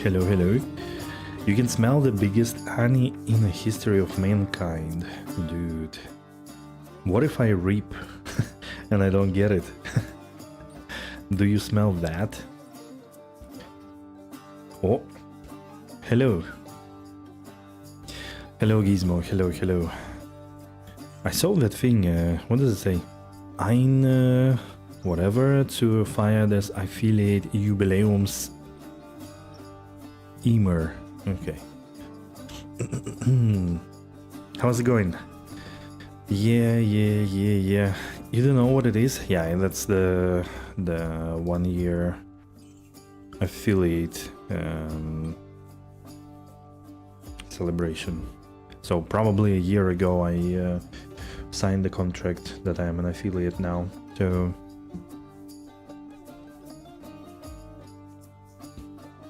Hello, hello. You can smell the biggest honey in the history of mankind. Dude. What if I reap and I don't get it? Do you smell that? Oh. Hello. Hello, Gizmo. Hello, hello. I saw that thing. What does it say? Ein... whatever to fire das affiliate Jubiläums Emer. Okay. How's it going? Yeah. You don't know what it is? Yeah, that's the 1 year affiliate celebration. So probably a year ago I signed the contract that I am an affiliate now. So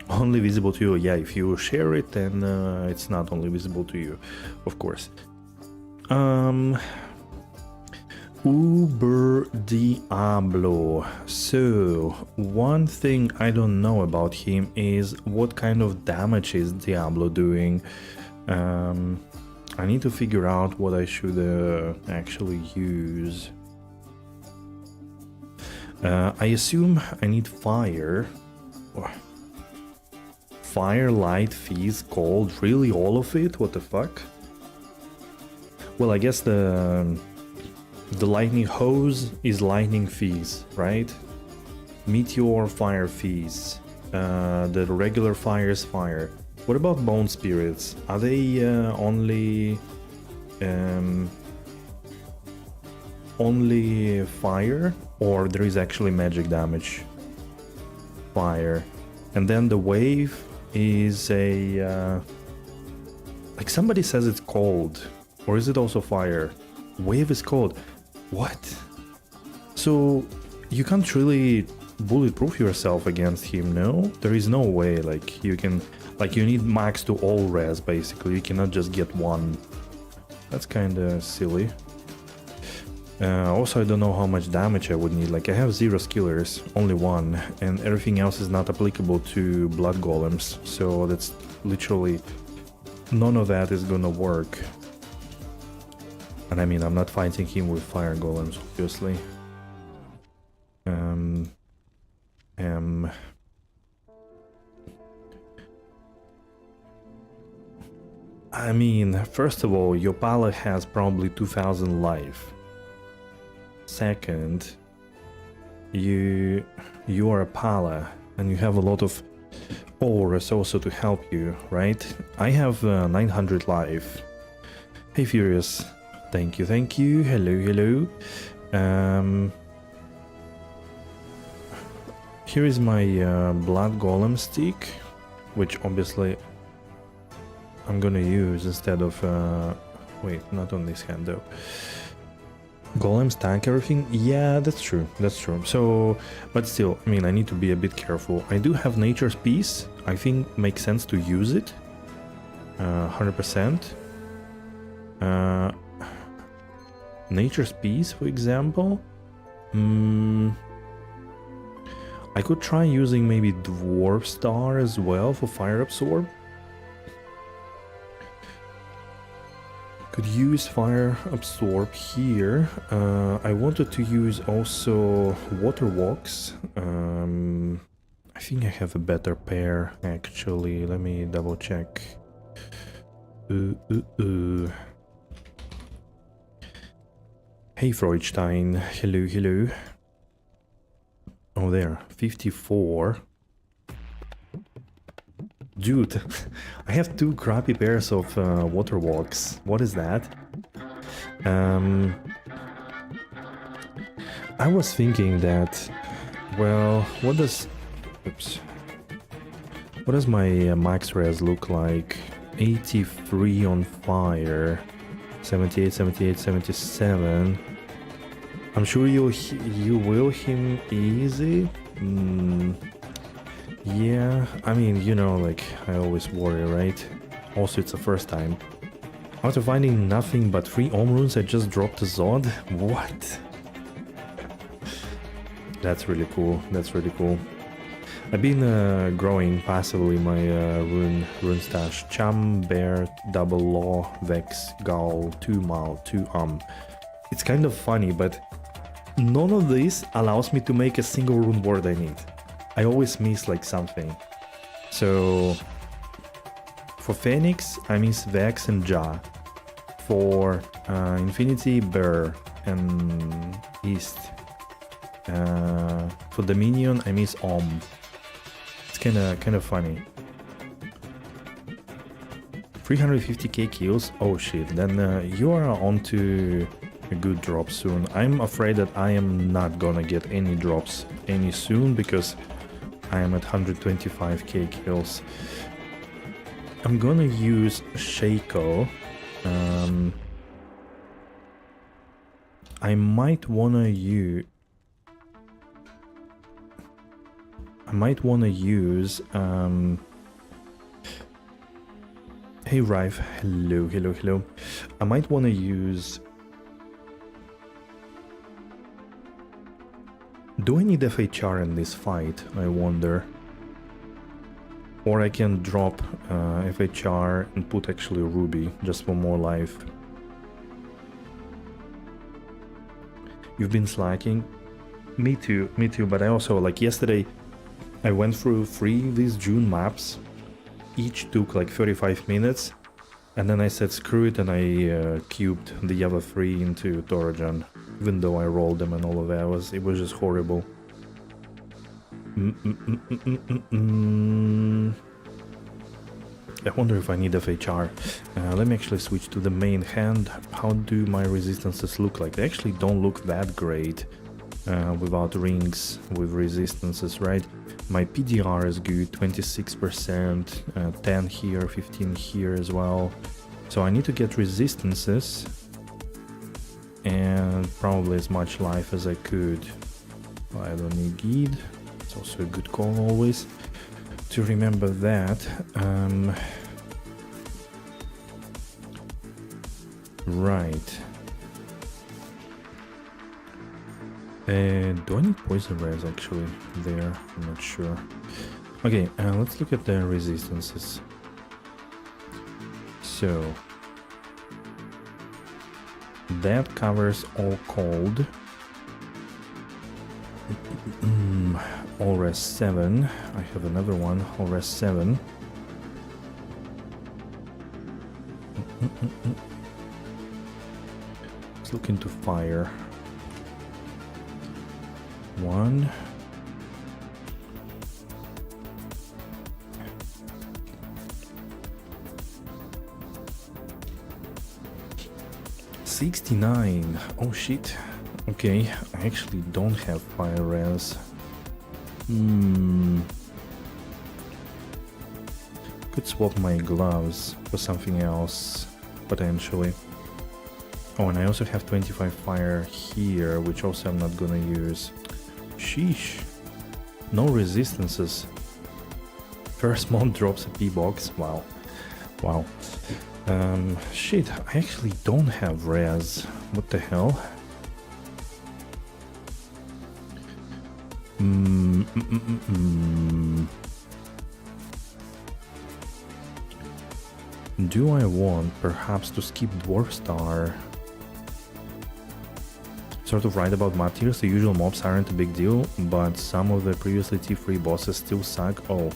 only visible to you. Yeah, if you share it, then it's not only visible to you, of course. Uber Diablo. So one thing I don't know about him is what kind of damage is Diablo doing. I need to figure out what I should actually use. I assume I need fire. Fire, light, fizz, cold, really all of it? What the fuck? Well, I guess the lightning hose is lightning fizz, right? Meteor, fire, fizz. The regular fire is fire. What about bone spirits? Are they only fire, or there is actually magic damage? Fire. And then the wave is a like somebody says it's cold, or is it also fire? Wave is cold. What? So you can't really bulletproof yourself against him, no? There is no way, like you can, like you need max to all res basically, you cannot just get one. That's kinda silly. Also, I don't know how much damage I would need. Like, I have 0 skillers, only 1, and everything else is not applicable to blood golems, so that's literally none of that is gonna work. And I mean, I'm not fighting him with fire golems, obviously. I mean, first of all, your pala has probably 2000 life. Second, you are a pala and you have a lot of auras also to help you, right? I have 900 life. Hey Furious, thank you. Hello. Here is my blood golem stick, which obviously I'm gonna use instead of wait, not on this hand though. Golems tank everything? Yeah, that's true. So, but still, I mean, I need to be a bit careful. I do have Nature's Peace. I think makes sense to use it. 100%. Nature's Peace, for example. I could try using maybe Dwarf Star as well for Fire Absorb. Could use Fire Absorb here. I wanted to use also Water Walks. I think I have a better pair actually. Let me double check. Hey Freudstein, hello. Oh there, 54. Dude, I have 2 crappy pairs of water walks. What is that? I was thinking that, well, what does my max res look like? 83 on fire, 78, 77. I'm sure you will him easy. Yeah, I mean, you know, like, I always worry, right? Also, it's the first time. After finding nothing but 3 Om runes, I just dropped a Zod? What? That's really cool. I've been growing passively my rune stash. Chum, Bear, Double Law, Vex, Gull, 2 Mal, 2 It's kind of funny, but none of this allows me to make a single rune word I need. I always miss like something. So for Phoenix, I miss Vex and Ja. For Infinity, Bear and East. For Dominion, I miss It's kind of funny. 350k kills. Oh shit! Then you are on to a good drop soon. I'm afraid that I am not gonna get any drops any soon because I am at 125k kills. I'm gonna use Shaco. I might wanna use. Hey Rife, hello. I might wanna use. Do I need FHR in this fight? I wonder. Or I can drop FHR and put actually Ruby just for more life. You've been slacking? Me too, but I also, like yesterday, I went through 3 these June maps. Each took like 35 minutes. And then I said screw it and I cubed the other 3 into Torojan. Even though I rolled them and all of that, it was just horrible. I wonder if I need FHR. Let me actually switch to the main hand. How do my resistances look like? They actually don't look that great without rings with resistances, right? My PDR is good, 26%, 10 here, 15 here as well. So I need to get resistances and probably as much life as I could. I don't need Geed. It's also a good call always to remember that. Right. Do I need poison res actually there? I'm not sure. Okay, let's look at the resistances. So that covers all cold. All res 7. I have another one. All res 7. Let's look into fire. 1. $69. Oh shit. Okay, I actually don't have fire res. Could swap my gloves for something else, potentially. Oh, and I also have 25 fire here, which also I'm not gonna use. Sheesh. No resistances. First mod drops a P-box. Wow. Wow. Shit, I actually don't have res. What the hell? Do I want perhaps to skip Dwarf Star? Sort of right about map tiers, the usual mobs aren't a big deal, but some of the previously T3 bosses still suck. Oh,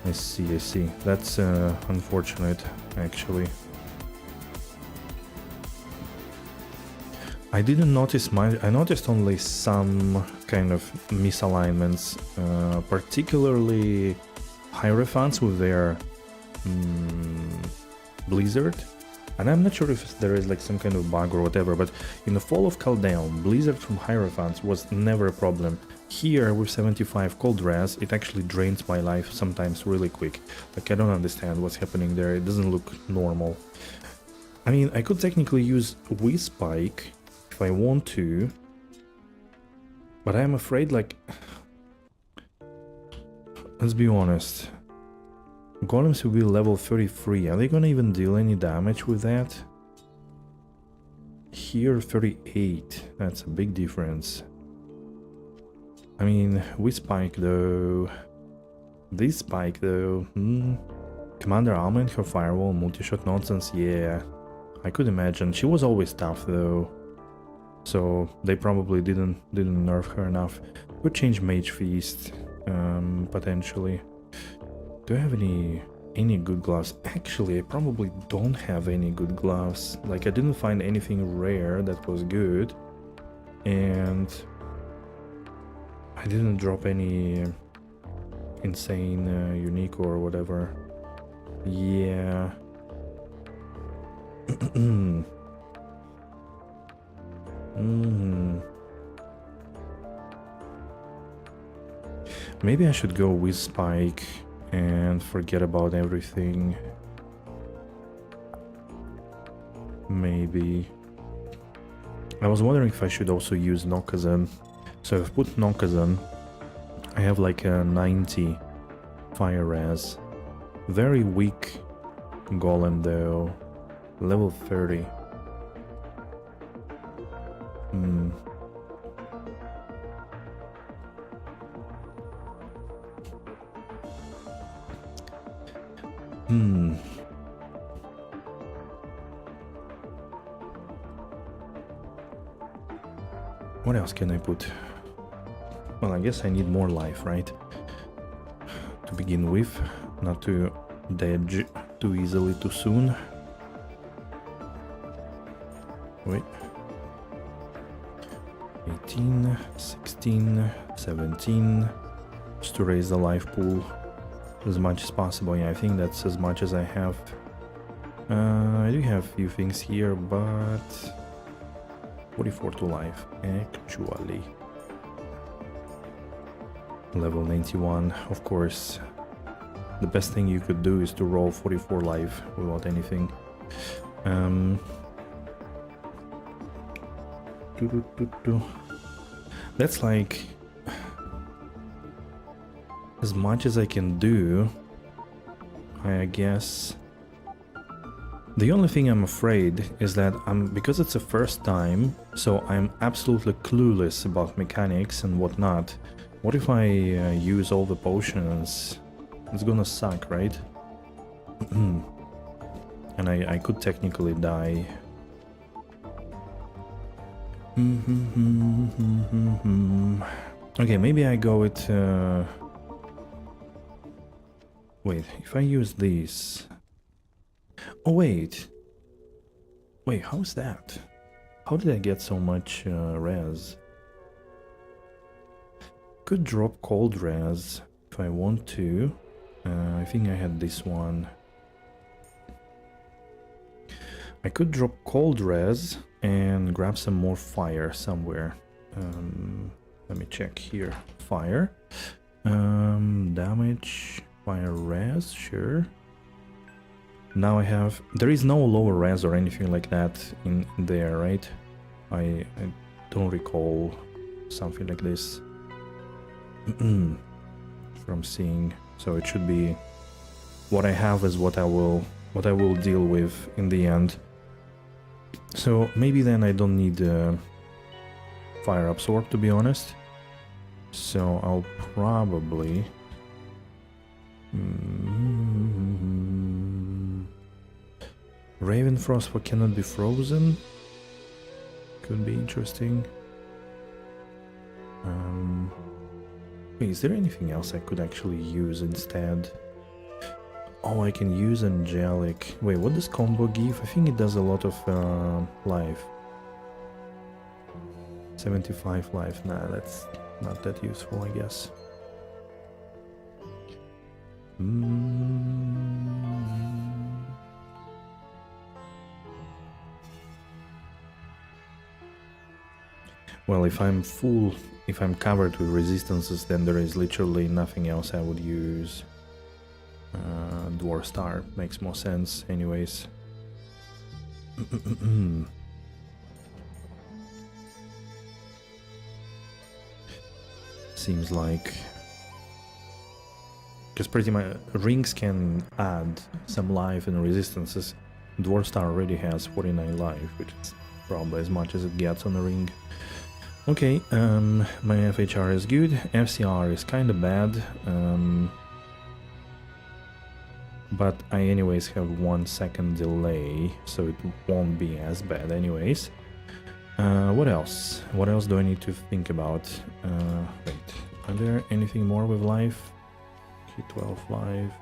I see. That's unfortunate, actually. I didn't notice much. I noticed only some kind of misalignments, particularly Hierophants with their Blizzard. And I'm not sure if there is like some kind of bug or whatever, but in the Fall of Caldeon, Blizzard from Hierophants was never a problem. Here, with 75 cold res, it actually drains my life sometimes really quick. Like, I don't understand what's happening there, it doesn't look normal. I mean, I could technically use Whispike if I want to, but I'm afraid, like... Let's be honest. Golems will be level 33. Are they gonna even deal any damage with that? Here 38. That's a big difference. I mean, Whispike though... This spike though, Commander Alma and her firewall, multi-shot nonsense, yeah. I could imagine. She was always tough though. So they probably didn't nerf her enough. Could change Mage Feast, potentially. Do I have any good gloves? Actually, I probably don't have any good gloves. Like, I didn't find anything rare that was good. And I didn't drop any insane unique or whatever. Yeah. Maybe I should go with Spike and forget about everything. Maybe. I was wondering if I should also use Nokazan. So I've put Nokazan. I have like a 90 fire res. Very weak golem though. Level 30. What else can I put? Well, I guess I need more life, right? To begin with, not to dodge too easily too soon. Wait. 18, 16, 17. Just to raise the life pool as much as possible. Yeah, I think that's as much as I have. I do have a few things here, but 44 to life, actually. Level 91, of course. The best thing you could do is to roll 44 life without anything. That's like as much as I can do, I guess. The only thing I'm afraid is that because it's the first time, so I'm absolutely clueless about mechanics and whatnot. What if I use all the potions? It's gonna suck, right? And I could technically die. Okay, maybe I go with... Wait, if I use these... Oh, wait. Wait, how's that? How did I get so much res? Could drop cold res if I want to. I think I had this one. I could drop cold res and grab some more fire somewhere. Let me check here. Fire. Damage. Fire res, sure. Now I have... There is no lower res or anything like that in there, right? I don't recall something like this from seeing. So it should be... What I have is what I will deal with in the end. So maybe then I don't need Fire Absorb, to be honest. So I'll probably... Ravenfrost for cannot be frozen. Could be interesting. Wait, is there anything else I could actually use instead? Oh, I can use Angelic. Wait, what does combo give? I think it does a lot of life. 75 life. Nah, that's not that useful, I guess. Well, if I'm covered with resistances, then there is literally nothing else I would use. Dwarf Star makes more sense anyways. Seems like... Because pretty much rings can add some life and resistances. Dwarf Star already has 49 life, which is probably as much as it gets on a ring. Okay, my FHR is good, FCR is kinda bad. but I anyways have 1 second delay, so it won't be as bad anyways. What else? What else do I need to think about? Wait, are there anything more with life? Okay, 12 life.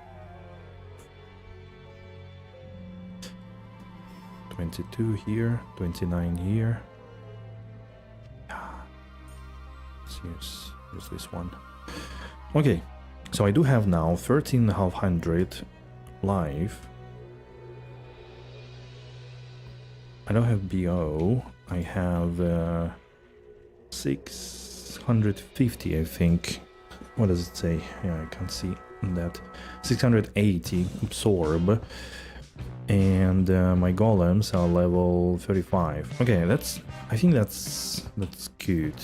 22 here, 29 here. Let's use this one. Okay, so I do have now 13,500 life. I don't have BO. I have 650, I think. What does it say? Yeah, I can't see that. 680 absorb. And my golems are level 35. Okay, I think that's good.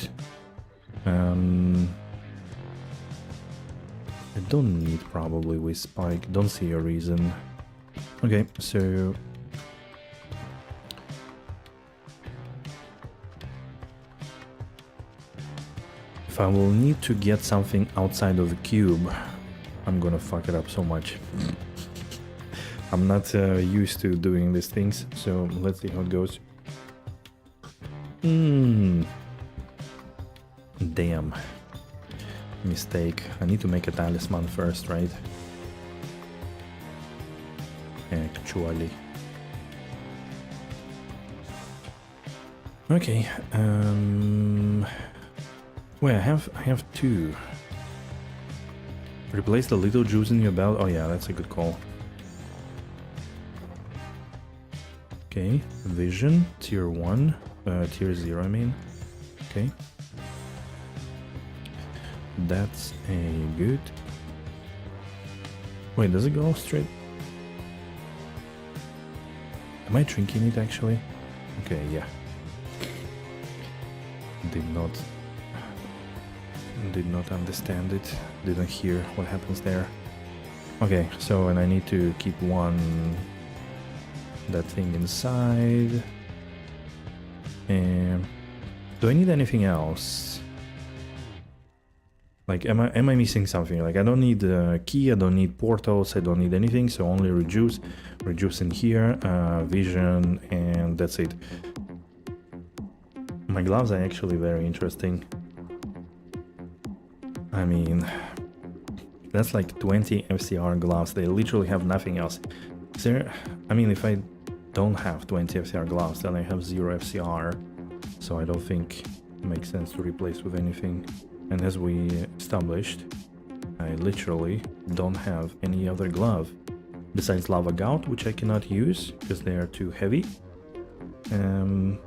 I don't need probably with spike. Don't see a reason. Okay, so if I will need to get something outside of the cube, I'm gonna fuck it up so much. I'm not used to doing these things, so let's see how it goes. Damn. Mistake. I need to make a talisman first, right? Actually. Okay. Wait, I have 2. Replace the little juice in your belt. Oh yeah, that's a good call. Okay, vision, tier 1, tier 0 I mean. Okay. That's a good... Wait, does it go straight? Am I drinking it actually? Okay, yeah. Did not understand it. Didn't hear what happens there. Okay, so and I need to keep that thing inside. And do I need anything else? Like, am I missing something? Like, I don't need a key, I don't need portals, I don't need anything, so only reduce in here, vision, and that's it. My gloves are actually very interesting. I mean, that's like 20 FCR gloves, they literally have nothing else. Is there, I mean, if I don't have 20 FCR gloves, then I have 0 FCR, so I don't think it makes sense to replace with anything. And as we established, I literally don't have any other glove besides Lava Gout, which I cannot use because they are too heavy. And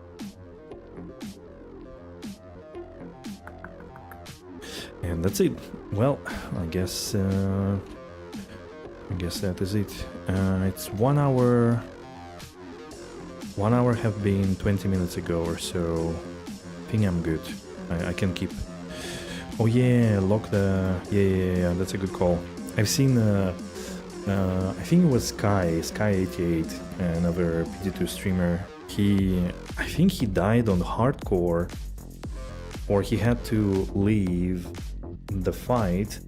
that's it. Well, I guess that is it. It's 1 hour. 1 hour have been 20 minutes ago or so. I think I'm good. I can keep. Oh yeah, lock the... Yeah, that's a good call. I've seen, I think it was Sky88, another PD2 streamer. I think he died on hardcore, or he had to leave the fight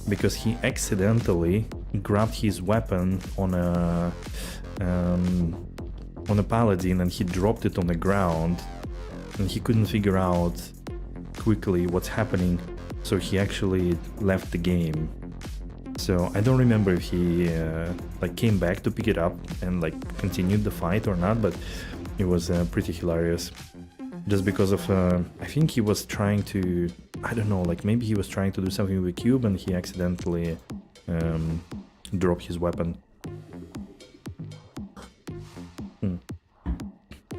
because he accidentally grabbed his weapon on a paladin and he dropped it on the ground, and he couldn't figure out quickly what's happening. So he actually left the game. So I don't remember if he like came back to pick it up and like continued the fight or not, but it was pretty hilarious. Just because of, I think he was trying to, I don't know, like maybe he was trying to do something with the cube and he accidentally dropped his weapon.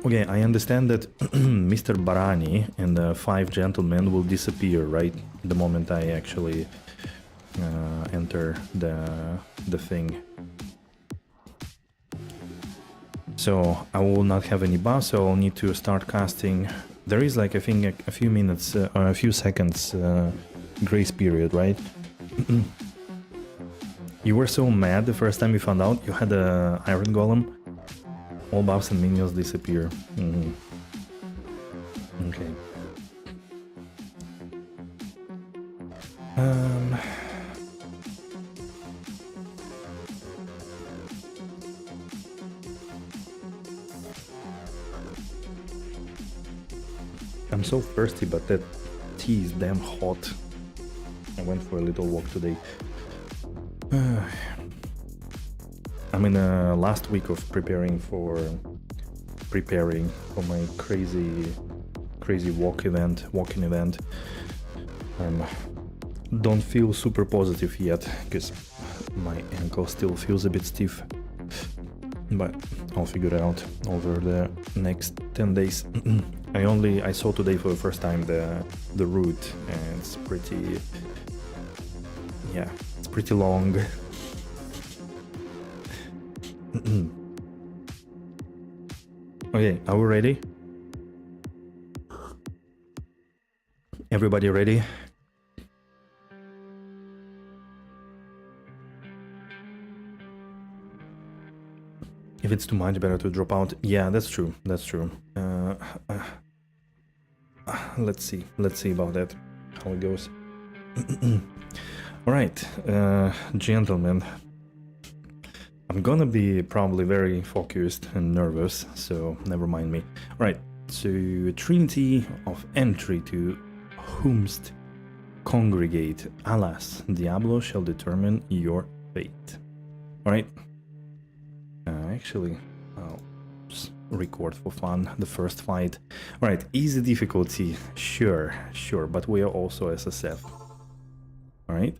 Okay, I understand that Mr. Barani and the 5 gentlemen will disappear, right? The moment I actually enter the thing. So I will not have any buff, so I'll need to start casting. There is like, I think, a few minutes, or a few seconds grace period, right? You were so mad the first time you found out you had a Iron Golem. All buffs and minions disappear. Okay. I'm so thirsty, but that tea is damn hot. I went for a little walk today. I'm in a last week of preparing for my crazy walking event. Don't feel super positive yet because my ankle still feels a bit stiff, but I'll figure it out over the next 10 days. I saw today for the first time the route, and it's pretty, yeah, it's pretty long. Okay, are we ready? Everybody ready? If it's too much, better to drop out. Yeah, that's true. That's true. Let's see about that, how it goes. All right, gentlemen. I'm gonna be probably very focused and nervous, so never mind me. All right, so Trinity of entry to whomst congregate. Alas, Diablo shall determine your fate. All right. Actually, I'll just record for fun the first fight. All right, easy difficulty, sure, but we are also SSF. All right.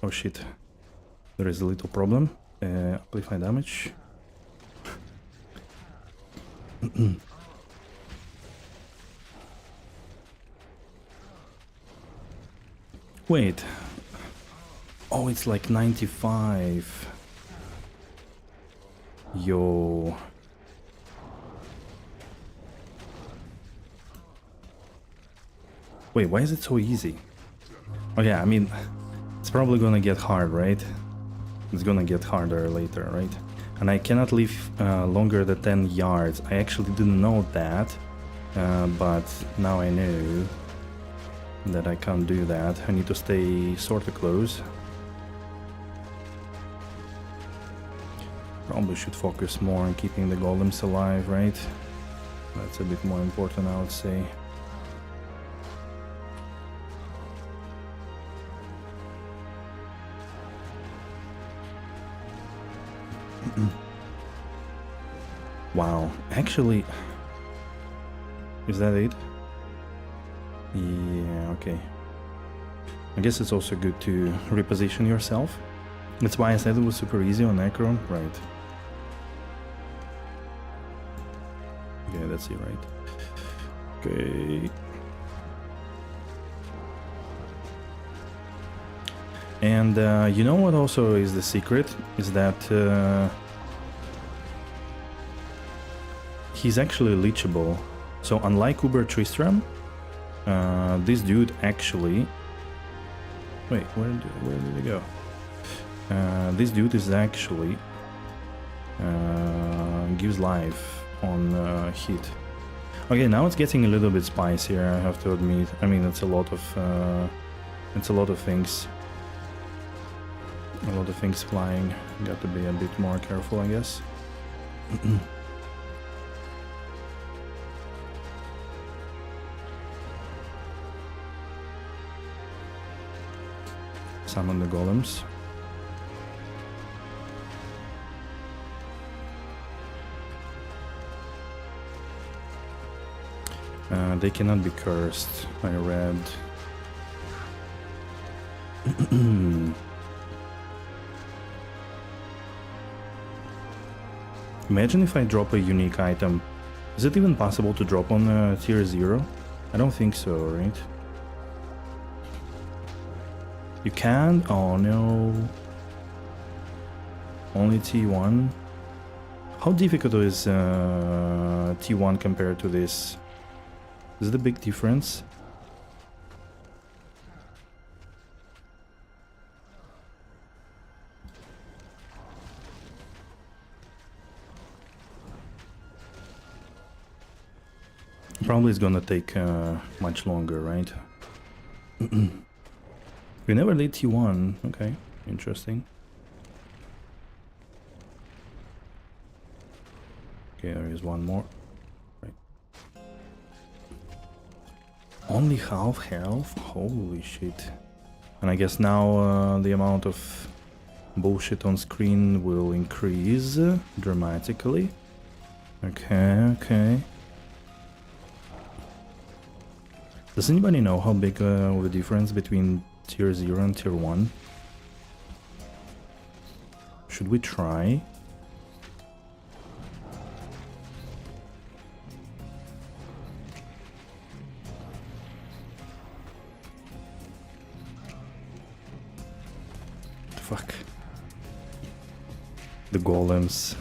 Oh shit, there is a little problem. Amplify damage. Wait. Oh, it's like 95. Yo. Wait, why is it so easy? Oh yeah, I mean, it's probably gonna get hard, right? It's gonna get harder later, right? And I cannot leave longer than 10 yards. I actually didn't know that, but now I know that I can't do that. I need to stay sort of close. Probably should focus more on keeping the golems alive, right? That's a bit more important, I would say. Wow, actually, is that it? Yeah, okay. I guess it's also good to reposition yourself. That's why I said it was super easy on Necron, right? Okay, that's it, right? Okay. And you know what also is the secret? Is that he's actually leechable. So unlike Uber Tristram, this dude actually... Wait, where did he go? This dude is actually... gives life on hit. Okay, now it's getting a little bit spicier, I have to admit. I mean, it's a lot of things. A lot of things flying. Got to be a bit more careful, I guess. Summon the golems. They cannot be cursed, I read. Imagine if I drop a unique item. Is it even possible to drop on tier 0? I don't think so, right? You can? Oh no. Only T1? How difficult is T1 compared to this? Is it a big difference? Probably it's gonna take much longer, right? We never did T1. Okay, interesting. Okay, there is one more. Right. Only half health? Holy shit. And I guess now the amount of bullshit on screen will increase dramatically. Okay, okay. Does anybody know how big the difference between tier 0 and tier 1? Should we try? Fuck. The golems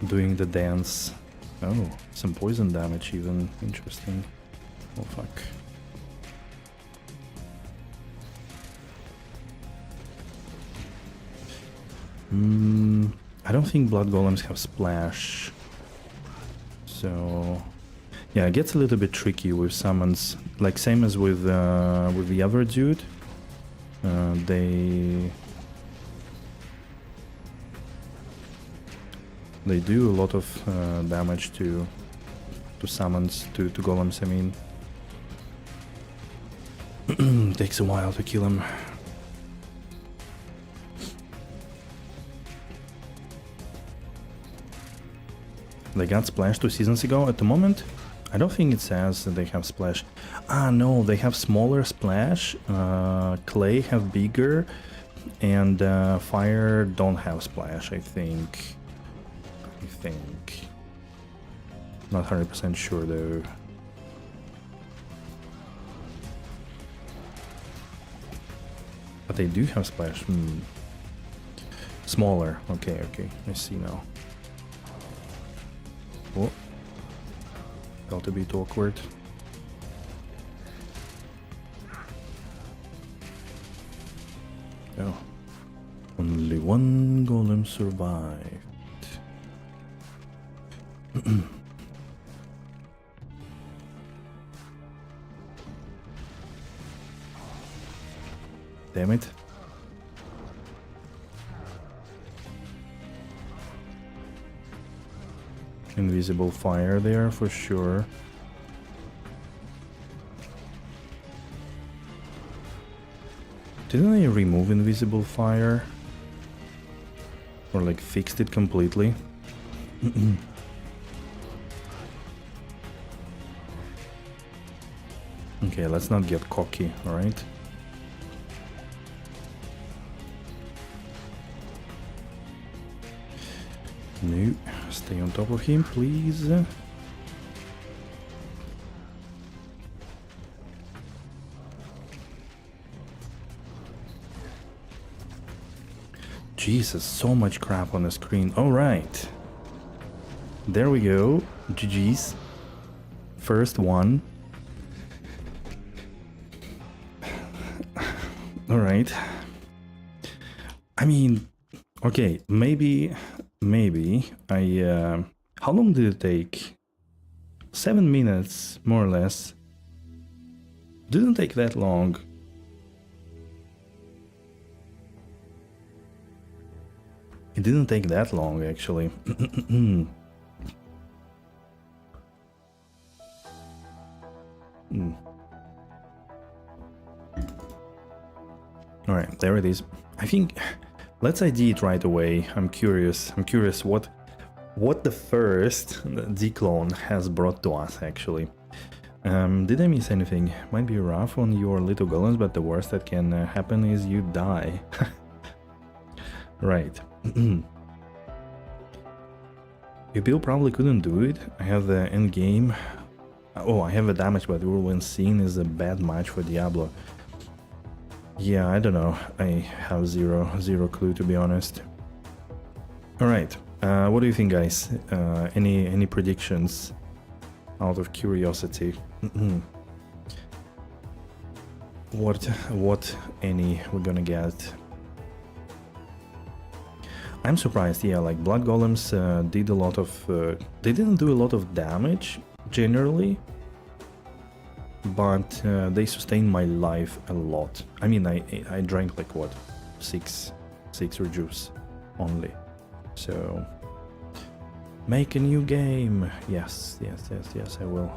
doing the dance. Oh, some poison damage even. Interesting. Oh fuck. I don't think blood golems have splash. So yeah, it gets a little bit tricky with summons. Like same as with the other dude. They do a lot of damage to summons, to golems, I mean. Takes a while to kill him. They got splash 2 seasons ago. At the moment, I don't think it says that they have splash. Ah, no, they have smaller splash. Clay have bigger, and fire don't have splash, I think. Not 100% sure though. But they do have splash. Smaller. Okay, okay. I see now. Oh. Felt a bit awkward. Oh. Only one golem survived. Damn it. Invisible fire there for sure. Didn't they remove invisible fire? Or like fixed it completely? Okay, let's not get cocky, alright? No, stay on top of him, please. Jesus, so much crap on the screen. Alright. There we go. GG's. First one. Alright. I mean, okay, maybe I... how long did it take? 7 minutes, more or less. Didn't take that long. It didn't take that long, actually. Alright, there it is. I think... let's ID it right away. I'm curious what the first declone has brought to us, actually. Did I miss anything? Might be rough on your little golems, but the worst that can happen is you die. Right. Bill probably couldn't do it. I have the end game. Oh, I have a damage, but Whirlwind Scene is a bad match for Diablo. Yeah, I don't know. I have zero clue, to be honest. All right. What do you think, guys? Any predictions? Out of curiosity. What any we're gonna get? I'm surprised. Yeah, like blood golems did a lot of. They didn't do a lot of damage generally, but they sustained my life a lot. I mean, I drank like what, six juice only. So Make a new game. Yes, I will.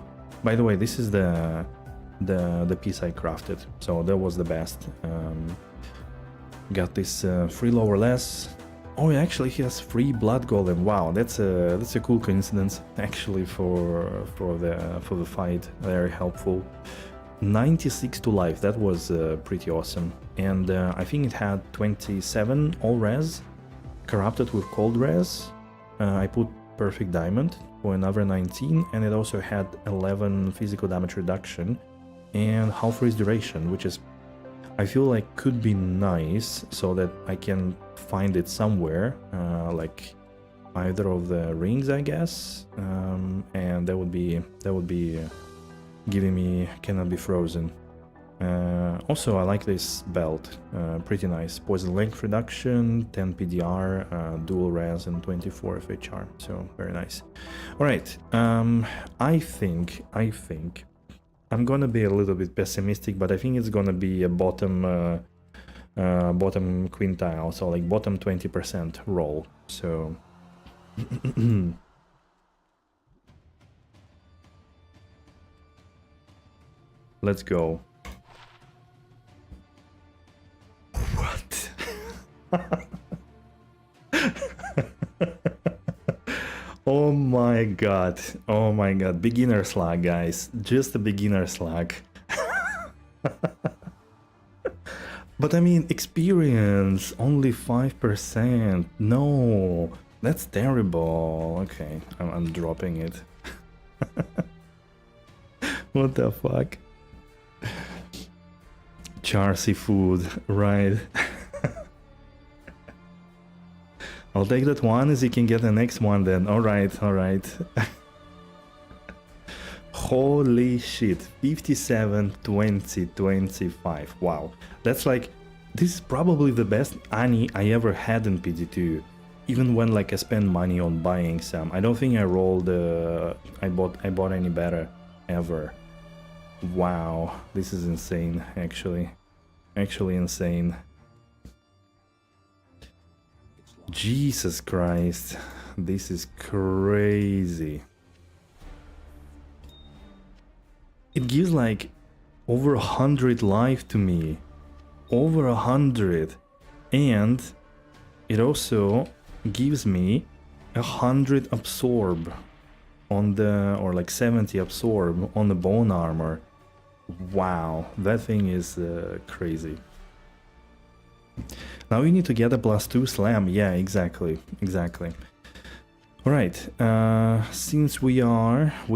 By the way, this is the piece I crafted, so that was the best. Got this free lower less. Oh, actually, he has free blood golem. Wow, that's a cool coincidence. Actually, for the fight, very helpful. 96 to life. That was pretty awesome. And I think it had 27 all res, corrupted with cold res. I put perfect diamond for another 19, and it also had 11 physical damage reduction and half freeze duration, which is, I feel like, could be nice, so that I can find it somewhere, like either of the rings, I guess, and that would be giving me cannot be frozen. Also, I like this belt, pretty nice. Poison length reduction, 10 PDR, dual res, and 24 FHR, so very nice. All right, I think I'm gonna be a little bit pessimistic, but I think it's gonna be a bottom quintile, so like bottom 20% roll. So let's go. What? Oh my god, beginner slag, guys, just a beginner slag. But I mean, experience only 5%. No, that's terrible. Okay, I'm dropping it. What the fuck? Charcy food, right? I'll take that one as you can get the next one then. Alright. Holy shit, 57, 20, 25. Wow. That's like, this is probably the best Ani I ever had in PD2. Even when like I spent money on buying some. I don't think I rolled I bought any better ever. Wow, this is insane, actually. Actually insane. Jesus Christ, this is crazy. It gives like over 100 life to me. Over 100. And it also gives me 100 absorb on the, or like 70 absorb on the bone armor. Wow, that thing is crazy. Now we need to get a +2 slam. Yeah, exactly. Alright, since we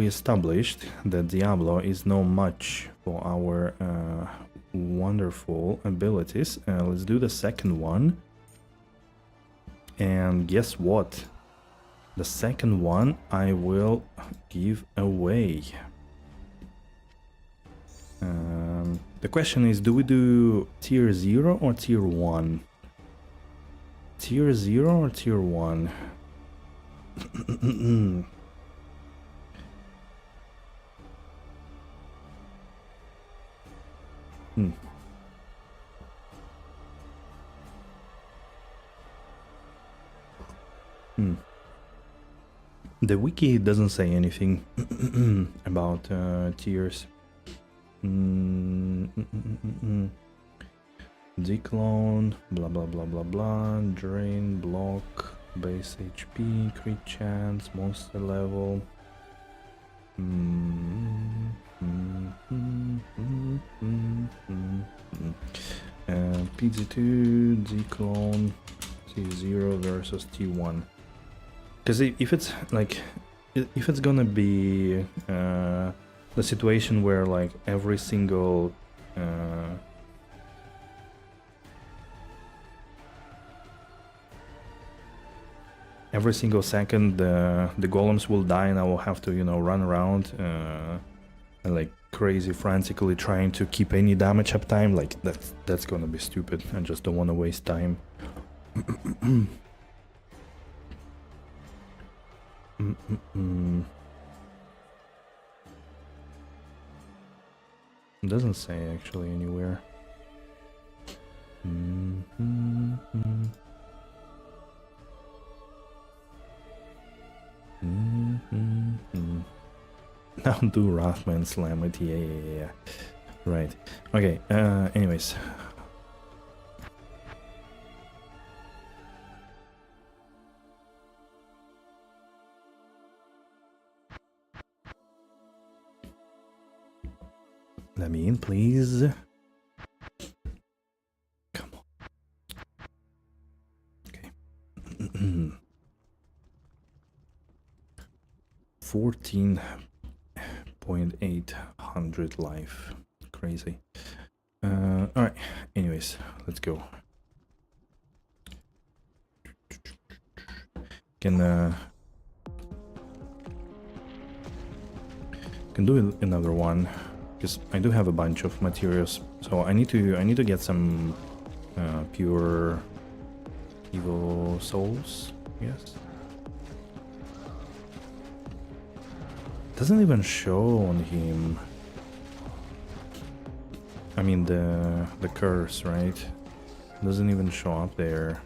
established that Diablo is no match for our wonderful abilities, let's do the second one. And guess what? The second one I will give away. The question is, do we do tier 0 or tier 1? Tier 0 or tier 1? The wiki doesn't say anything about tiers. Declone, blah blah blah blah blah, drain, block, base HP, crit chance, monster level. PD2, declone, T0 versus T1. Because if it's like, if it's gonna be the situation where like every single second the golems will die and I will have to, you know, run around like crazy frantically trying to keep any damage uptime, like that's gonna be stupid. I just don't want to waste time. It doesn't say actually anywhere. Now do Rothman slam it. Yeah. Right. Okay. Anyways. Let me in, please. Come on. Okay. 14.800 life. Crazy. Alright. Anyways, let's go. Can do another one. Because I do have a bunch of materials, so I need to get some pure evil souls. Yes. Doesn't even show on him. I mean the curse, right? Doesn't even show up there.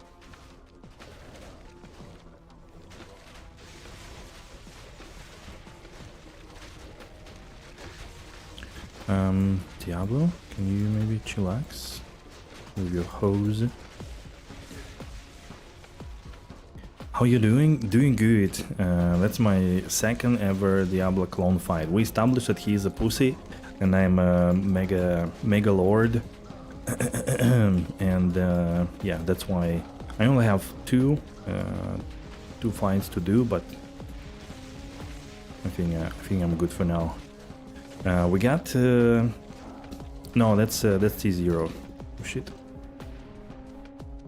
Diablo, can you maybe chillax with your hose? How you doing? Doing good. That's my second ever Diablo clone fight. We established that he's a pussy and I'm a mega lord. And yeah, that's why I only have two fights to do, but I think I'm good for now. We got no, that's T0. Oh, shit.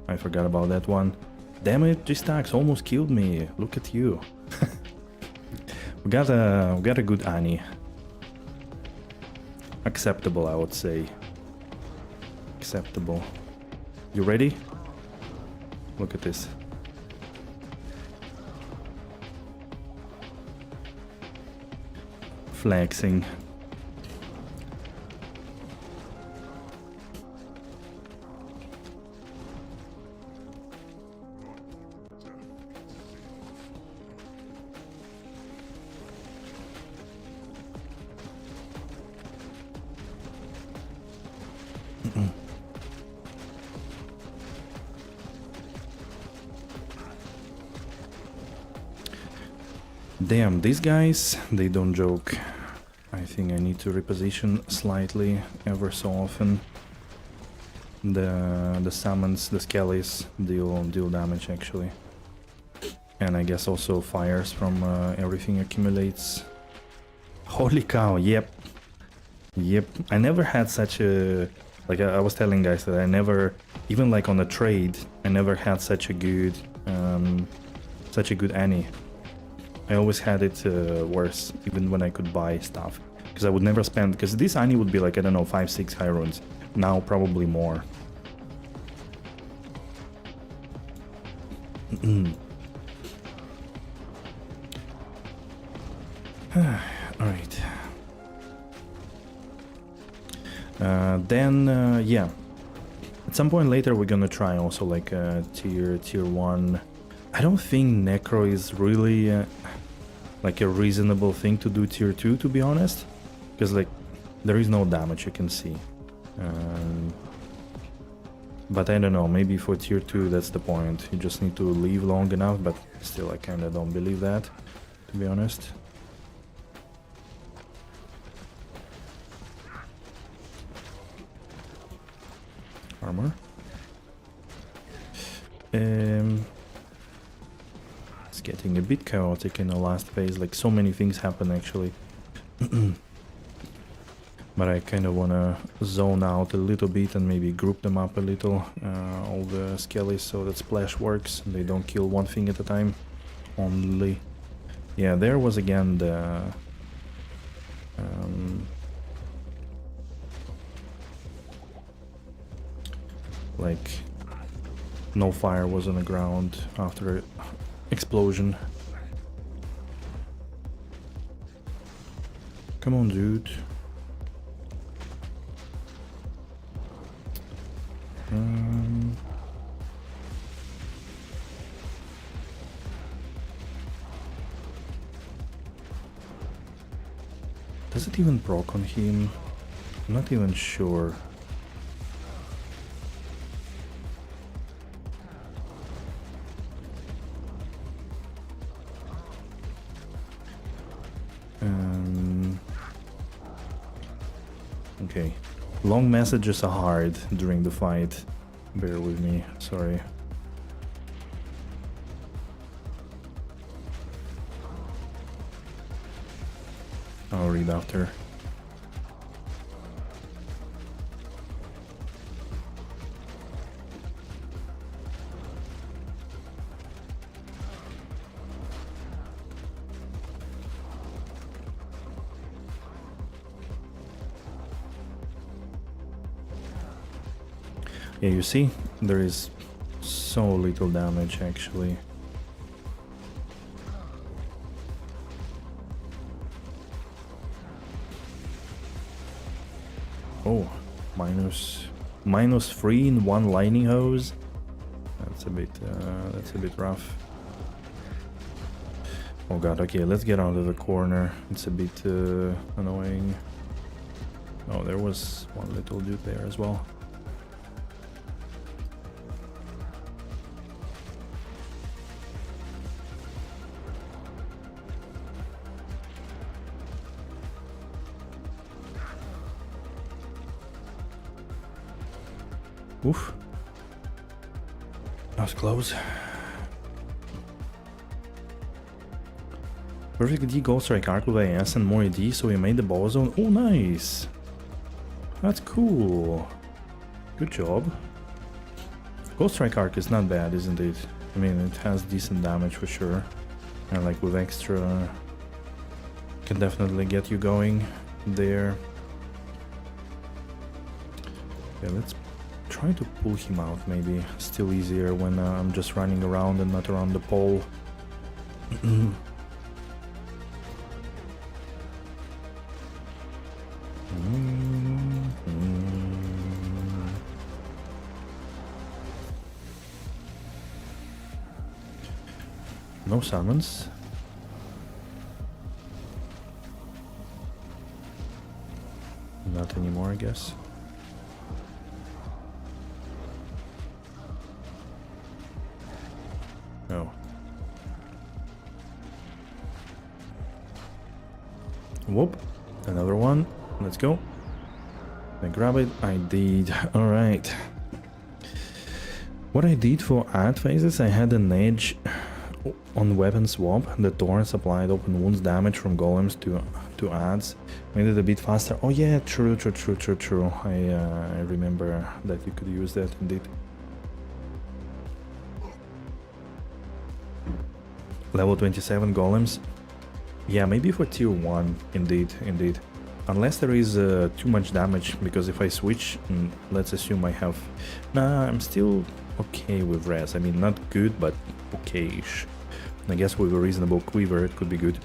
I forgot about that one. Damn it, G-Stacks almost killed me. Look at you. we got a good Annie. Acceptable, I would say. Acceptable. You ready? Look at this. Flexing. Damn, these guys, they don't joke. I think I need to reposition slightly ever so often. The summons, the skellies deal damage actually. And I guess also fires from everything accumulates. Holy cow, yep. Yep, I never had such a... Like I was telling guys that I never, even like on a trade, I never had such a good Annie. I always had it worse, even when I could buy stuff. Because I would never spend, because this Annie would be like, I don't know, 5-6 high runes. Now probably more. Alright. Then, yeah. At some point later we're gonna try also like tier 1. I don't think Necro is really like a reasonable thing to do tier 2, to be honest. Because like there is no damage you can see. But I don't know, maybe for tier 2 that's the point. You just need to leave long enough, but still I kinda don't believe that, to be honest. Armor. It's getting a bit chaotic in the last phase, like so many things happen actually. But I kind of want to zone out a little bit and maybe group them up a little, all the skellies, so that splash works. They don't kill one thing at a time only. Yeah, there was again the... like no fire was on the ground after explosion. Come on, dude. Does it even proc on him? I'm not even sure. Okay. Long messages are hard during the fight. Bear with me, sorry. I'll read after. Yeah, you see, there is so little damage actually. Oh, minus 3 in one lightning hose. That's a bit rough. Oh god, okay, let's get out of the corner. It's a bit annoying. Oh, there was one little dude there as well. Oof. That was close. Perfect D Ghost Strike Arc with AS and more AD, so we made the ball zone. Oh, nice! That's cool. Good job. Ghost Strike Arc is not bad, isn't it? I mean, it has decent damage for sure. And like with extra, can definitely get you going there. Okay, let's try to pull him out, maybe. Still easier when I'm just running around and not around the pole. No summons. Not anymore, I guess. Oh. Whoop. Another one. Let's go. I grab it. I did. Alright. What I did for ad phases, I had an edge on weapon swap. The torrents applied open wounds damage from golems to ads. Made it a bit faster. Oh yeah, true. I remember that you could use that indeed. Level 27 golems. Yeah, maybe for tier 1, indeed. Unless there is too much damage, because if I switch, let's assume I have... Nah, I'm still okay with res. I mean, not good, but okay-ish. I guess with a reasonable quiver, it could be good.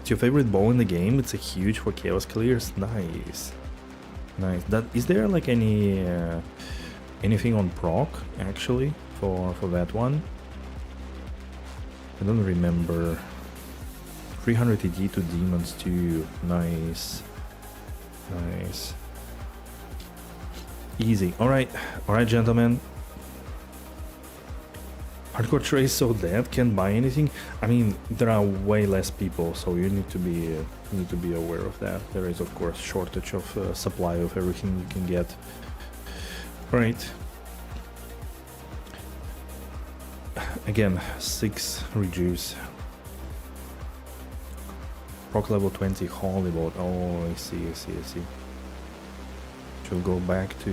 It's your favorite bow in the game? It's a huge for chaos clears. Nice. Is there like any anything on proc, actually, for that one? I don't remember. 300 ED to demons too. Nice. Easy. Alright, gentlemen. Hardcore Trace so dead, can't buy anything. I mean, there are way less people, so you need to be aware of that. There is of course shortage of supply of everything you can get. Alright. Again, 6 reduce. Proc level 20 holy bolt. Oh, I see. Should go back to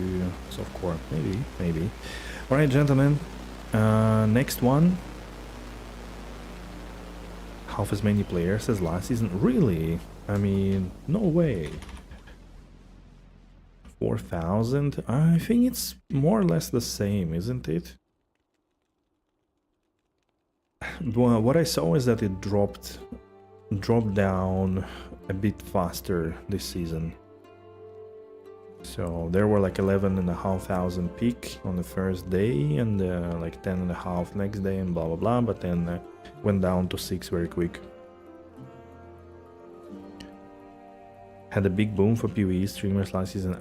softcore. Maybe. Alright, gentlemen. Next one. Half as many players as last season. Really? I mean, no way. 4,000? I think it's more or less the same, isn't it? Well, what I saw is that it dropped down a bit faster this season. So there were like 11,500 peak on the first day, and like 10.5 next day, and blah blah blah, but then went down to 6 very quick. had a big boom for PoE streamers last season.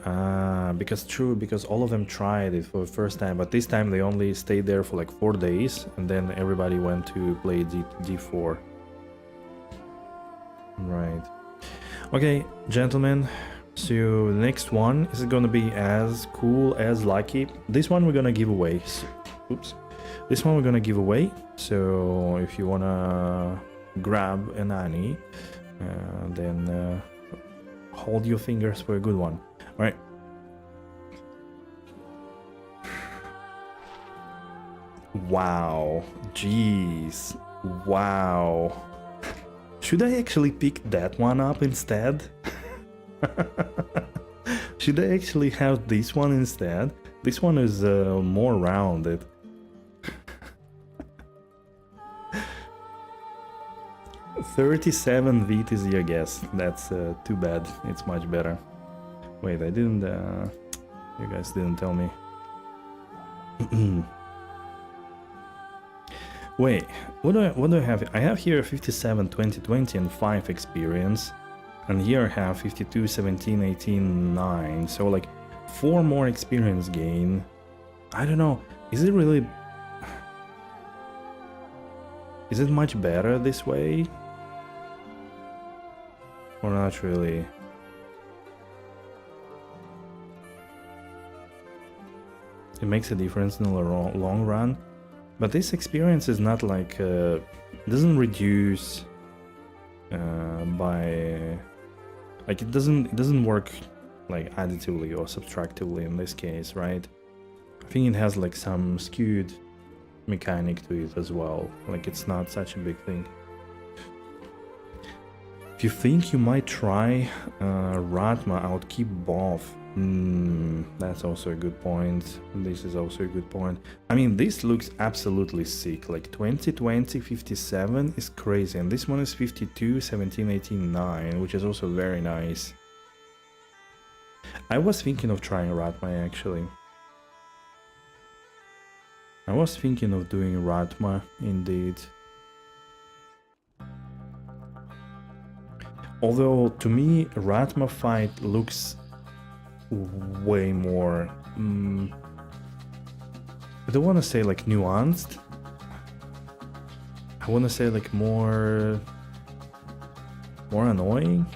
Because all of them tried it for the first time, but this time they only stayed there for like 4 days, and then everybody went to play D4. Right. Okay, gentlemen. So the next one is gonna be as cool as Lucky. This one we're gonna give away. Oops. This one we're gonna give away. So if you wanna grab a nanny, then hold your fingers for a good one. All right. Wow. Jeez. Wow. Should I actually pick that one up instead? Should I actually have this one instead? This one is more rounded. $37 VTZ, I guess. That's too bad. It's much better. Wait, I didn't... you guys didn't tell me. Wait, what do I have? I have here 57, 20, 20, and 5 experience. And here I have 52, 17, 18, 9. So like 4 more experience gain. I don't know. Is it really... Is it much better this way? Or not really? It makes a difference in the long run. But this experience is not like... doesn't reduce by... Like it doesn't work like additively or subtractively in this case, right? I think it has like some skewed mechanic to it as well. Like it's not such a big thing. If you think you might try Ratma, I would keep both. That's also a good point. This is also a good point. I mean, this looks absolutely sick. Like 20, 20, 57 is crazy. And this one is 52, 17, 18, 9, which is also very nice. I was thinking of trying Ratma actually. I was thinking of doing Ratma indeed. Although to me, Ratma fight looks way more... I don't want to say like nuanced. I want to say like more annoying.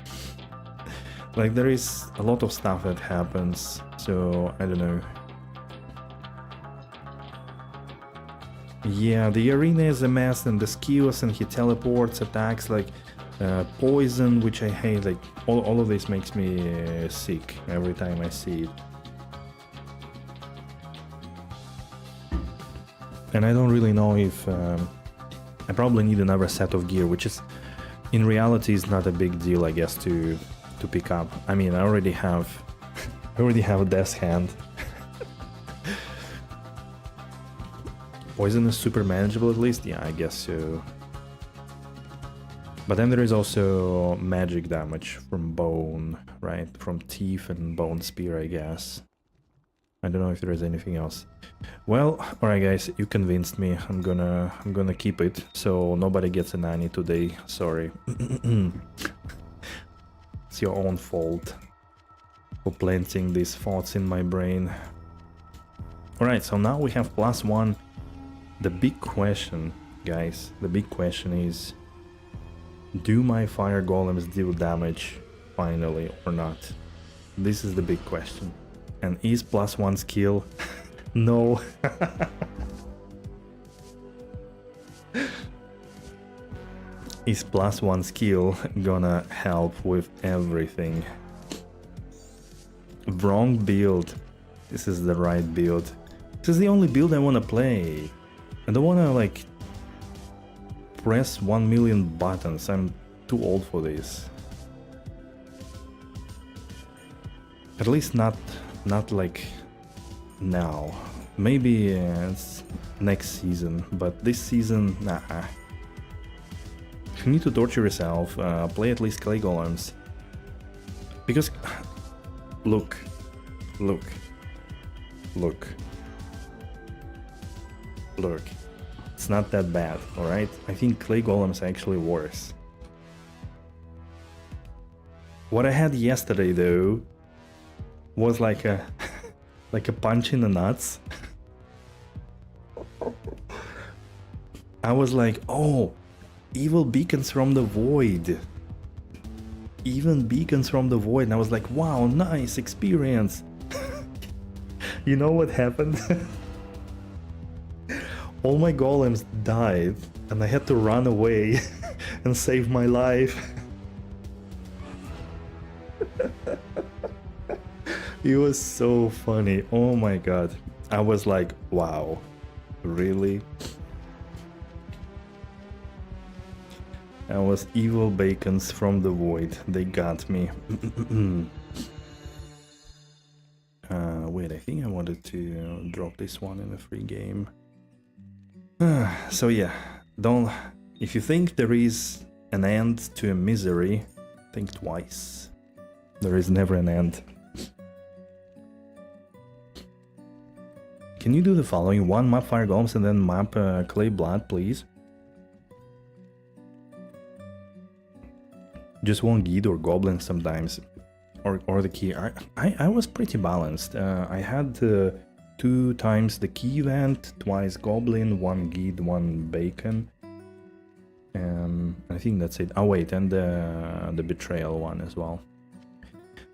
Like there is a lot of stuff that happens, so I don't know. Yeah, the arena is a mess, and the skills, and he teleports, attacks like poison, which I hate. Like all of this makes me sick every time I see it. And I don't really know if I probably need another set of gear, which is in reality is not a big deal, I guess, to pick up. I mean, I already have a Death's Hand. Poison is super manageable at least, yeah, I guess so. But then there is also magic damage from bone, right? From teeth and bone spear, I guess. I don't know if there is anything else. Well, alright guys, you convinced me. I'm gonna keep it, so nobody gets a nanny today. Sorry. It's your own fault for planting these thoughts in my brain. Alright, so now we have +1. The big question, guys, the big question is, do my fire golems deal damage finally or not? This is the big question. And is +1 skill? No. Is +1 skill gonna help with everything? Wrong build. This is the right build. This is the only build I wanna play. I don't wanna like press 1 million buttons. I'm too old for this. At least not like now. Maybe it's next season, but this season, nah. If you need to torture yourself, play at least clay golems. Because look. It's not that bad, alright? I think clay golems are actually worse. What I had yesterday though was like a like a punch in the nuts. I was like, oh, evil beacons from the void. Even beacons from the void, and I was like, wow, nice experience. You know what happened? All my golems died and I had to run away and save my life. It was so funny. Oh my god. I was like, wow, really? I was evil bacons from the void. They got me. Wait, I think I wanted to drop this one in a free game. So yeah, don't... If you think there is an end to a misery, think twice. There is never an end. Can you do the following? 1 map Fire Golems and then map Clay Blood, please? Just one Guide or Goblin sometimes. Or the key. I was pretty balanced. I had 2 times the key event, twice Goblin, 1 Guide, 1 Bacon. I think that's it. Oh wait, and the Betrayal one as well.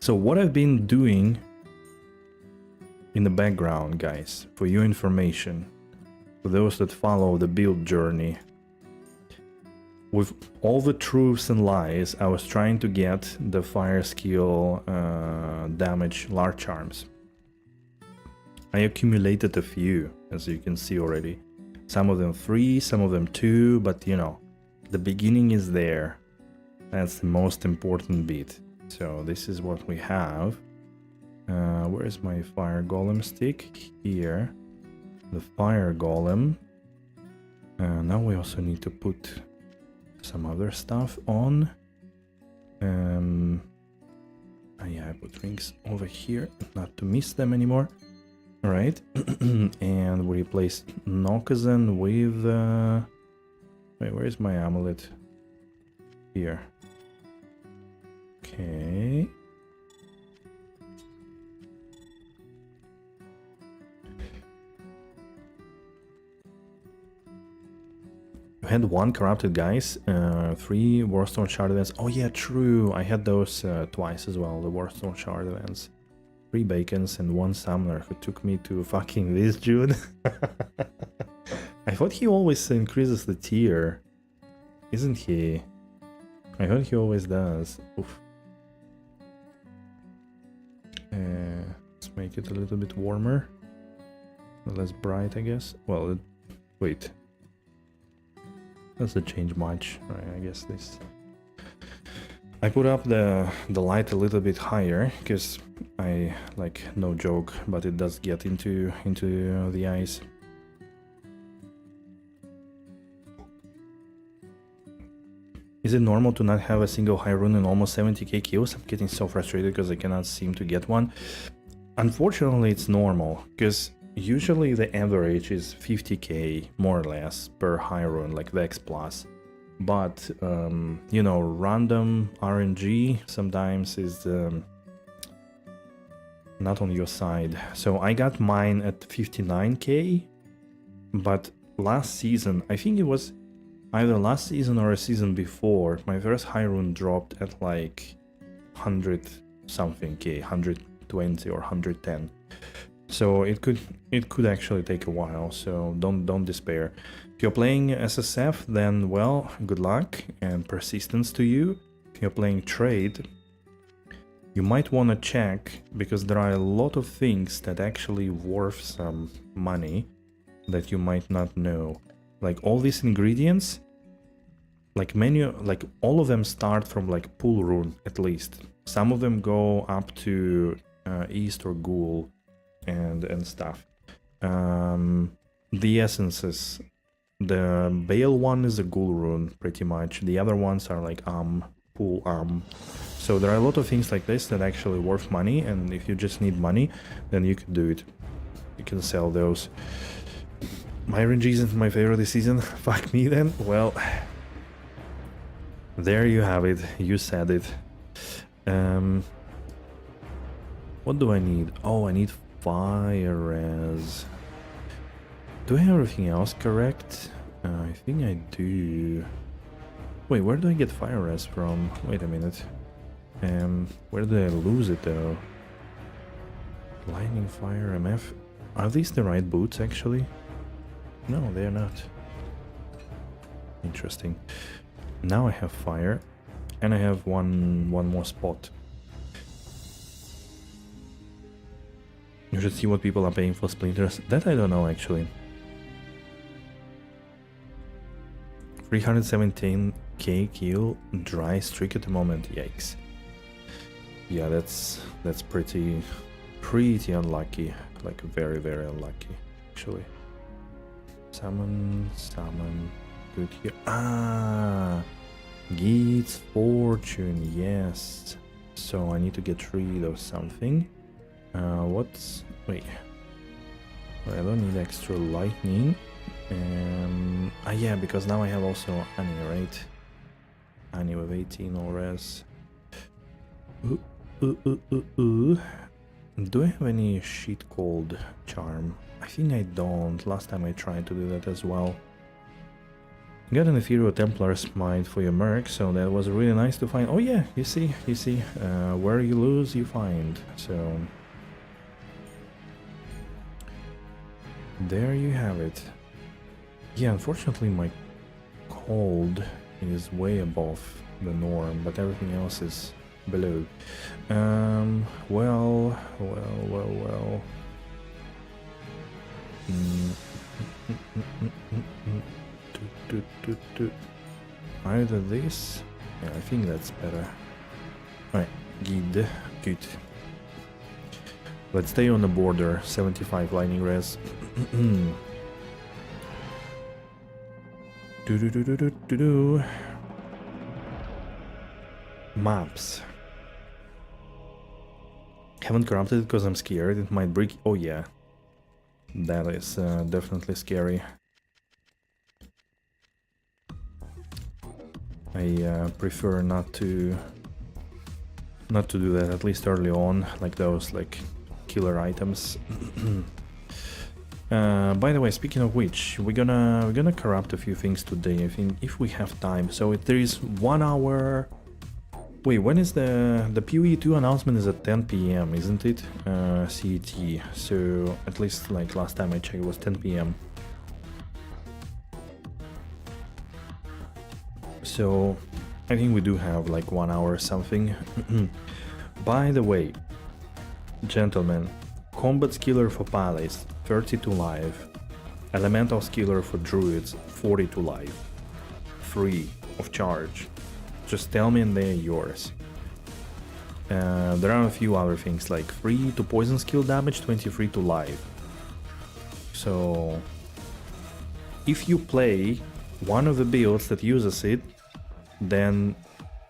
So what I've been doing in the background, guys, for your information, for those that follow the build journey, with all the truths and lies, I was trying to get the fire skill damage large charms. I accumulated a few, as you can see already. Some of them 3, some of them 2, but you know, the beginning is there. That's the most important bit. So this is what we have. Where is my fire golem stick? Here. The fire golem. Now we also need to put some other stuff on. Yeah, I put rings over here, not to miss them anymore. Alright. And we replace Nokazen with... Wait, where is my amulet? Here. Okay. You had 1 corrupted, guys, 3 Warstone Shard events. Oh yeah, true, I had those twice as well, the Warstone Shard events. 3 bacons and 1 summoner who took me to fucking this June. I thought he always increases the tier, isn't he? I heard he always does. Oof. Let's make it a little bit warmer. Less bright, I guess. Well, wait. Doesn't change much, right? I guess this... I put up the light a little bit higher, because I, like, no joke, but it does get into the eyes. Is it normal to not have a single high rune in almost 70k kills? I'm getting so frustrated because I cannot seem to get one. Unfortunately, it's normal, because usually the average is 50k, more or less, per high rune, like Vex Plus. But, you know, random RNG sometimes is not on your side. So I got mine at 59k, but last season, I think it was either last season or a season before, my first high rune dropped at like 100 something k, 120 or 110. So it could actually take a while, so don't despair. If you're playing SSF, then well, good luck and persistence to you. If you're playing trade, you might want to check, because there are a lot of things that actually worth some money that you might not know. Like all these ingredients, like all of them start from like pool rune at least. Some of them go up to East or Ghoul and stuff. The essences, the Bale one is a Ghoul rune pretty much. The other ones are like pool So there are a lot of things like this that actually worth money, and if you just need money, then you can do it. You can sell those. My RNG isn't my favorite this season. Fuck me then. Well, there you have it. You said it. What do I need? Oh, I need fire res. Do I have everything else correct? I think I do. Wait, where do I get fire res from? Wait a minute. Where did I lose it though? Lightning, fire, MF. Are these the right boots actually? No, they're not. Interesting. Now I have fire, and I have one more spot. You should see what people are paying for splinters. That I don't know actually. 317k kill dry streak at the moment. Yikes. Yeah, that's pretty unlucky. Like very unlucky actually. Summon. Good here. Ah, Geet's fortune. Yes. So I need to get rid of something. What's... wait. I don't need extra lightning. Yeah, because now I have also Annie, right? Annie with 18 or res. Do I have any sheet called charm? I think I don't. Last time I tried to do that as well. You got an Ethereal Templar Smite for your merc, so that was really nice to find. Oh yeah, you see, where you lose, you find. So there you have it. Yeah, unfortunately my cold is way above the norm, but everything else is below. Well. Either this, yeah, I think that's better. Alright, good. Let's stay on the border. 75 lightning res. Maps. Haven't corrupted it because I'm scared it might break. Oh yeah, that is definitely scary. I prefer not to do that, at least early on, like those like killer items. By the way, speaking of which, we're gonna corrupt a few things today, I think, if we have time. So there is 1 hour. Wait, when is the PoE 2 announcement? Is at 10 p.m, isn't it? CET. So at least like last time I checked, it was 10 p.m. So I think we do have like 1 hour or something. By the way, gentlemen, combat skiller for palace 32 live, elemental skiller for druids 42 live, free of charge. Just tell me and they're yours. There are a few other things like free to poison skill damage, 23 to live. So if you play one of the builds that uses it, then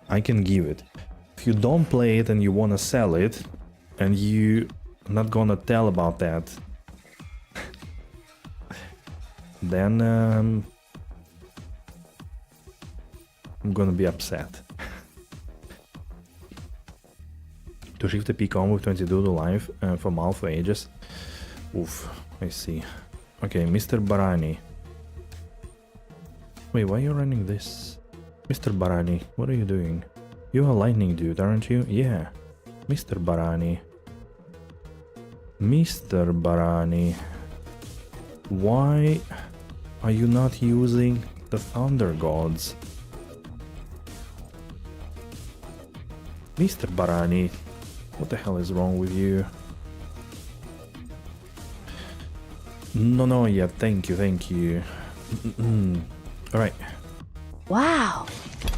I can give it. If you don't play it and you want to sell it, and you not gonna tell about that, then I'm gonna be upset. To shift the P combo with 22 to life from alpha ages. Oof, I see. Okay, Mr. Barani. Wait, why are you running this? Mr. Barani, what are you doing? You're a lightning dude, aren't you? Yeah. Mr. Barani. Mr. Barani. Why are you not using the Thunder Gods? Mr. Barani, what the hell is wrong with you? No, yeah, thank you. Alright. Wow,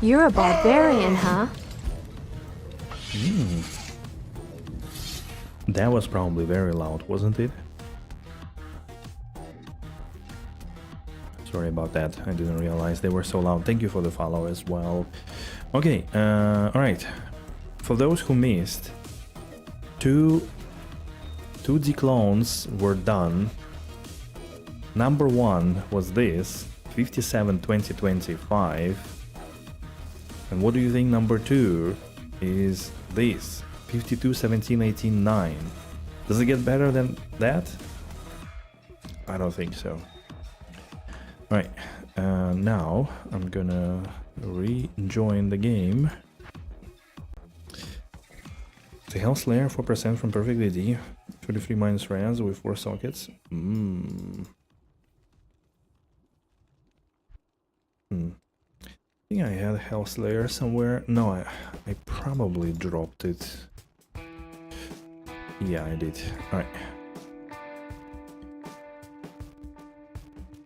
you're a barbarian, huh? That was probably very loud, wasn't it? Sorry about that, I didn't realize they were so loud. Thank you for the follow as well. Okay, alright. For those who missed, two declones were done. Number one was this, 57-20-25. And what do you think number two is this. 52, 17, 18, 9. Does it get better than that? I don't think so. Right, now I'm gonna rejoin the game. The health layer 4% from perfect AD, 33 minus res with 4 sockets. I think I had a health layer somewhere. No, I probably dropped it. Yeah, I did. Alright.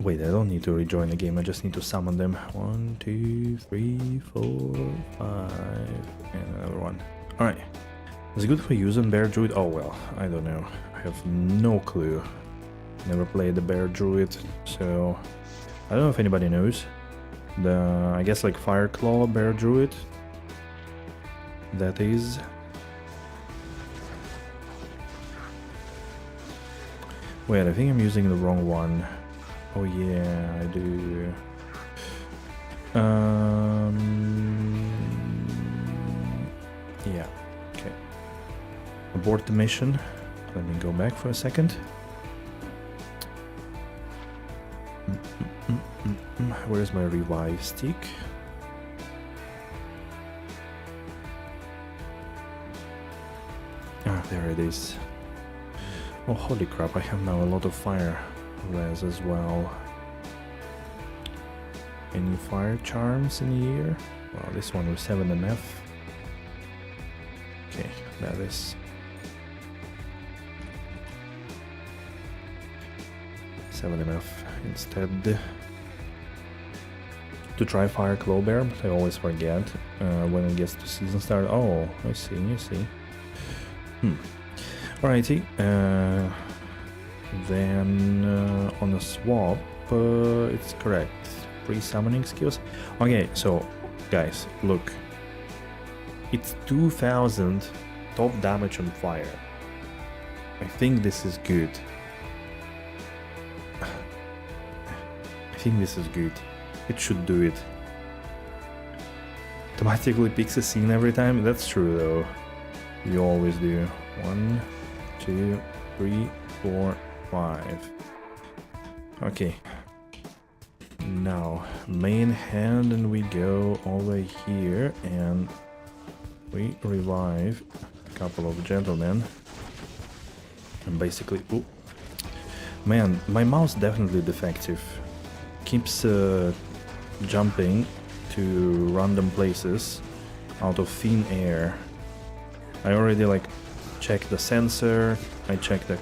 Wait, I don't need to rejoin the game, I just need to summon them. 1, 2, 3, 4, 5, and another one. Alright. Is it good for using Bear Druid? Oh well, I don't know. I have no clue. Never played the Bear Druid, so I don't know if anybody knows. I guess like Fire Claw Bear Druid. That is. Wait, I think I'm using the wrong one. Oh yeah, I do. Yeah. Okay. Abort the mission. Let me go back for a second. Where's my revive stick? Ah, there it is. Oh, holy crap, I have now a lot of fire res as well. Any fire charms in here? Well, this one was 7 MF. Okay, that is 7 MF instead. To try Fire Claw Bear, but I always forget when it gets to season start. Oh, I see, I see. Alrighty. Then on a swap, it's correct. Pre-summoning skills. Okay, so guys, look. It's 2000 top damage on fire. I think this is good. I think this is good. It should do it. Automatically picks a scene every time. That's true though. You always do. 1, 2, 3, 4, 5. Okay. Now, main hand, and we go over here and we revive a couple of gentlemen. And basically, ooh, man, my mouse definitely defective. Keeps jumping to random places out of thin air. I already like checked the sensor, I checked the,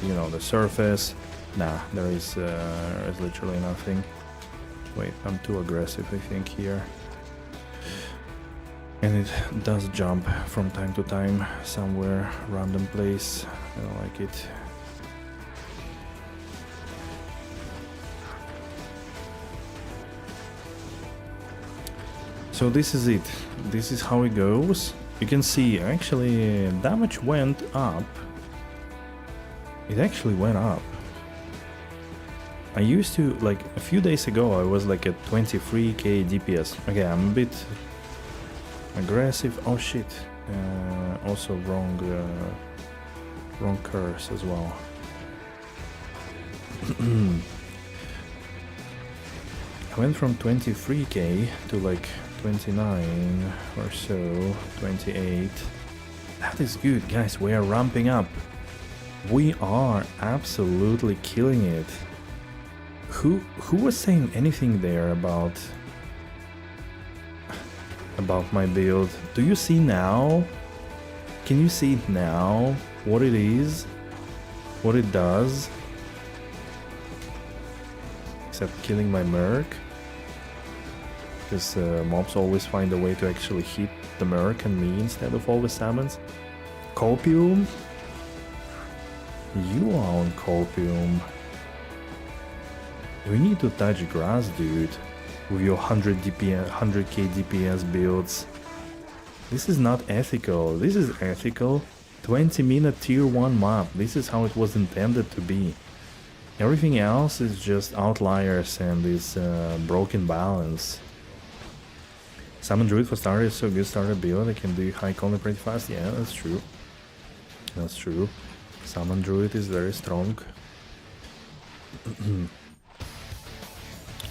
you know, the surface. Nah, there is literally nothing. Wait, I'm too aggressive I think here. And it does jump from time to time somewhere, random place. I don't like it. So this is it. This is how it goes. You can see actually damage went up. It actually went up. I used to, like a few days ago I was like at 23k DPS. Okay, I'm a bit aggressive. Oh shit. Also wrong curse as well. I went from 23k to like 29 or so, 28. That is good, guys. We are ramping up. We are absolutely killing it. Who was saying anything there about my build? Do you see now? Can you see it now? What it is? What it does? Except killing my merc. Because mobs always find a way to actually hit the merc and me instead of all the summons. Copium? You are on Copium. We need to touch grass, dude. With your 100k DPS builds. This is not ethical. This is ethical. 20-minute tier 1 map. This is how it was intended to be. Everything else is just outliers and is broken balance. Summon Druid for starter is so good starter build. They can do high colony pretty fast. Yeah, that's true. That's true. Summon Druid is very strong.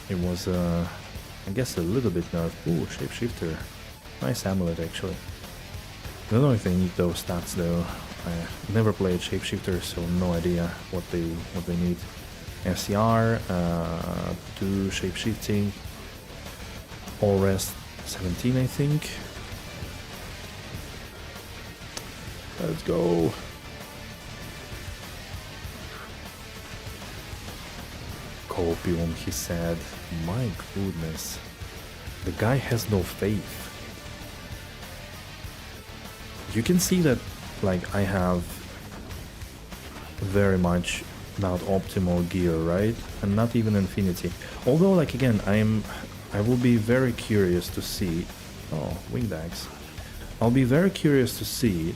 It was, I guess, a little bit nerfed. Ooh, Shapeshifter. Nice amulet, actually. I don't know if they need those stats, though. I never played Shapeshifter, so no idea what they need. FCR, 2 Shapeshifting, all rest 17, I think. Let's go. Copium, he said. My goodness. The guy has no faith. You can see that, like, I have very much not optimal gear, right? And not even infinity. Although, like, again, I will be very curious to see... Oh, winged axe. I'll be very curious to see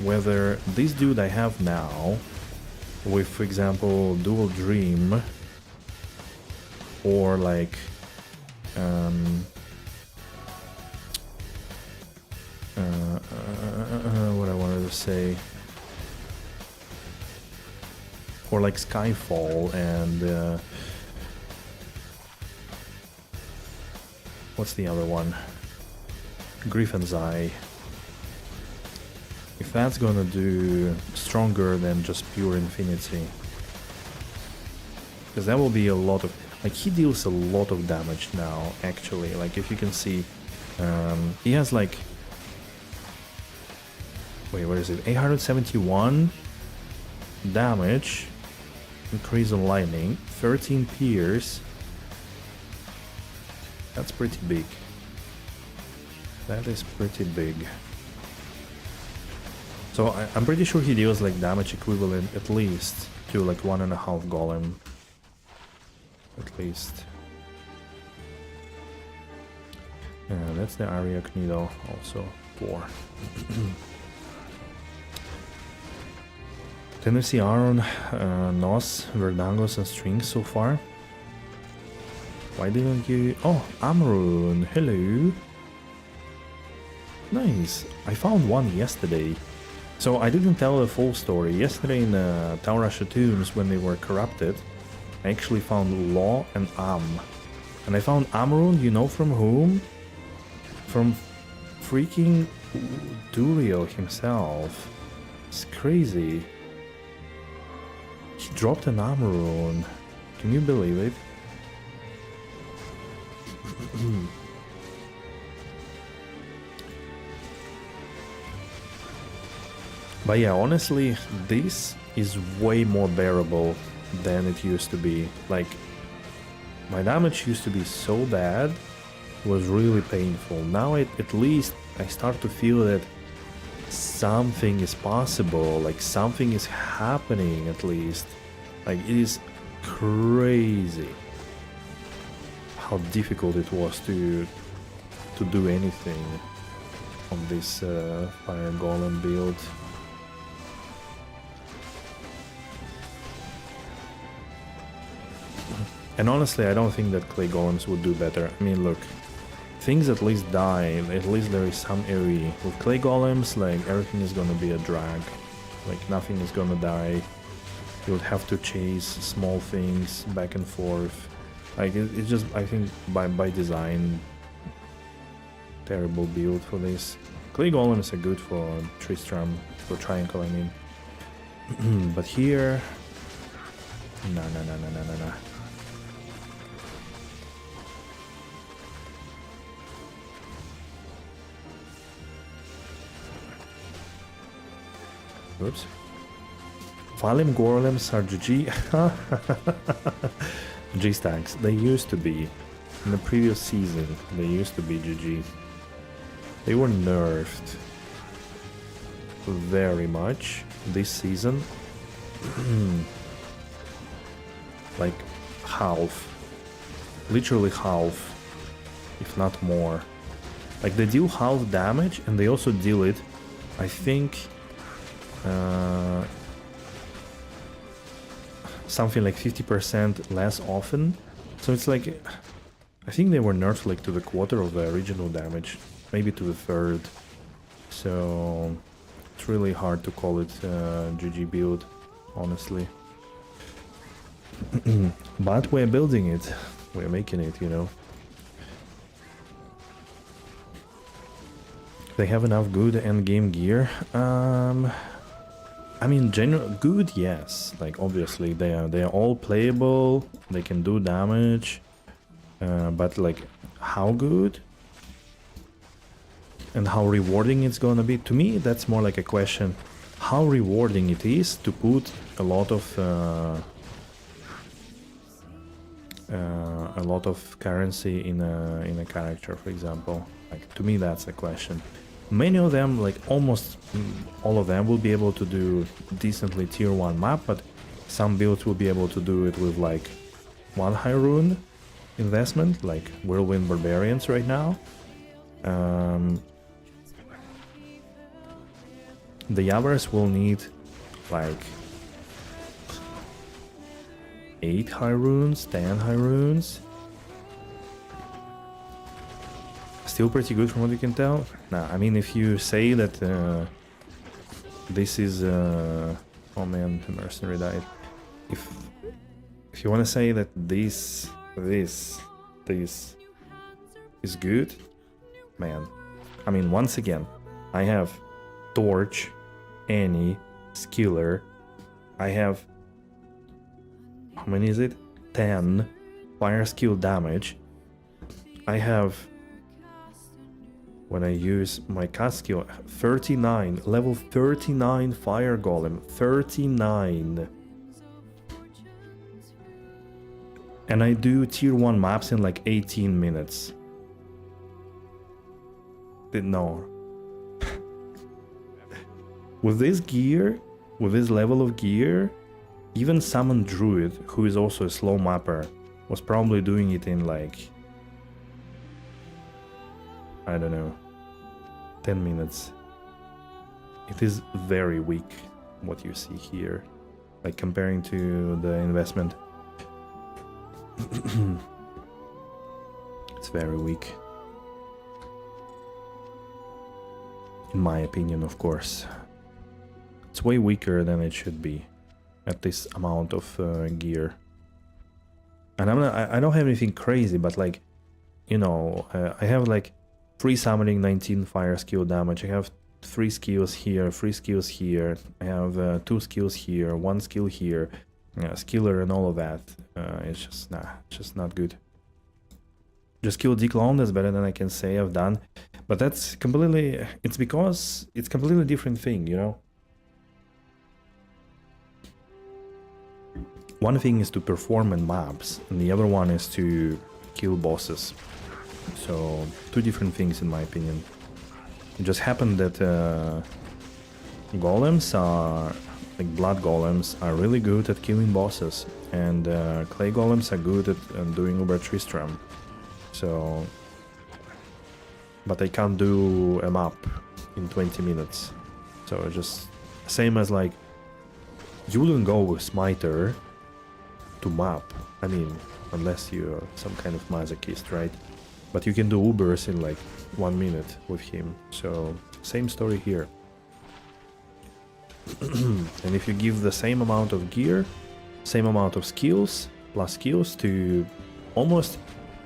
whether this dude I have now, with, for example, Dual Dream, or like what I wanted to say, or like Skyfall and what's the other one? Griffin's Eye. If that's gonna do stronger than just pure infinity, because that will be a lot of, like, he deals a lot of damage now, actually. Like, if you can see, he has like, wait, where is it? 871 damage, increase on lightning, 13 pierce. That's pretty big. That is pretty big. So I'm pretty sure he deals like damage equivalent at least to like 1.5 golem. At least. That's the Ariak Needle also 4. Tennessee Aaron, Nos, Verdangos and Strings so far. Why didn't you... Oh, Amrun, hello. Nice. I found one yesterday. So I didn't tell the full story. Yesterday in the Taurasha tombs, when they were corrupted, I actually found Law and Am. And I found Amrun, you know from whom? From freaking Durio himself. It's crazy. He dropped an Amrun. Can you believe it? But yeah, honestly, this is way more bearable than it used to be. Like, my damage used to be so bad, it was really painful. Now at least I start to feel that something is possible, like something is happening at least. Like, it is crazy how difficult it was to do anything on this Fire Golem build. And honestly, I don't think that Clay Golems would do better. I mean, look, things at least die, at least there is some AoE. With Clay Golems, like, everything is gonna be a drag. Like, nothing is gonna die. You would have to chase small things back and forth. Like, it's just, I think, by design, terrible build for this. Clay Golems are good for Tristram, for Triangle, I mean. But here... No. Oops. Valim Golems are GG. G-Stacks. They used to be. In the previous season, they used to be GG. They were nerfed very much this season. Like half. Literally half. If not more. Like, they deal half damage and they also deal it, I think... something like 50% less often. So it's like, I think they were nerfed like to the quarter of the original damage, maybe to the third. So it's really hard to call it GG build, honestly. But we're building it, we're making it, you know. They have enough good endgame gear. I mean, good, yes. Like obviously they are all playable. They can do damage, but like how good and how rewarding it's gonna be. To me, that's more like a question: how rewarding it is to put a lot of currency in a character, for example. Like to me, that's a question. Many of them, like almost all of them, will be able to do decently tier 1 map, but some builds will be able to do it with like 1 high rune investment, like Whirlwind Barbarians right now. The others will need like 8 high runes, 10 high runes. Still pretty good from what you can tell. Nah, I mean, if you say that this is oh man, the mercenary died. If you want to say that this is good, man. I mean, once again, I have Torch, Annie, Skiller. I have, how many is it? 10 fire skill damage. I have, when I use my cast skill, 39, level 39 fire golem, 39. And I do tier 1 maps in like 18 minutes. No. With this gear, with this level of gear, even Summon Druid, who is also a slow mapper, was probably doing it in like, I don't know, 10 minutes. It is very weak, what you see here, like comparing to the investment. It's very weak. In my opinion, of course. It's way weaker than it should be at this amount of gear. And I don't have anything crazy, but like, you know, I have like 3 summoning, 19 fire skill damage. I have 3 skills here, 3 skills here. I have 2 skills here, 1 skill here, skiller and all of that. It's just, nah, it's just not good. Just kill Declone, that's better than I can say I've done. But that's completely, it's because it's completely different thing, you know? One thing is to perform in maps, and the other one is to kill bosses. So, 2 different things in my opinion. It just happened that golems are, like blood golems, are really good at killing bosses, and clay golems are good at doing Uber Tristram. So, but I can't do a map in 20 minutes. So just same as like, you wouldn't go with Smiter to map. I mean, unless you're some kind of masochist, right? But you can do Ubers in like 1 minute with him. So same story here. And if you give the same amount of gear, same amount of skills, plus skills to almost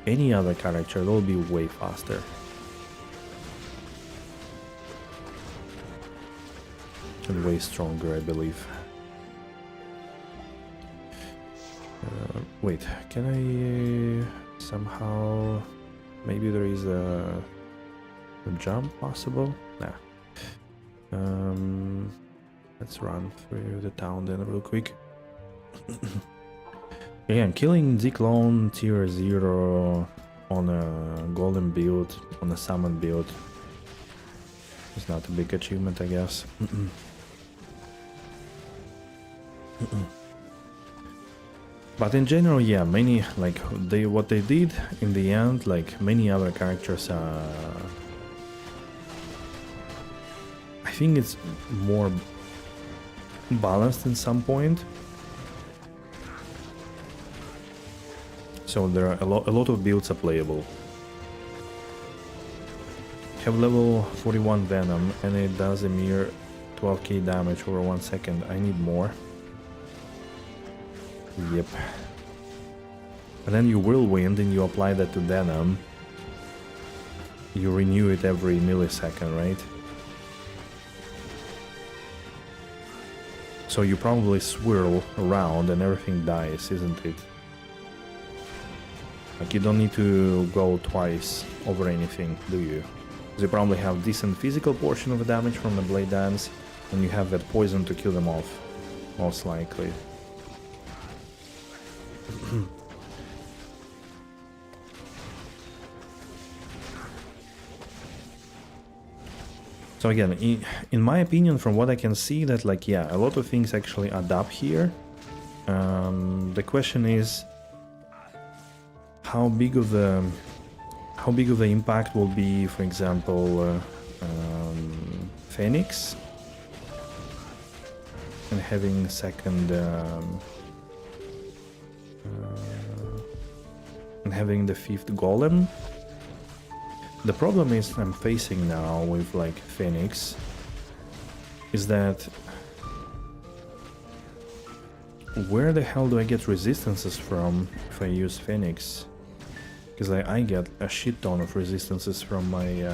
any other character, they'll be way faster. And way stronger, I believe. Wait, can I somehow... Maybe there is a jump possible? Nah. Let's run through the town then real quick. Again, killing Declone tier 0 on a golem build, on a summon build, is not a big achievement, I guess. But in general, yeah, many, like, what they did in the end, like, many other characters I think it's more balanced in some point. So there are a lot of builds are playable. Have level 41 Venom and it does a mere 12k damage over 1 second. I need more. Yep. And then you Whirlwind and you apply that to Venom. You renew it every millisecond, right? So you probably swirl around and everything dies, isn't it? Like you don't need to go twice over anything, do you? Because you probably have decent physical portion of the damage from the Blade Dance, and you have that poison to kill them off, most likely. So again, in my opinion, from what I can see, that like, yeah, a lot of things actually add up here. The question is, how big of the impact will be, for example, Phoenix, and having second, and having the 5th Golem. The problem is I'm facing now with like Phoenix is that where the hell do I get resistances from if I use Phoenix? Because I get a shit ton of resistances from my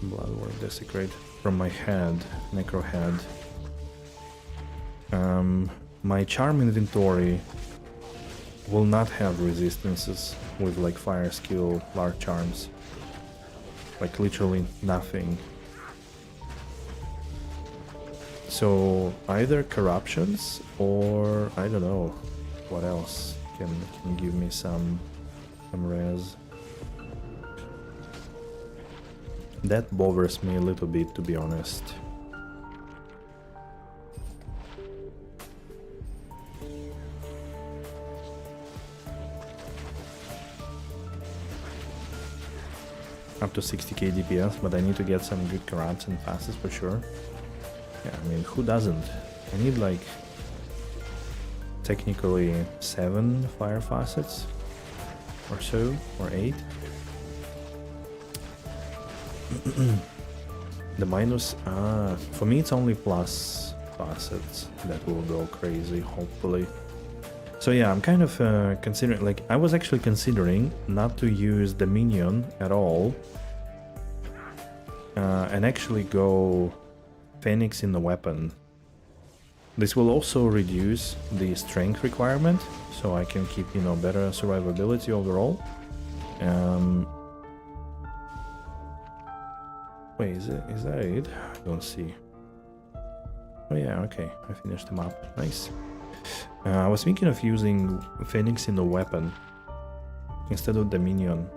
Bloodward Desecrate, from my head, Necro head. My charm inventory will not have resistances with like fire skill, large charms. Like literally nothing. So either corruptions or I don't know what else can give me some res. That bothers me a little bit, to be honest. Up to 60k DPS, but I need to get some good corrupts and passes for sure. Yeah, I mean, who doesn't? I need like technically 7 fire facets or so, or 8. The minus, for me it's only plus facets that will go crazy, hopefully. So yeah, I'm kind of considering, like, I was actually considering not to use the minion at all, and actually go Phoenix in the weapon. This will also reduce the strength requirement, so I can keep, you know, better survivability overall. Wait, is that it? I don't see. Oh yeah, okay, I finished him up. Nice. I was thinking of using Phoenix in the weapon instead of the minion.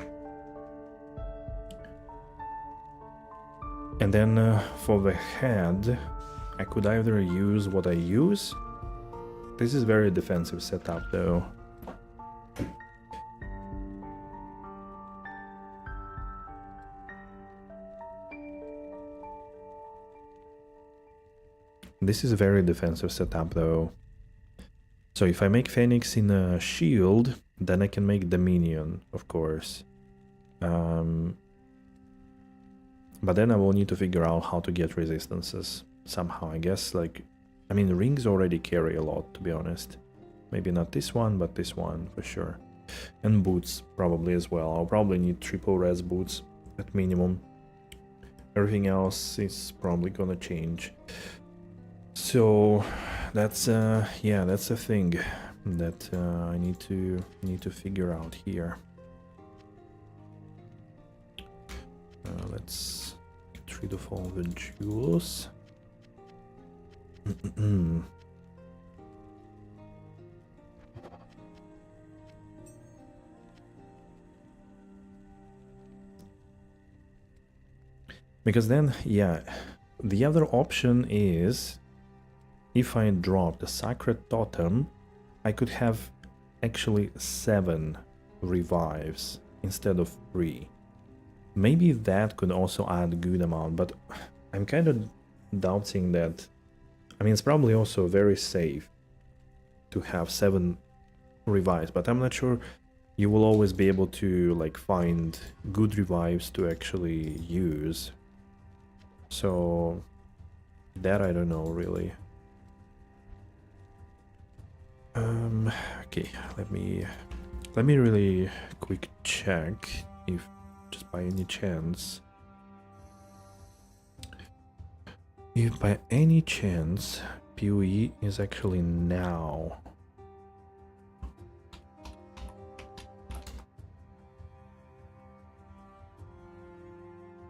And then for the head, I could either use what I use. This is very defensive setup though. This is a very defensive setup though. So if I make Phoenix in a shield, then I can make the minion, of course. But then I will need to figure out how to get resistances somehow, I guess. Like, I mean, rings already carry a lot, to be honest. Maybe not this one, but this one for sure. And boots probably as well. I'll probably need triple res boots at minimum. Everything else is probably gonna change. So that's yeah, that's a thing that I need to figure out here. Let's get rid of all the jewels. Because then, yeah, the other option is, if I drop the Sacred Totem, I could have actually 7 revives instead of 3. Maybe that could also add a good amount, but I'm kind of doubting that. I mean, it's probably also very safe to have 7 revives, but I'm not sure you will always be able to like find good revives to actually use. So that I don't know really. Okay, let me really quick check if just by any chance, if by any chance PoE is actually now.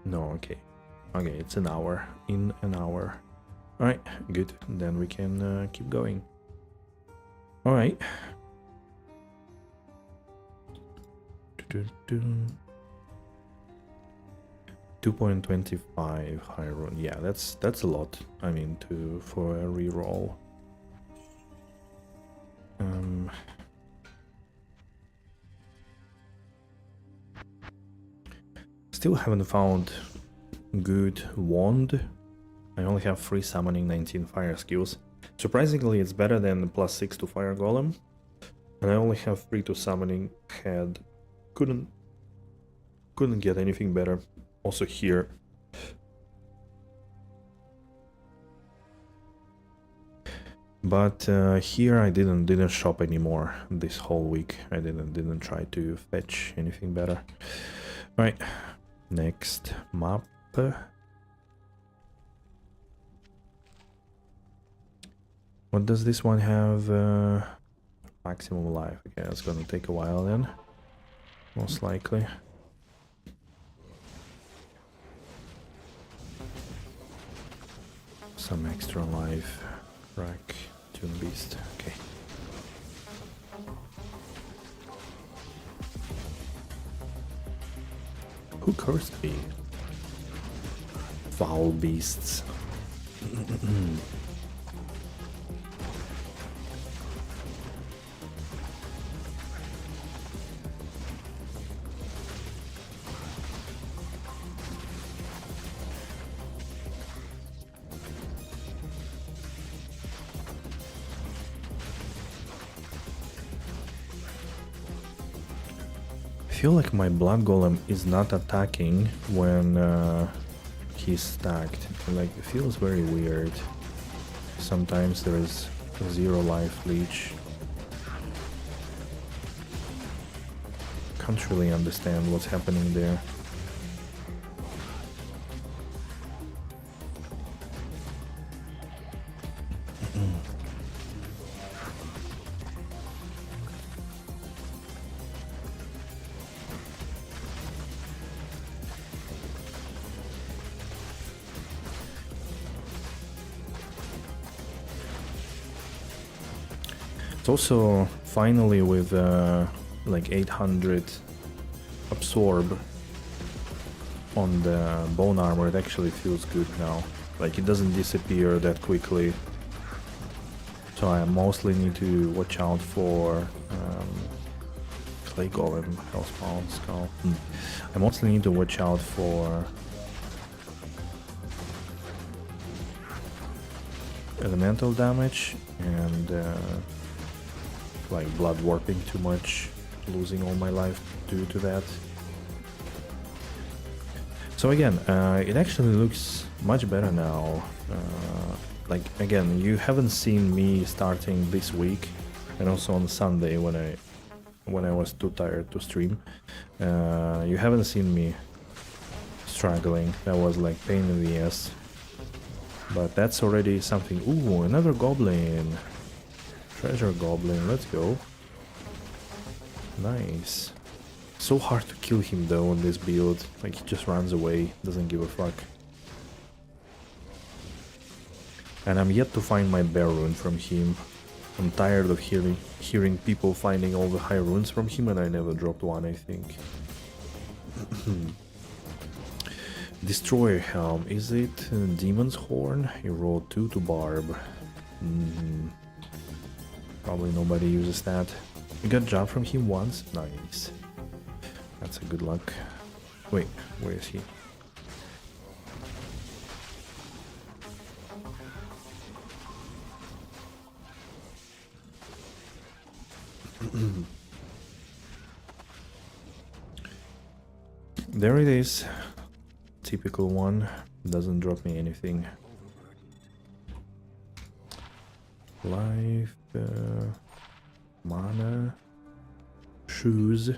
No, okay, it's an hour, in an hour. All right, good, then we can keep going. All right. 2.25 high rune. Yeah, that's a lot. I mean, for a reroll. Still haven't found good wand. I only have 3 summoning, 19 fire skills. Surprisingly, it's better than +6 to fire golem. And I only have 3 to summoning head. Couldn't get anything better. Also here. But here I didn't shop anymore this whole week. I didn't try to fetch anything better. All right, next map. What does this one have? Maximum life. Okay, it's gonna take a while then, most likely. Some extra life. Rack, Tune Beast. Okay. Who cursed me? Foul beasts. I feel like my blood golem is not attacking when he's stacked. Like, it feels very weird. Sometimes there is 0 life leech. Can't really understand what's happening there. It's also finally with like 800 absorb on the bone armor, it actually feels good now. Like, it doesn't disappear that quickly. So I mostly need to watch out for clay golem, hellspawn skull. I mostly need to watch out for elemental damage and like blood warping too much, losing all my life due to that. So again, it actually looks much better now. Like, again, you haven't seen me starting this week, and also on Sunday when I was too tired to stream. You haven't seen me struggling. That was like pain in the ass. But that's already something. Ooh, another goblin. Treasure goblin, let's go. Nice. So hard to kill him though on this build. Like, he just runs away, doesn't give a fuck. And I'm yet to find my bear rune from him. I'm tired of hearing people finding all the high runes from him, and I never dropped one, I think. Destroyer helm, is it Demon's Horn? You roll 2 to barb. Probably nobody uses that. You got job from him once? Nice. That's a good luck. Wait, where is he? There it is. Typical one. Doesn't drop me anything. Life, mana, shoes.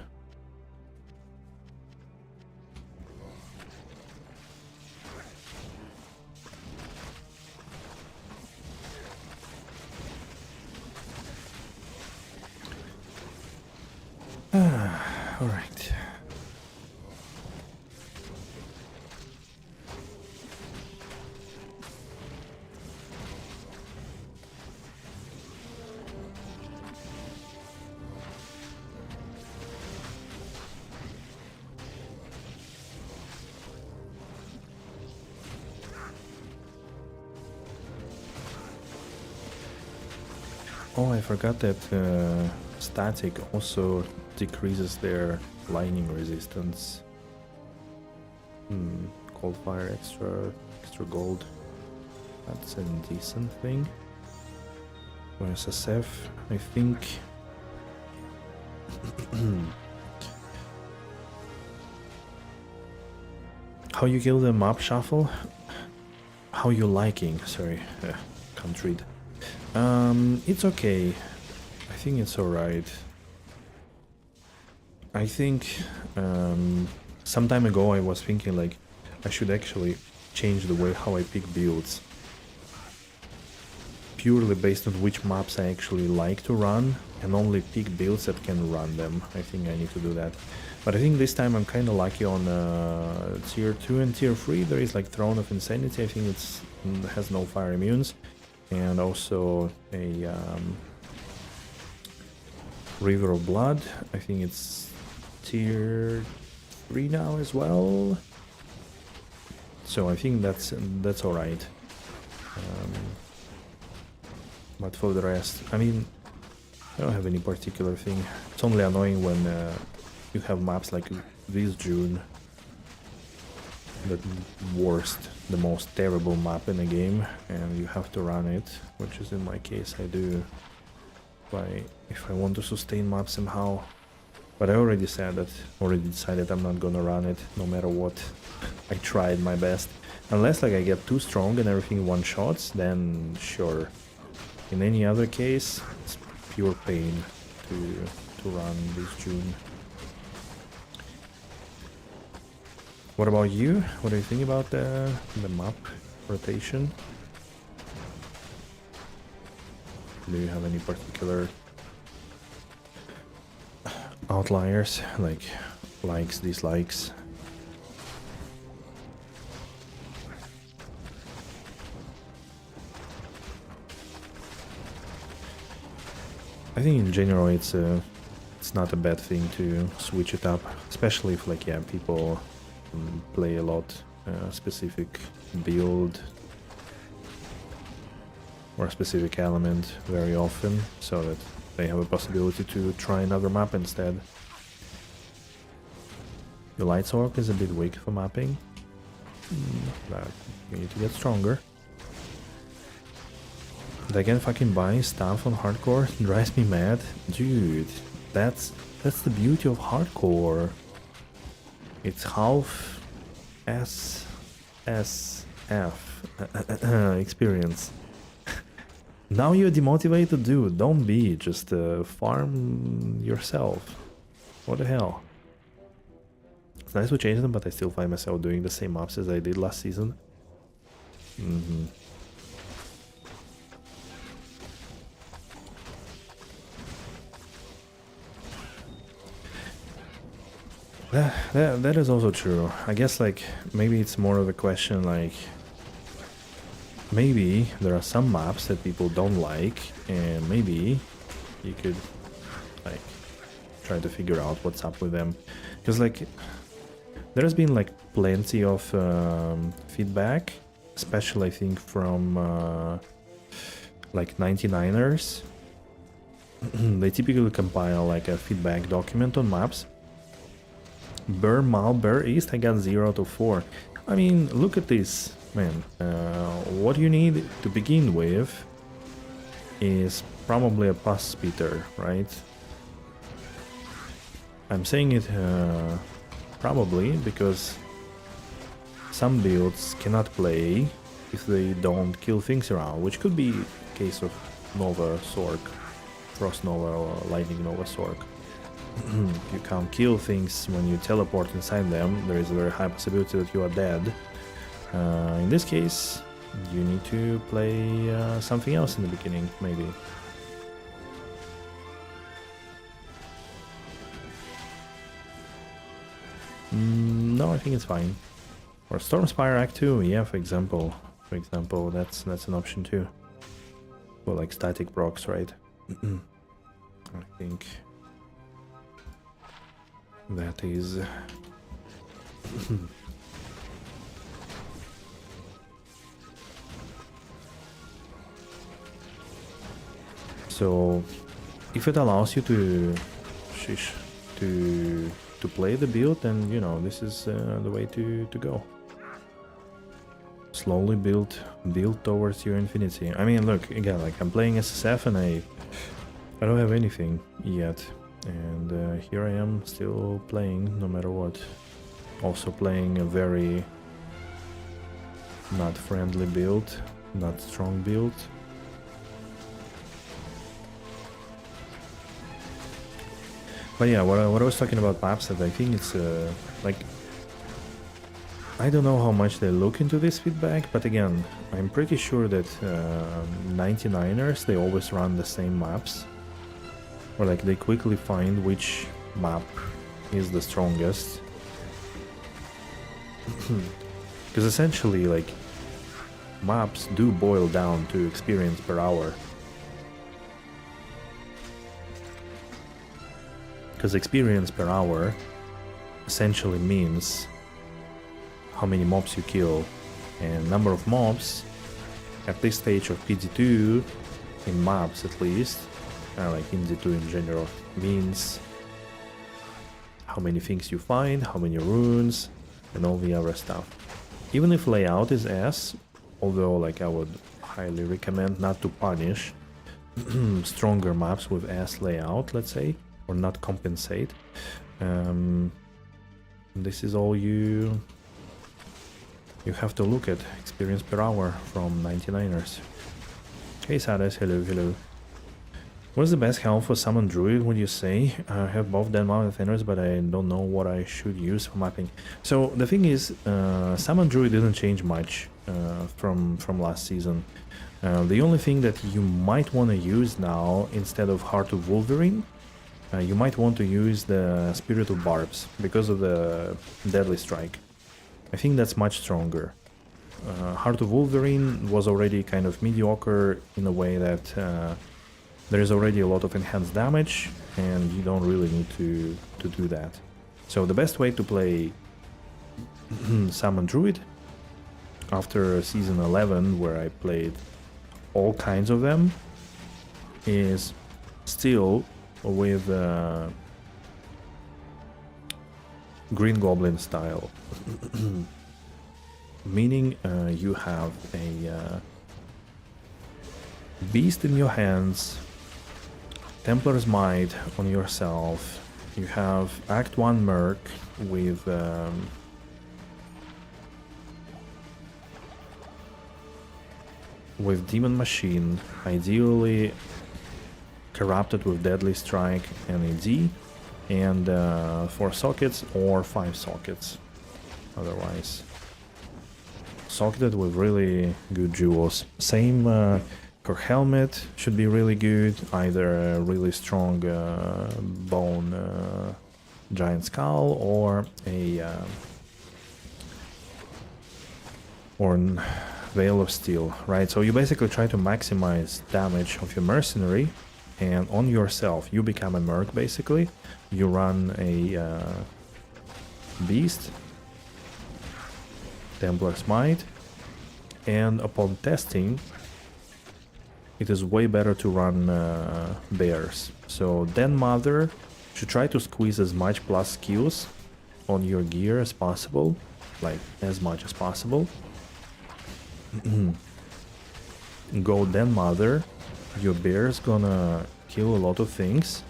All right. Oh, I forgot that static also decreases their lightning resistance. Cold fire, extra gold. That's a decent thing. For SSF, I think. How you kill the map shuffle? How you liking? Sorry, can't read. It's okay. I think it's alright. I think some time ago I was thinking like I should actually change the way how I pick builds. Purely based on which maps I actually like to run and only pick builds that can run them. I think I need to do that. But I think this time I'm kind of lucky on tier 2 and tier 3. There is like Throne of Insanity. I think it has no fire immunes. And also a River of Blood. I think it's tier 3 now as well. So I think that's alright. But for the rest, I mean, I don't have any particular thing. It's only annoying when you have maps like this June. The worst, the most terrible map in the game, and you have to run it, which is in my case I do. If I want to sustain map somehow. But I already decided I'm not gonna run it, no matter what. I tried my best. Unless like I get too strong and everything one-shots, then sure. In any other case, it's pure pain to run this June. What about you? What do you think about the map rotation? Do you have any particular outliers, like likes, dislikes? I think in general it's not a bad thing to switch it up, especially if like people play a lot specific build or a specific element very often, so that they have a possibility to try another map instead. The Light Orc is a bit weak for mapping, but you need to get stronger. They can fucking buy stuff on hardcore, it drives me mad. Dude, that's the beauty of hardcore. It's half SSF experience. Now you're demotivated, dude. Don't be. Just farm yourself. What the hell? It's nice to change them, but I still find myself doing the same maps as I did last season. That is also true. I guess like maybe it's more of a question like maybe there are some maps that people don't like, and maybe you could like try to figure out what's up with them, because like there's been like plenty of feedback, especially I think from like 99ers. They typically compile like a feedback document on maps. Burr Mal, Burr East, I got 0 to 4. I mean, look at this, man. What you need to begin with is probably a pus spitter, right? I'm saying it probably because some builds cannot play if they don't kill things around, which could be the case of Nova Sork, Frost Nova or Lightning Nova Sork. If you can't kill things when you teleport inside them, there is a very high possibility that you are dead. In this case, you need to play something else in the beginning, maybe. No, I think it's fine. Or Stormspire Act 2, yeah, for example. That's an option too. Well, like static procs, right? I think that is so if it allows you to to play the build, then you know this is the way to go. Slowly build towards your infinity. I mean, look, again, like I'm playing SSF and I don't have anything yet, and here I am still playing no matter what. Also playing a very not friendly build, not strong build. But yeah, what I was talking about maps, that I think it's like, I don't know how much they look into this feedback, but again, I'm pretty sure that 99ers, they always run the same maps. Or like they quickly find which map is the strongest. Because essentially, like, maps do boil down to experience per hour. Because experience per hour essentially means how many mobs you kill, and number of mobs at this stage of PD2, in maps at least, like in D2 in general, means how many things you find, how many runes, and all the other stuff. Even if layout is S, although like I would highly recommend not to punish stronger maps with S layout, let's say, or not compensate. This is all you have to look at. Experience per hour from 99ers. Hey Sades, hello. What's the best help for Summon Druid, would you say? I have both Denmark and Thanos, but I don't know what I should use for mapping. So the thing is, Summon Druid didn't change much from last season. The only thing that you might want to use now, instead of Heart of Wolverine, you might want to use the Spirit of Barbs, because of the Deadly Strike. I think that's much stronger. Heart of Wolverine was already kind of mediocre in a way that there is already a lot of enhanced damage, and you don't really need to do that. So the best way to play Summon Druid, after season 11, where I played all kinds of them, is still with Green Goblin style. Meaning you have a beast in your hands, Templar's Might on yourself, you have Act 1 Merc with Demon Machine, ideally corrupted with Deadly Strike and AD, and 4 sockets or 5 sockets, otherwise socketed with really good jewels. Same Core Helmet should be really good, either a really strong bone giant skull or a Veil of Steel, right? So you basically try to maximize damage of your mercenary, and on yourself you become a merc. Basically you run a beast, Templar's Might, and upon testing it is way better to run bears. So Den Mother should try to squeeze as much plus skills on your gear as possible, like as much as possible. Go Den Mother, your bear's gonna kill a lot of things,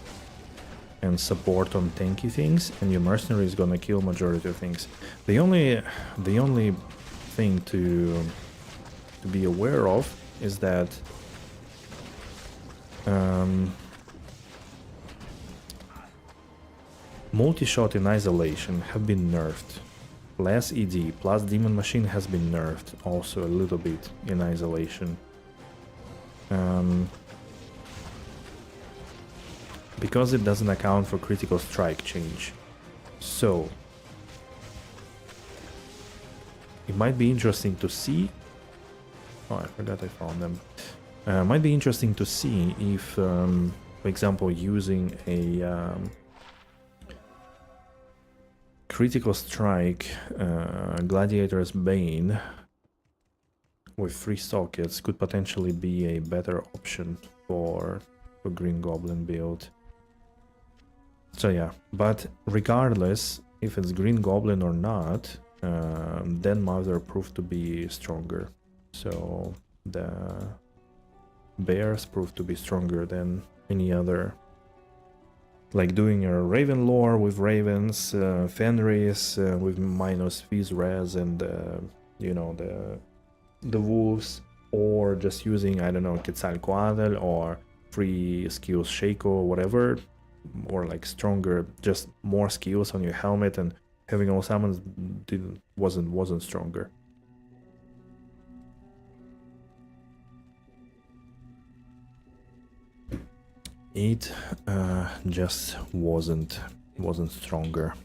and support on tanky things, and your mercenary is gonna kill majority of things. The only thing to be aware of is that multi-shot in isolation have been nerfed. Less ED plus Demon Machine has been nerfed also a little bit in isolation. Because it doesn't account for critical strike change. So it might be interesting to see. Oh, I forgot I found them. Might be interesting to see if, for example, using a critical strike Gladiator's Bane with 3 sockets could potentially be a better option for Green Goblin build. So yeah, but regardless if it's Green Goblin or not, then Mother proved to be stronger. So the bears proved to be stronger than any other. Like doing a Raven lore with Ravens, Fenris with minus Fizz Res and you know, the wolves, or just using, I don't know, Quetzalcoatl or free skills Shaco or whatever, or like stronger, just more skills on your helmet, and having all summons wasn't stronger. It just wasn't stronger.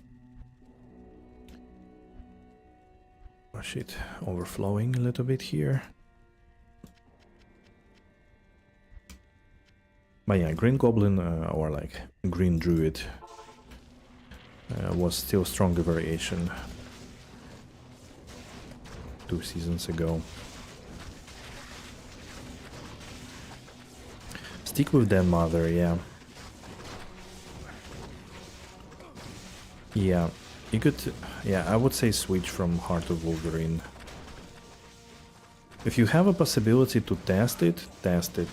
Oh shit, overflowing a little bit here. But yeah, Green Goblin or like Green Druid was still stronger variation 2 seasons ago. Stick with Den Mother, yeah. Yeah, you could, yeah, I would say switch from Heart of Wolverine. If you have a possibility to test it, test it.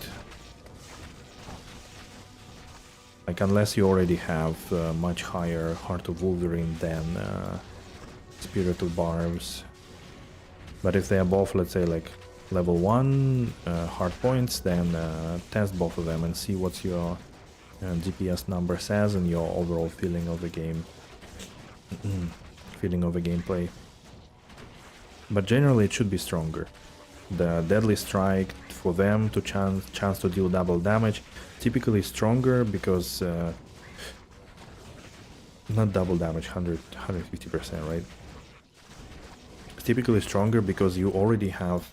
Like, unless you already have much higher Heart of Wolverine than Spirit of Barbs. But if they are both, let's say, like level 1 hard points, then test both of them and see what your DPS number says and your overall feeling of the game. Feeling of the gameplay. But generally it should be stronger. The Deadly Strike for them to chance to deal double damage, typically stronger because not double damage, 150%, right? Typically stronger because you already have,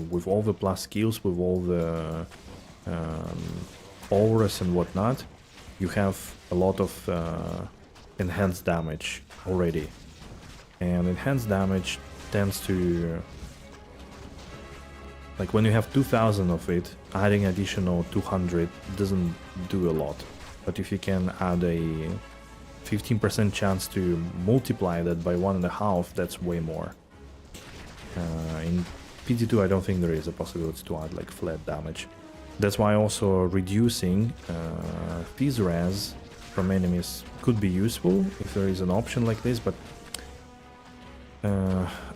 with all the plus skills, with all the auras and whatnot, you have a lot of enhanced damage already. And enhanced damage tends to, like when you have 2000 of it, adding additional 200 doesn't do a lot. But if you can add a 15% chance to multiply that by 1.5, that's way more. In PD2 I don't think there is a possibility to add like flat damage. That's why also reducing Fizz Res from enemies could be useful if there is an option like this, but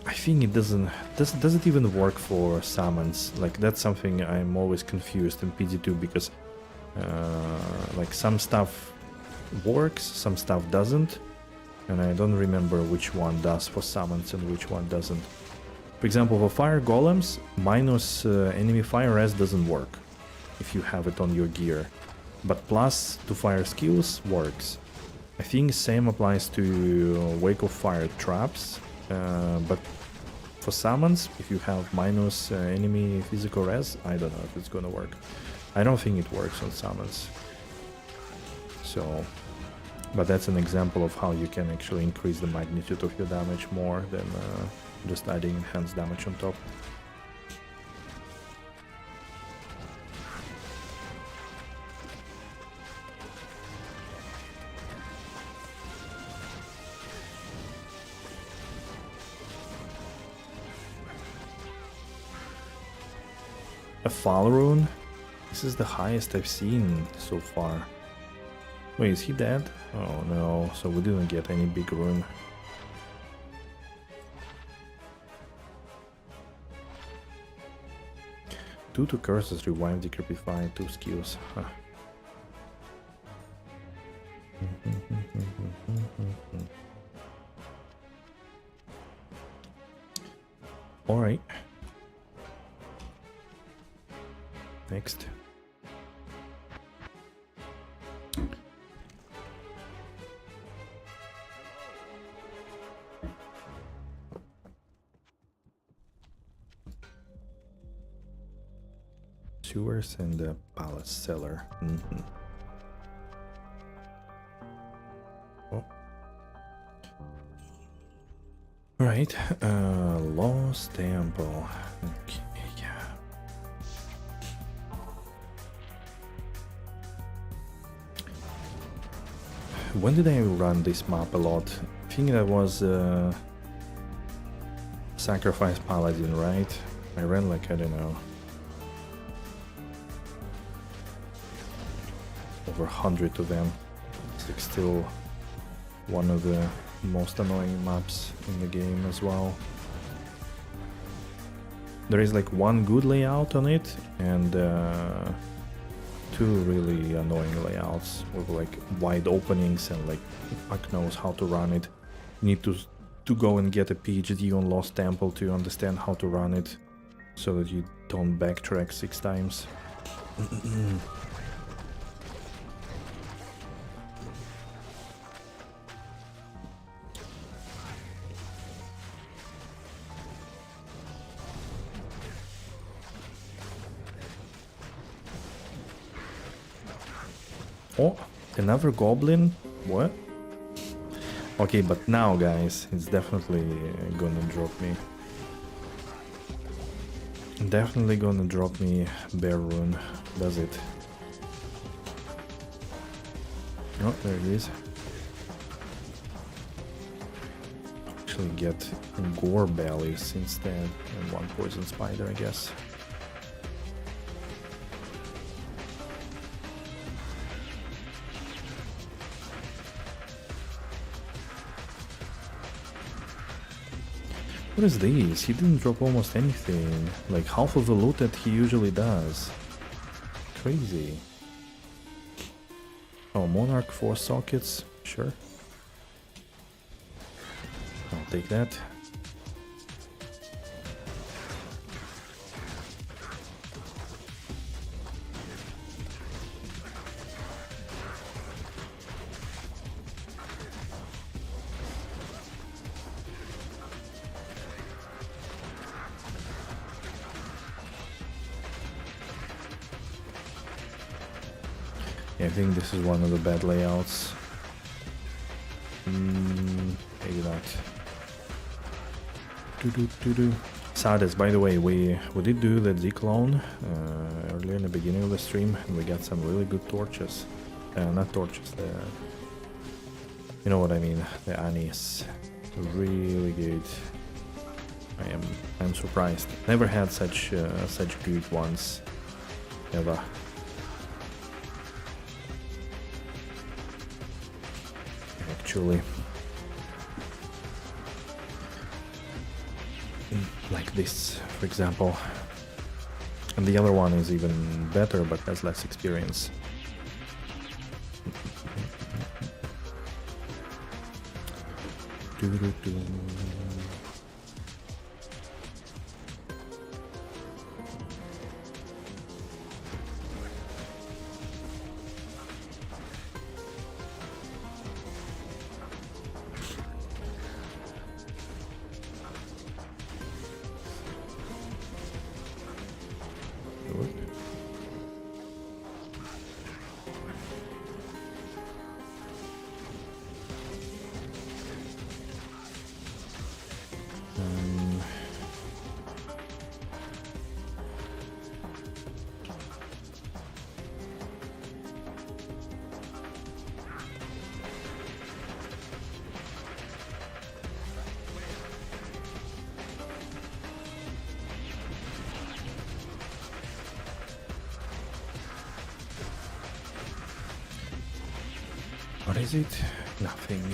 I think it does it even work for summons? Like that's something I'm always confused in PD2 because like some stuff works, some stuff doesn't, and I don't remember which one does for summons and which one doesn't. For example, for fire golems, minus enemy fire res doesn't work if you have it on your gear, but plus to fire skills works. I think same applies to Wake of Fire traps, but for summons, if you have minus enemy physical res, I don't know if it's gonna work. I don't think it works on summons. So, but that's an example of how you can actually increase the magnitude of your damage more than just adding enhanced damage on top. A Fall Rune? This is the highest I've seen so far. Wait, is he dead? Oh no, so we didn't get any big rune. Two to curses, revive, decrepify, 2 skills. Huh. Alright. Next. Sewers and the palace cellar. Oh. Right, Lost Temple. Okay, yeah. When did I run this map a lot? I think that was Sacrifice Paladin, right? I ran like, I don't know, over 100 of them. It's like still one of the most annoying maps in the game as well. There is like one good layout on it and 2 really annoying layouts with like wide openings and like fuck knows how to run it. You need to go and get a PhD on Lost Temple to understand how to run it so that you don't backtrack 6 times. Oh, another goblin? What? Okay, but now, guys, it's definitely gonna drop me. Definitely gonna drop me Bear Rune, does it? Oh, there it is. Actually get Gore Bellies instead, and 1 Poison Spider, I guess. What is this? He didn't drop almost anything. Like half of the loot that he usually does. Crazy. Oh, Monarch 4 sockets. Sure. I'll take that. Yeah, I think this is one of the bad layouts. Maybe not. Sadis, by the way, we did do the Z clone earlier in the beginning of the stream, and we got some really good torches. Not torches, you know what I mean, the anise. Really good. I'm surprised. Never had such good ones ever. Actually, like this, for example, and the other one is even better but has less experience. What is it? Nothing.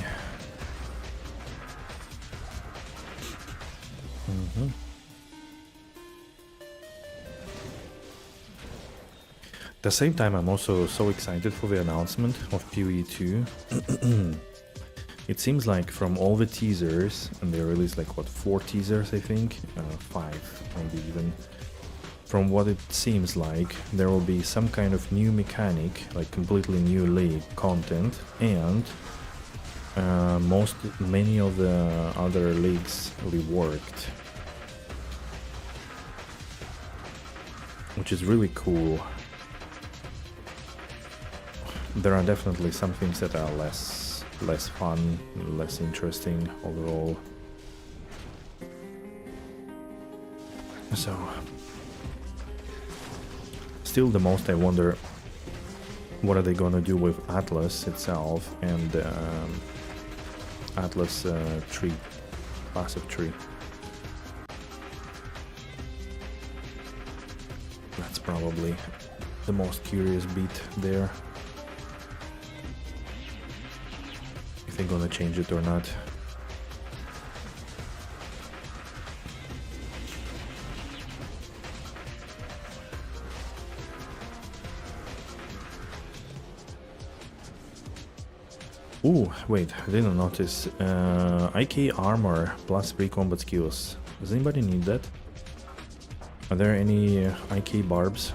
At the same time, I'm also so excited for the announcement of PoE 2. It seems like from all the teasers, and they released like what, 4 teasers I think? 5 maybe even. From what it seems like, there will be some kind of new mechanic, like completely new league content, and many of the other leagues reworked. Which is really cool. There are definitely some things that are less fun, less interesting overall. So, still the most I wonder, what are they gonna do with Atlas itself and Atlas tree, passive tree. That's probably the most curious bit there. If they're gonna change it or not. Ooh, wait, I didn't notice. IK armor plus 3 combat skills. Does anybody need that? Are there any IK barbs?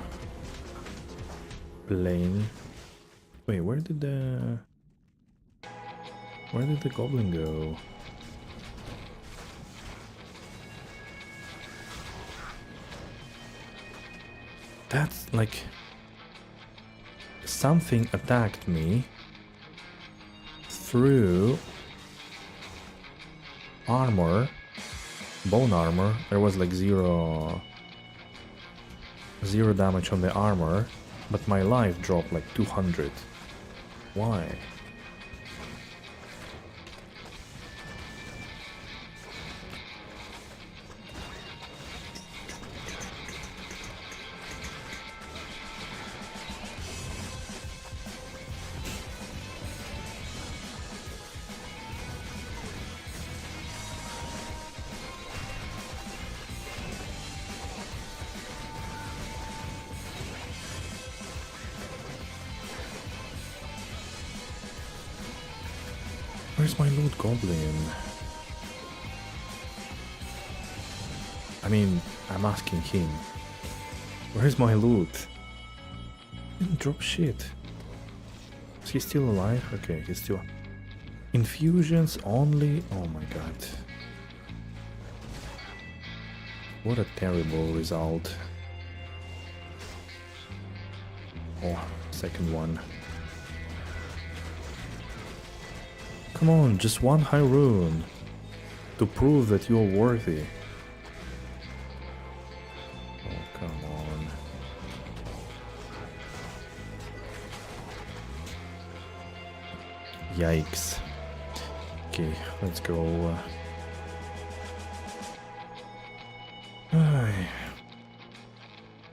Playing. Wait, where did the goblin go? That's like something attacked me through armor, bone armor. There was like zero damage on the armor, but my life dropped like 200. Why? Where's my loot goblin? I mean, I'm asking him. Where's my loot? He didn't drop shit. Is he still alive? Okay, he's still... Infusions only? Oh my god. What a terrible result. Oh, second one. Come on, just one high rune to prove that you're worthy. Oh, come on. Yikes. Okay, let's go.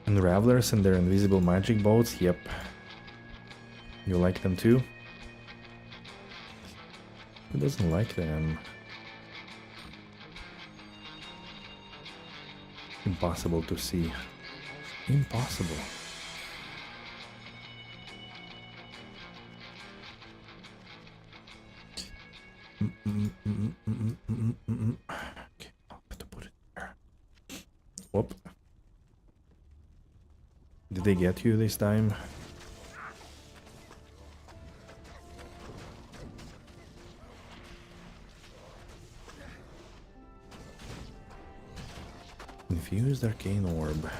Unravelers and their invisible magic boats, yep. You like them too? Who doesn't like them? Impossible to see. Impossible. Okay, I'll have to put it there. Whoop. Did they get you this time? Infused arcane orb.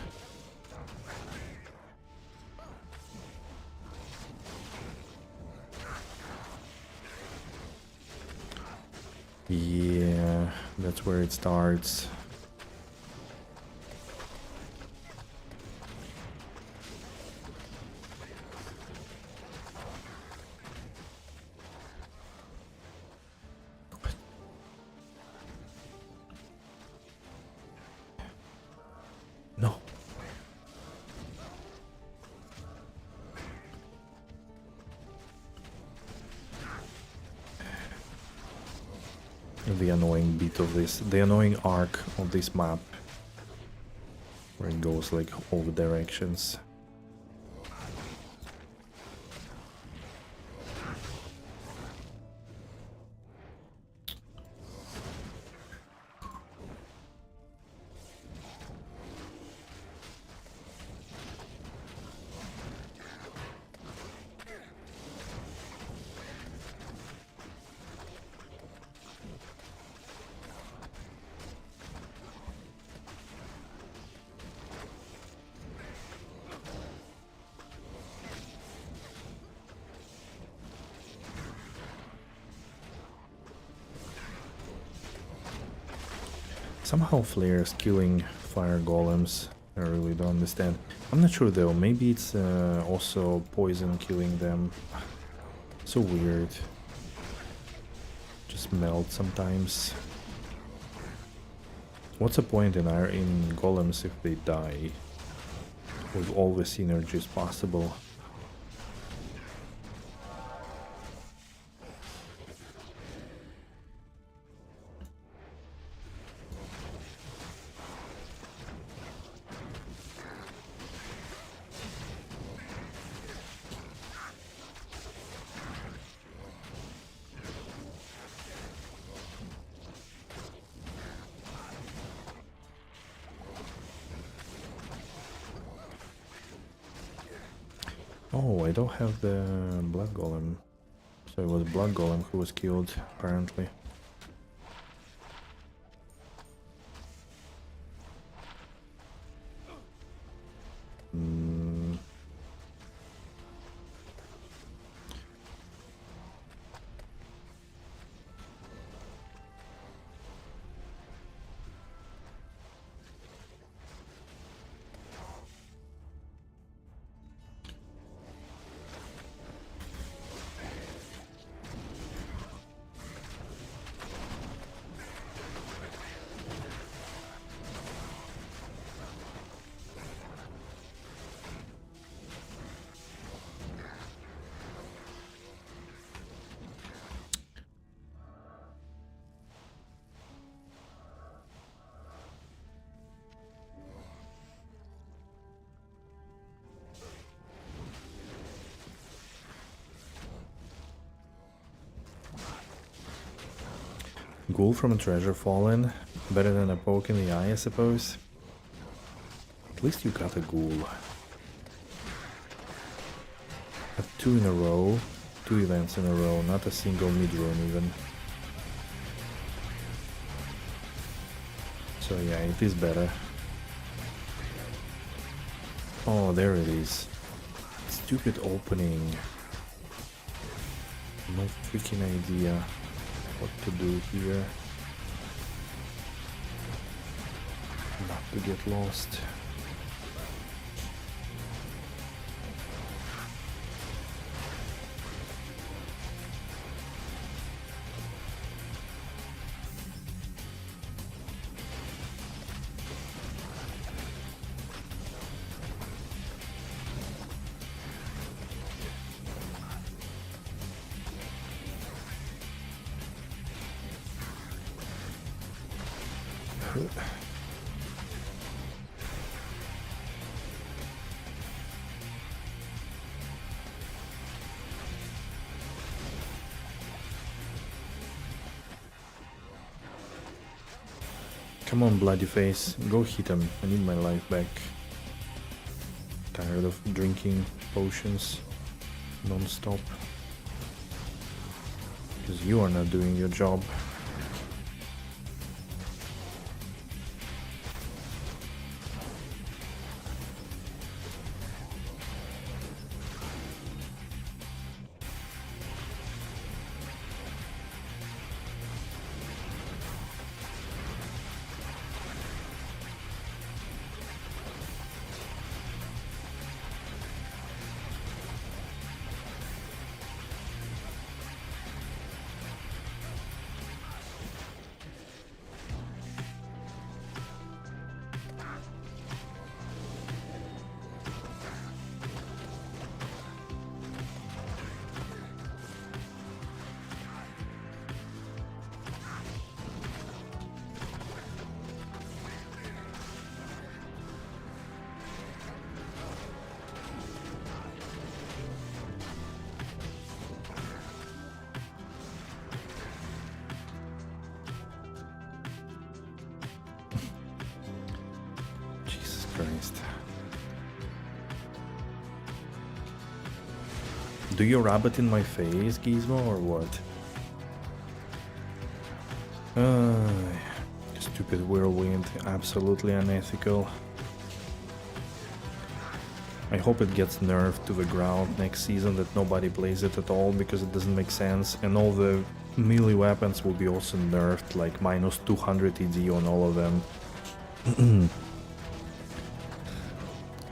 Yeah, that's where it starts. No. the annoying bit of this, the annoying arc of this map, where it goes like all the directions. Somehow flares killing fire golems, I really don't understand. I'm not sure though, maybe it's also poison killing them. So weird. Just melt sometimes. What's the point in golems if they die? With all the synergies possible. Oh, I don't have the blood golem. So it was blood golem who was killed, apparently. Ghoul from a treasure fallen. Better than a poke in the eye, I suppose. At least you got a ghoul. At 2 in a row. 2 events in a row, not a single mid-run even. So yeah, it is better. Oh, there it is. Stupid opening. No freaking idea what to do here. Not to get lost. Come on, bloody face, go hit him. I need my life back. Tired of drinking potions non-stop. Because you are not doing your job. Do you rub it in my face, Gizmo, or what? Stupid whirlwind, absolutely unethical. I hope it gets nerfed to the ground next season, that nobody plays it at all, because it doesn't make sense, and all the melee weapons will be also nerfed, like minus 200 ED on all of them.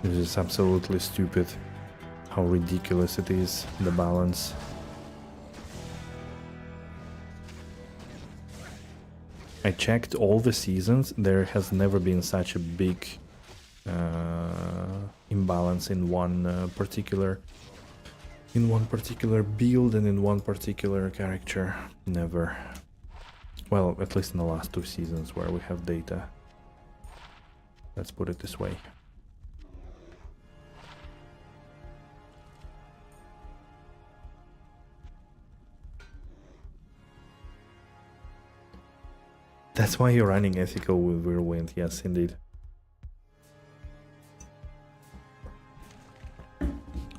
This is absolutely stupid, how ridiculous it is, the balance. I checked all the seasons, there has never been such a big imbalance in one particular build and in one particular character. Never. Well, at least in the last 2 seasons where we have data. Let's put it this way. That's why you're running ethical with Whirlwind, yes indeed.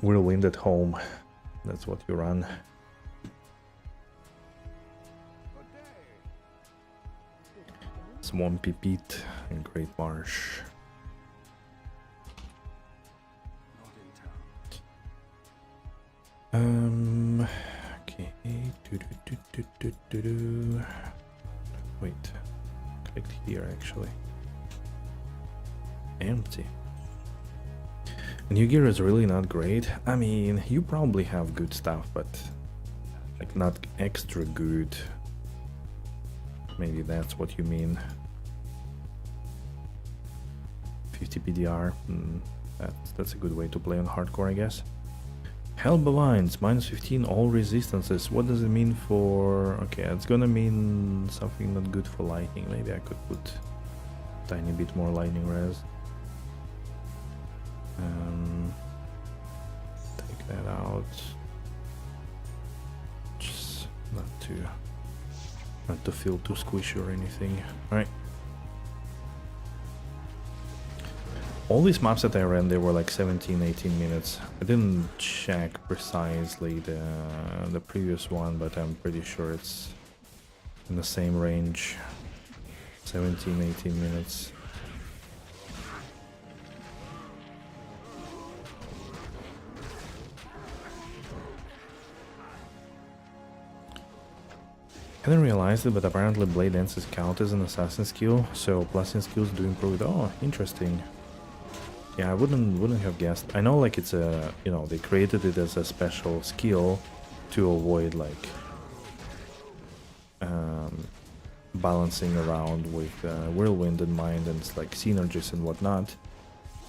Whirlwind at home, that's what you run. Swampy Pete and Great Marsh. Okay. Wait, click here actually. Empty. New gear is really not great. I mean, you probably have good stuff, but like not extra good. Maybe that's what you mean. 50 PDR. That's a good way to play on hardcore, I guess. Hellbelines, lines, minus 15 all resistances. What does it mean for... Okay, it's gonna mean something not good for lightning. Maybe I could put a tiny bit more lightning res. Take that out. Just not to feel too squishy or anything. Alright. All these maps that I ran, they were like 17-18 minutes. I didn't check precisely the previous one, but I'm pretty sure it's in the same range. 17-18 minutes. I didn't realize it, but apparently Blade Dances count as an assassin skill, so plus in skills do improve it. Oh, interesting. Yeah, I wouldn't have guessed. I know, like, it's a, you know, they created it as a special skill to avoid, like, balancing around with Whirlwind in mind and, like, synergies and whatnot.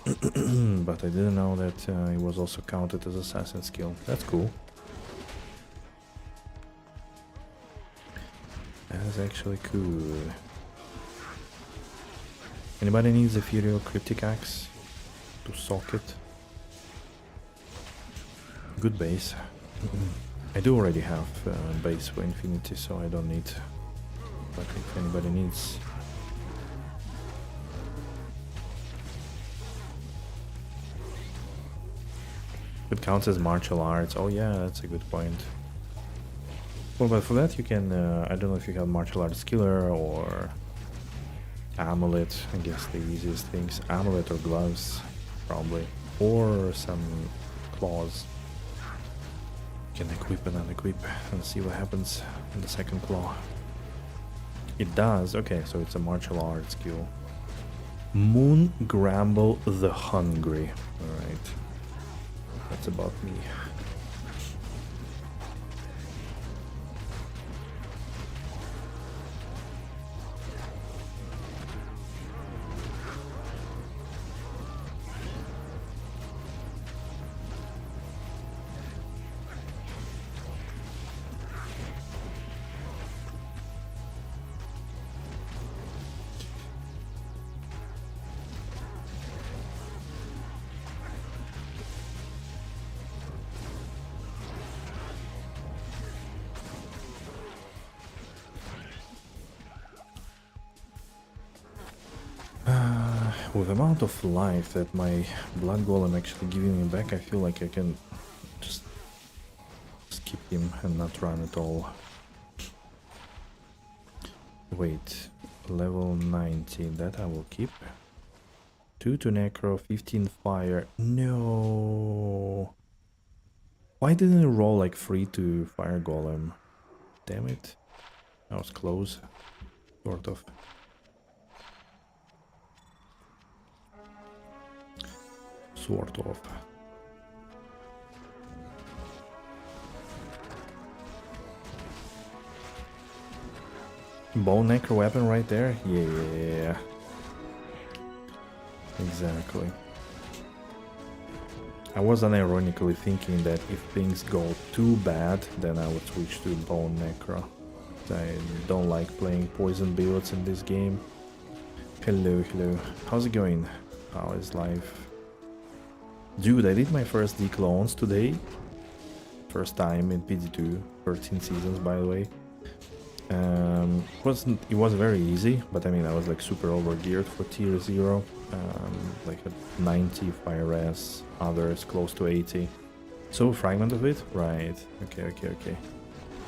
But I didn't know that it was also counted as assassin skill. That's cool. That is actually cool. Anybody needs a Ethereal Cryptic Axe to socket? Good base. I do already have base for Infinity, so I don't need. But if anybody needs. It counts as martial arts. Oh yeah, that's a good point. Well, but for that you can, I don't know if you have martial arts killer or amulet, I guess the easiest things. Amulet or gloves, probably. Or some claws. You can equip and unequip and see what happens in the second claw. It does, okay, so it's a martial arts skill. Moon Gramble the Hungry. Alright. That's about me. With the amount of life that my blood golem actually giving me back, I feel like I can just him and not run at all. Wait, level 90, that I will keep. 2 to necro, 15 fire. No! Why didn't it roll like 3 to fire golem? Damn it. That was close. Sort of. Sort of. Bone necro weapon right there? Yeah. Exactly. I was unironically thinking that if things go too bad, then I would switch to bone necro. I don't like playing poison builds in this game. Hello, hello. How's it going? How is life? Dude, I did my first declones today. First time in PD2. 13 seasons, by the way. It was very easy, but I mean, I was like super overgeared for tier 0. Like at 90 fire res, others close to 80. So fragment of it? Right. Okay.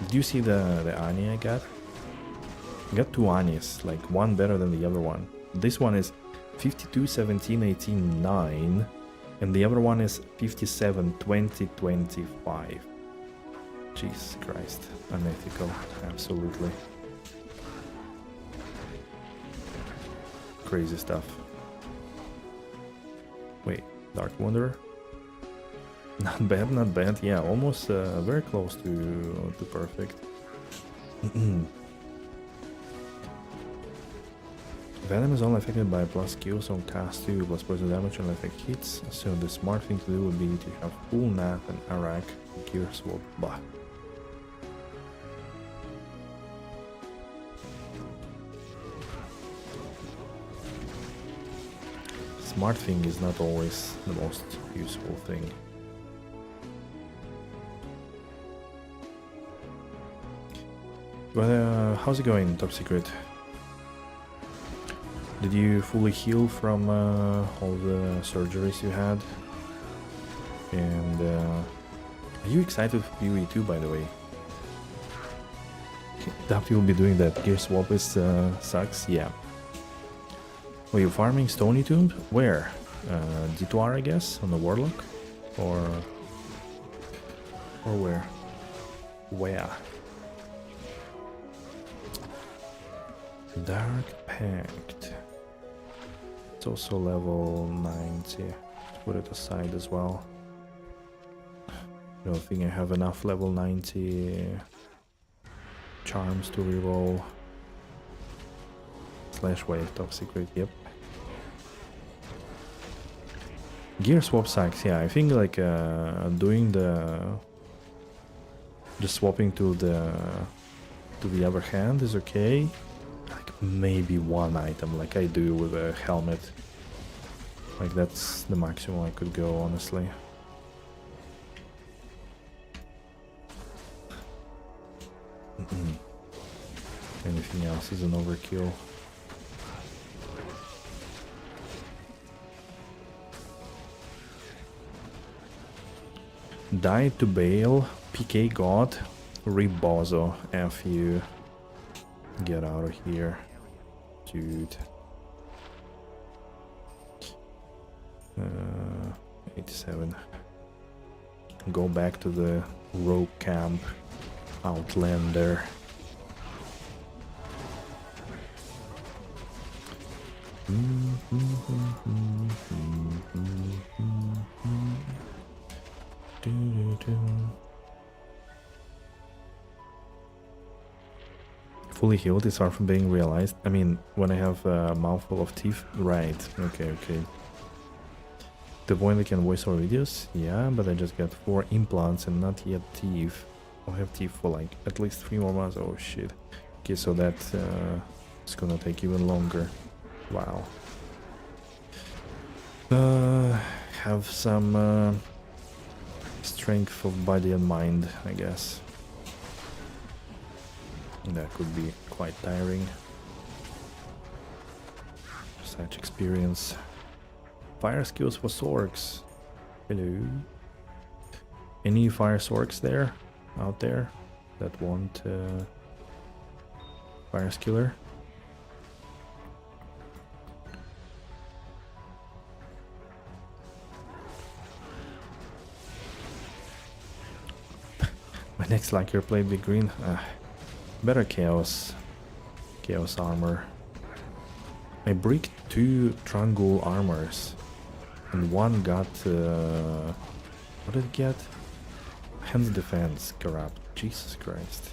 Did you see the Ani I got? I got 2 Anis, like one better than the other one. This one is 52, 17, 18, 9. And the other one is 57, 20, 25. Jesus Christ. Unethical. Absolutely. Crazy stuff. Wait, Dark Wanderer? Not bad, not bad. Yeah, almost very close to perfect. Venom is only affected by plus skills on cast 2, plus poison damage on effect hits, so the smart thing to do would be to have full nap and Arak gear swap. Bah. Smart thing is not always the most useful thing. But how's it going, Top Secret? Did you fully heal from all the surgeries you had? And are you excited for PoE 2, by the way? Doubt you'll be doing that. Gear swap is sucks, yeah. Were you farming Stony Tomb? Where? D2R, I guess, on the Warlock? Or where? Where? Dark Pact. It's also level 90. Let's put it aside as well. I don't think I have enough level 90 charms to reroll. Slash wave, top secret, yep. Gear swap sucks, yeah. I think like doing the swapping to the other hand is okay. Like maybe one item, like I do with a helmet. Like that's the maximum I could go, honestly. Anything else is an overkill. Die to Bale, PK God, Rebozo, F you. Get out of here, dude. 87. Go back to the rogue camp, Outlander. Fully healed is far from being realized. I mean, when I have a mouthful of teeth, right? Okay. The point I can voice over videos, yeah, but I just got 4 implants and not yet teeth. I'll have teeth for like at least 3 more months. Oh shit. Okay, so that it's gonna take even longer. Wow. Have some strength of body and mind, I guess. That could be quite tiring. Such experience. Fire skills for Sorks. Hello. Any fire Sorks there? out there that want fire skiller. My next Lacker played with green. Better chaos armor. I bricked 2 Trangul armors, and one got what did it get? Hands defense corrupt. Jesus Christ.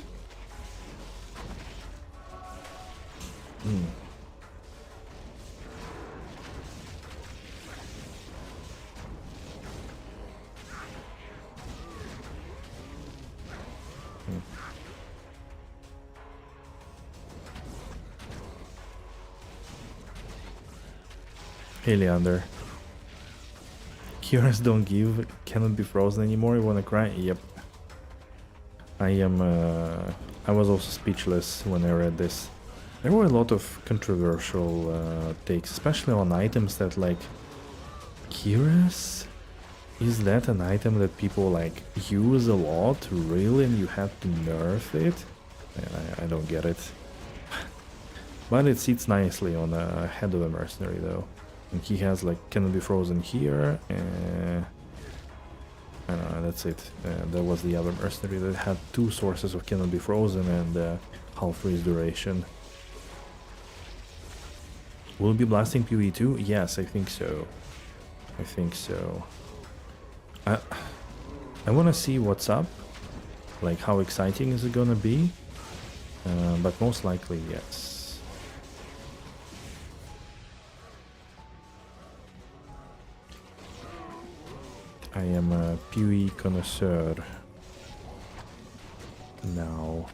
Hey Leander. Cures don't give, cannot be frozen anymore, you wanna cry? Yep. I was also speechless when I read this. There were a lot of controversial takes, especially on items that like... Curious? Is that an item that people like use a lot, really, and you have to nerf it? I don't get it. But it sits nicely on the head of a mercenary though. And he has like cannot be frozen here. I don't know, that's it. There was the other mercenary that had 2 sources of cannot be frozen and half freeze duration. Will it be blasting PoE 2? Yes, I think so. I think so. I want to see what's up. Like how exciting is it gonna be? But most likely yes. I am a PoE connoisseur now.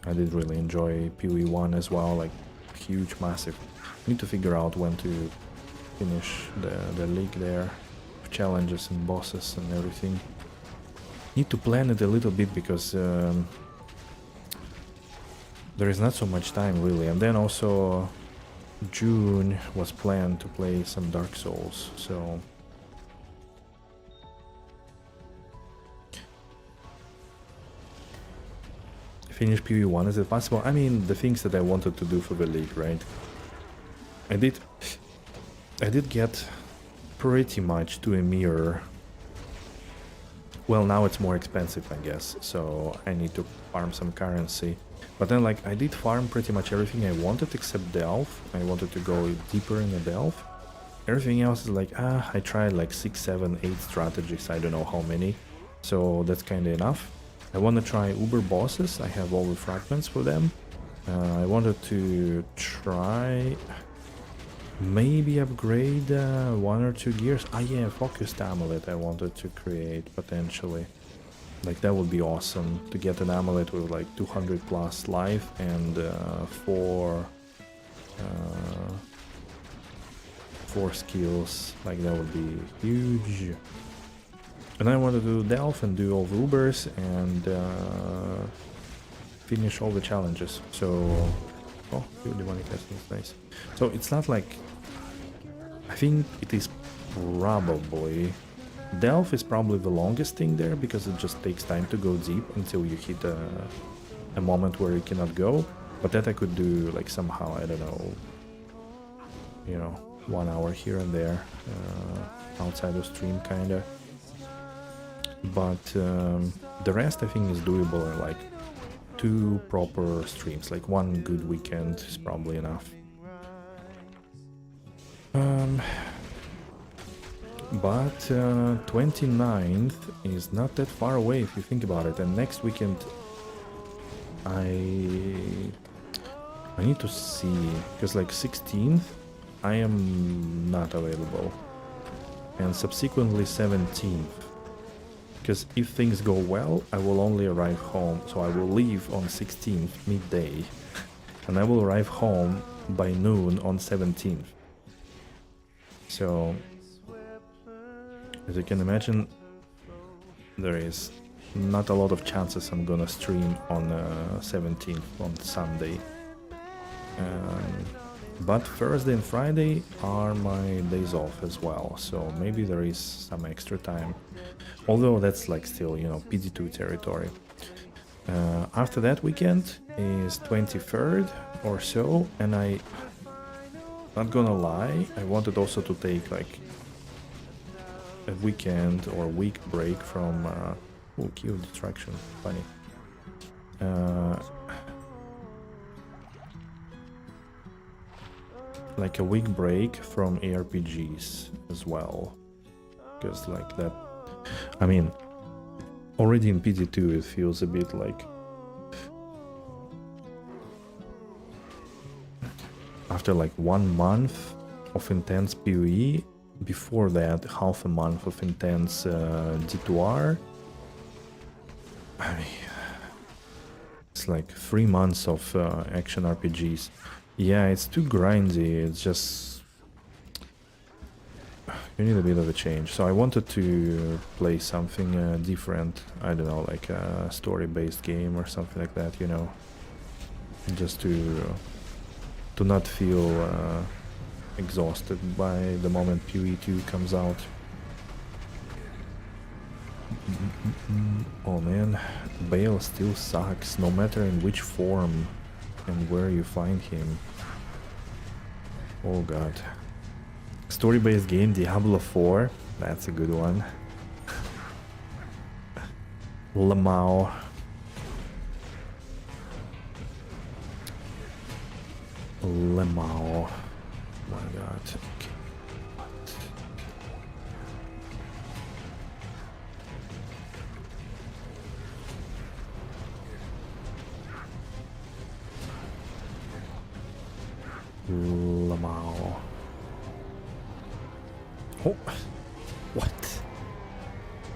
I did really enjoy PoE 1 as well, like huge, massive. I need to figure out when to finish the league there, challenges and bosses and everything. Need to plan it a little bit because there is not so much time really, and then also June was planned to play some Dark Souls, so finish PoE 1, is it possible? I mean, the things that I wanted to do for the league, right? I did get pretty much to a mirror. Well, now it's more expensive, I guess, so I need to farm some currency. But then, like, I did farm pretty much everything I wanted except Delve. I wanted to go deeper in the Delve. Everything else is like, I tried like 6, 7, 8 strategies, I don't know how many. So that's kinda enough. I want to try Uber bosses, I have all the fragments for them. I wanted to try... maybe upgrade 1 or 2 gears. Yeah, focused amulet I wanted to create potentially. Like that would be awesome to get an amulet with like 200 plus life and 4 skills. Like that would be huge. And I want to do Delph and do all the Ubers and finish all the challenges. So, oh, demonic testing is nice. So it's not like, I think it is probably, Delph is probably the longest thing there because it just takes time to go deep until you hit a moment where you cannot go. But that I could do like somehow, I don't know, you know, 1 hour here and there, outside of stream kinda. But the rest I think is doable in like 2 proper streams, like 1 good weekend is probably enough. But 29th is not that far away if you think about it, and next weekend I need to see, because like 16th I am not available, and subsequently 17th, because if things go well I will only arrive home, so I will leave on 16th midday and I will arrive home by noon on 17th. So as you can imagine, there is not a lot of chances I'm gonna stream on 17th on Sunday. But Thursday and Friday are my days off as well, so maybe there is some extra time. Although that's like still, you know, PD2 territory. After that weekend is 23rd or so, and not gonna lie, I wanted also to take like a weekend or week break from cute distraction, funny. Like a week break from ARPGs as well, because like that, I mean, already in PD2 it feels a bit like after like 1 month of intense PoE, before that half a month of intense D2R, I mean, it's like 3 months of action RPGs. Yeah, it's too grindy, it's just, you need a bit of a change. So I wanted to play something different, I don't know, like a story-based game or something like that, you know, just to not feel exhausted by the moment PoE2 comes out. Oh man, Bale still sucks, no matter in which form and where you find him. Oh god. Story-based game, Diablo 4, that's a good one. Lamau. Lamau. Oh my god. Okay. Lamau. Oh, what?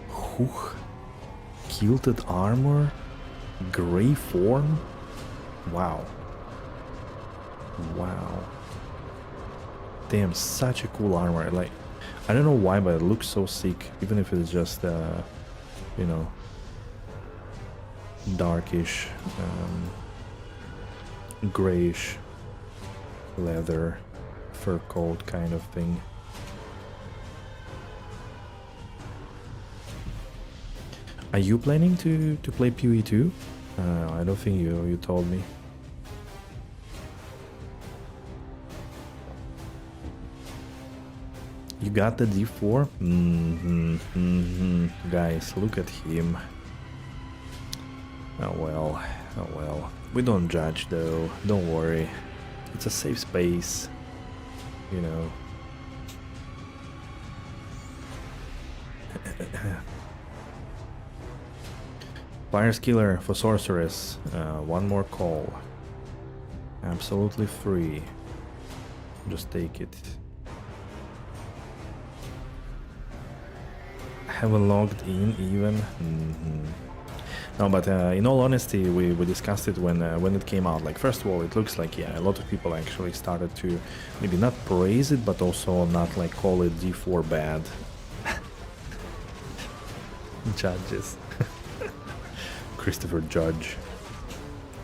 Who? Kilted armor? Gray form? Wow. Wow. Damn, such a cool armor. Like, I don't know why, but it looks so sick. Even if it's just, you know, darkish, grayish leather, fur coat kind of thing. Are you planning to play PoE2? I don't think you told me. You got the D4? Guys, look at him. Oh well, oh well. We don't judge though, don't worry. It's a safe space, you know. Fire Skiller for Sorceress, one more call. Absolutely free. Just take it. Haven't logged in even. No, but in all honesty, we discussed it when it came out. Like, first of all, it looks like, yeah, a lot of people actually started to maybe not praise it, but also not like call it D4 bad. Judges. Christopher Judge.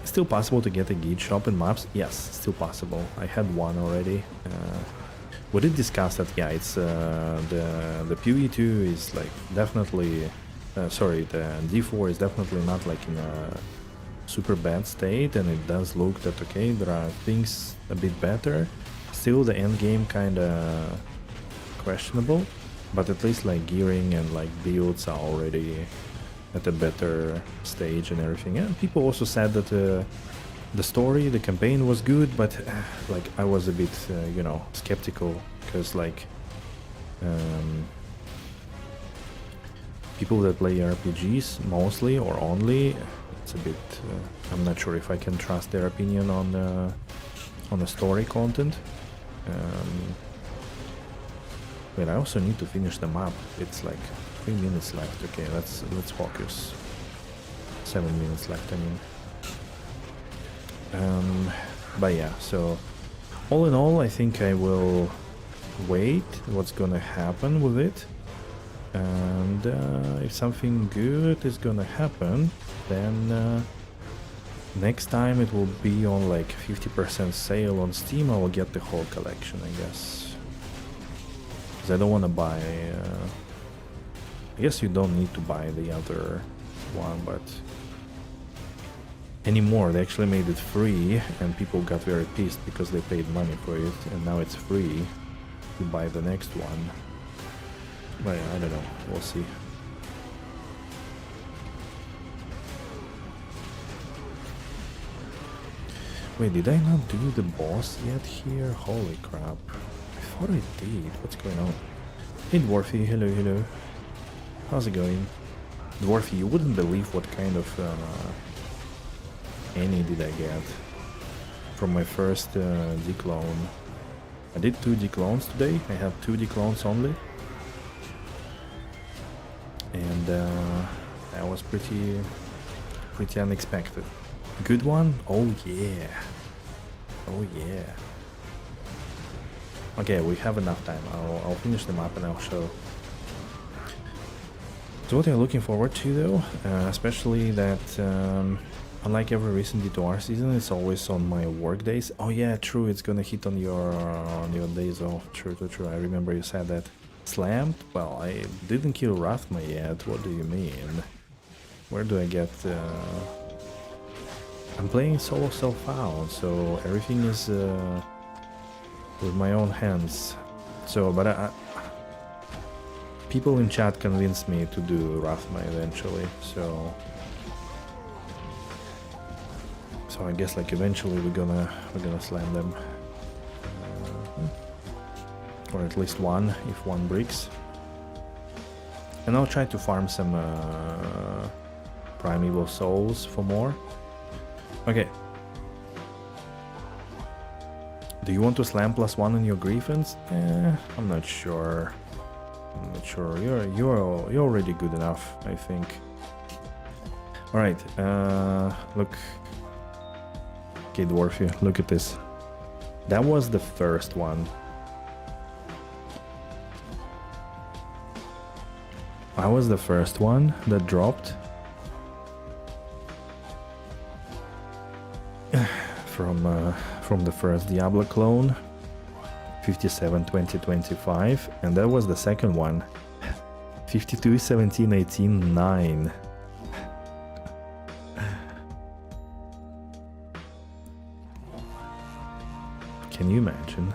Still possible to get a guide shop in maps? Yes, still possible. I had one already. We did discuss that, yeah, it's the PoE2 is like definitely, sorry, the D4 is definitely not like in a super bad state, and it does look that, okay, there are things a bit better. Still the end game kinda questionable, but at least like gearing and like builds are already at a better stage and everything. And people also said that the story, the campaign was good, but like I was a bit, you know, skeptical, because like people that play RPGs mostly or only, it's a bit, I'm not sure if I can trust their opinion on the story content. But I also need to finish the map. It's like 3 minutes left. Okay, let's focus. 7 minutes left, I mean. But yeah, so all in all, I think I will wait what's gonna happen with it, and if something good is gonna happen, then Next time it will be on like 50% sale on Steam. I will get the whole collection, I guess. Because I don't want to buy... I guess you don't need to buy the other one, but... Anymore, they actually made it free, and people got very pissed because they paid money for it, and now it's free to buy the next one. But yeah, I don't know, we'll see. Wait, did I not do the boss yet here? Holy crap. I thought I did. What's going on? Hey Dwarfy, hello, hello. How's it going? Dwarfy, you wouldn't believe what kind of Any did I get from my first declone. I did 2 declones today. I have 2 declones only. And that was pretty unexpected. Good one? Oh yeah. Oh yeah. Okay, we have enough time. I'll finish them up and I'll show. So what I'm looking forward to though, especially that unlike every recent D2R season, it's always on my work days. Oh yeah, true, it's gonna hit on your days off. True, I remember you said that. Slammed? Well, I didn't kill Rathma yet. What do you mean? Where do I get... I'm playing solo self-found, so everything is with my own hands. So, but people in chat convinced me to do Rathma eventually, so I guess like eventually we're gonna slam them. Or at least one, if one breaks. And I'll try to farm some primeval souls for more. Okay. Do you want to slam +1 on your Griffins? I'm not sure. I'm not sure. You're already good enough, I think. All right. Look. Okay, Dwarfy, look at this. That was the first one. I was the first one that dropped from the first Diablo clone, 57-20-25, and that was the second one, 52-17-18-9. Can you imagine?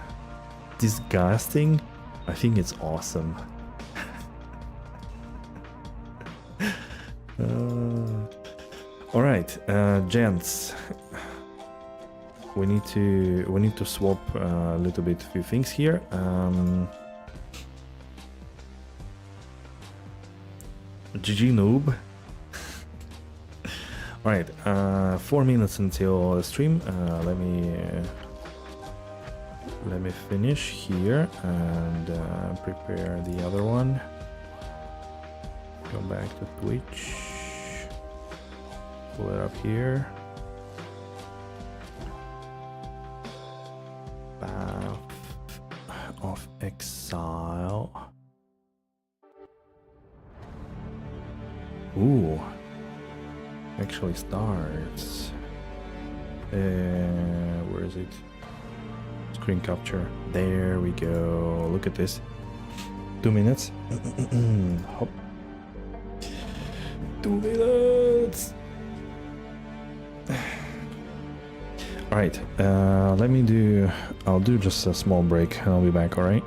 Disgusting? I think it's awesome. All right, gents. We need to swap a little bit few things here. GG noob. All right, 4 minutes until the stream. Let me finish here and prepare the other one. Go back to Twitch. Pull it up here. Path of Exile. Ooh. Actually starts. Where is it? Screen capture. There we go. Look at this. 2 minutes. Hop. 2 minutes. All right. I'll do just a small break and I'll be back. All right.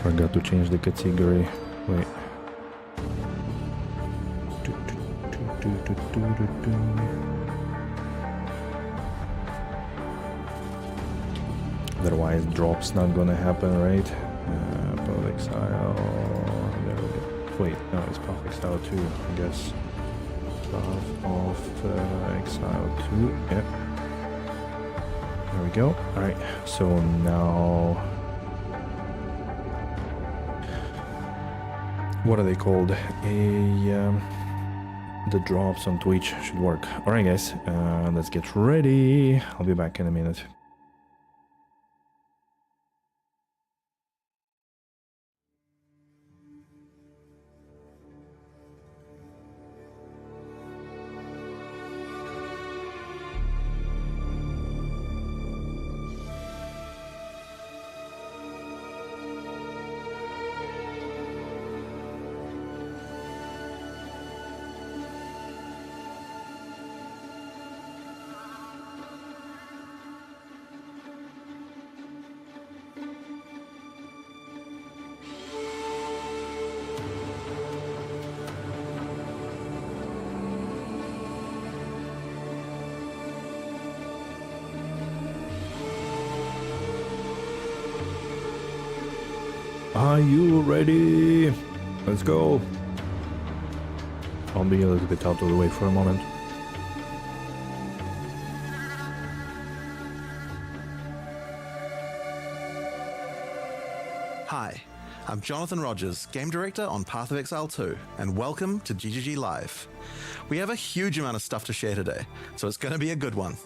Forgot to change the category. Wait. Otherwise, drop's not gonna happen, right? Public exile. There we go. Wait, no, it's Path of Exile 2, I guess. Path of Exile 2, yeah. There we go. Alright, so now... What are they called? The drops on Twitch should work. Alright guys, let's get ready. I'll be back in a minute. Are you ready? Let's go. I'll be a little bit out of the way for a moment. Hi, I'm Jonathan Rogers, Game Director on Path of Exile 2, and welcome to GGG Live. We have a huge amount of stuff to share today, so it's going to be a good one.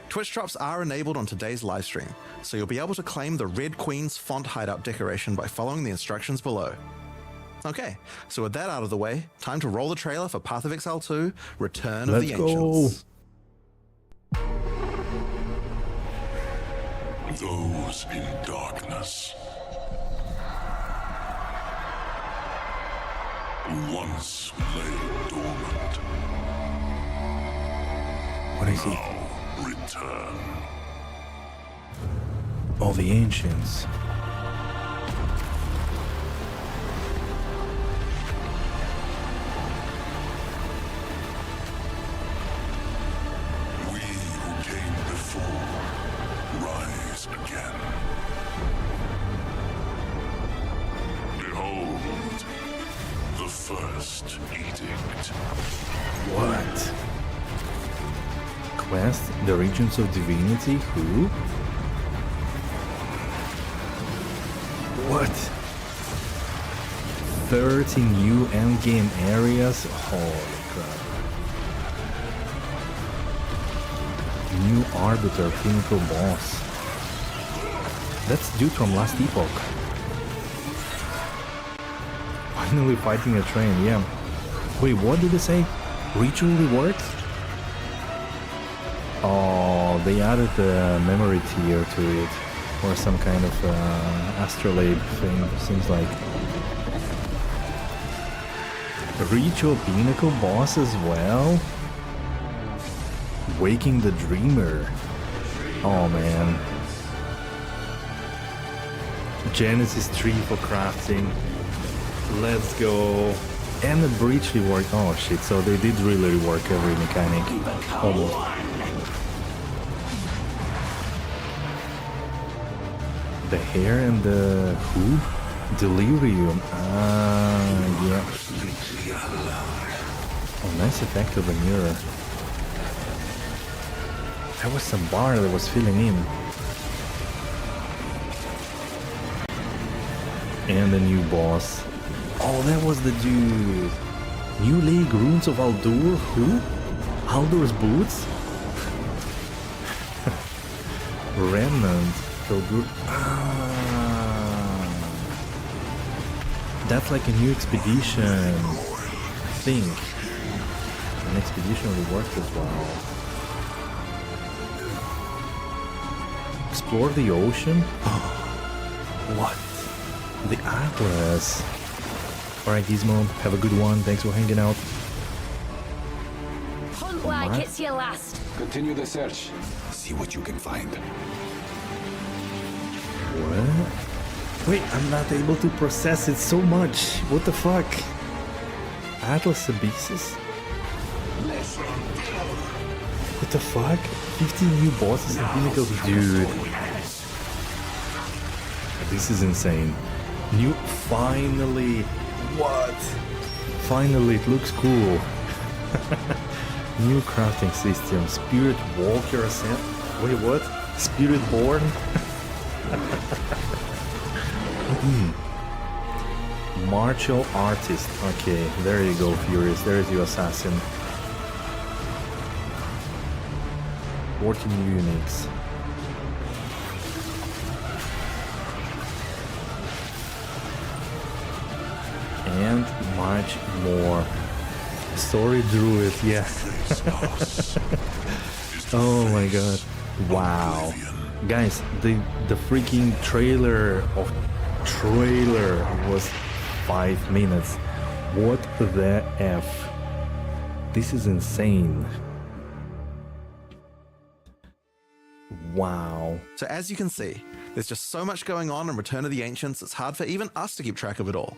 Twitch drops are enabled on today's livestream, so you'll be able to claim the Red Queen's font hideout decoration by following the instructions below. Okay, so with that out of the way, time to roll the trailer for Path of Exile 2, Return of the Ancients. Those in darkness, who once lay dormant, What is it? now return. All the ancients. We who came before rise again. Behold, the first edict. What? Quest? The Regions of Divinity? Who? What? 30 new endgame areas? Holy crap. New Arbiter Pinnacle Boss. That's dude from last epoch. Finally fighting a train, yeah. Wait, what did they say? Ritual rewards? Oh, they added the memory tier to it. Or some kind of astrolabe thing, seems like. Ritual Pinnacle Boss as well? Waking the Dreamer. Oh man. Genesis tree for crafting. Let's go. And the breach rework. Oh shit, so they did really rework every mechanic. Almost. The hair and the who? Delirium. Ah, yeah. Oh, nice effect of the mirror. There was some bar that was filling in. And the new boss. Oh, that was the dude. New League Runes of Aldur? Who? Aldur's Boots? Remnant. That's like a new expedition, I think. An expedition reward as well. Explore the ocean? What? The Atlas. Alright Gizmo, have a good one. Thanks for hanging out. Hunt like it's your last. Continue the search. See what you can find. What? Wait, I'm not able to process it so much. What the fuck? Atlas Abysses? What the fuck? 15 new bosses and pinnacles, dude. This is insane. Finally, What? Finally, it looks cool. New crafting system. Spirit Walker Ascent. Wait, what? Spirit Born? Martial Artist. Okay, there you go, Furious. There's your assassin. 14 uniques. And much more. Story Druid, yeah. Oh my god. Wow. Guys, the freaking trailer was 5 minutes. What the F? This is insane. Wow. So as you can see, there's just so much going on in Return of the Ancients, it's hard for even us to keep track of it all.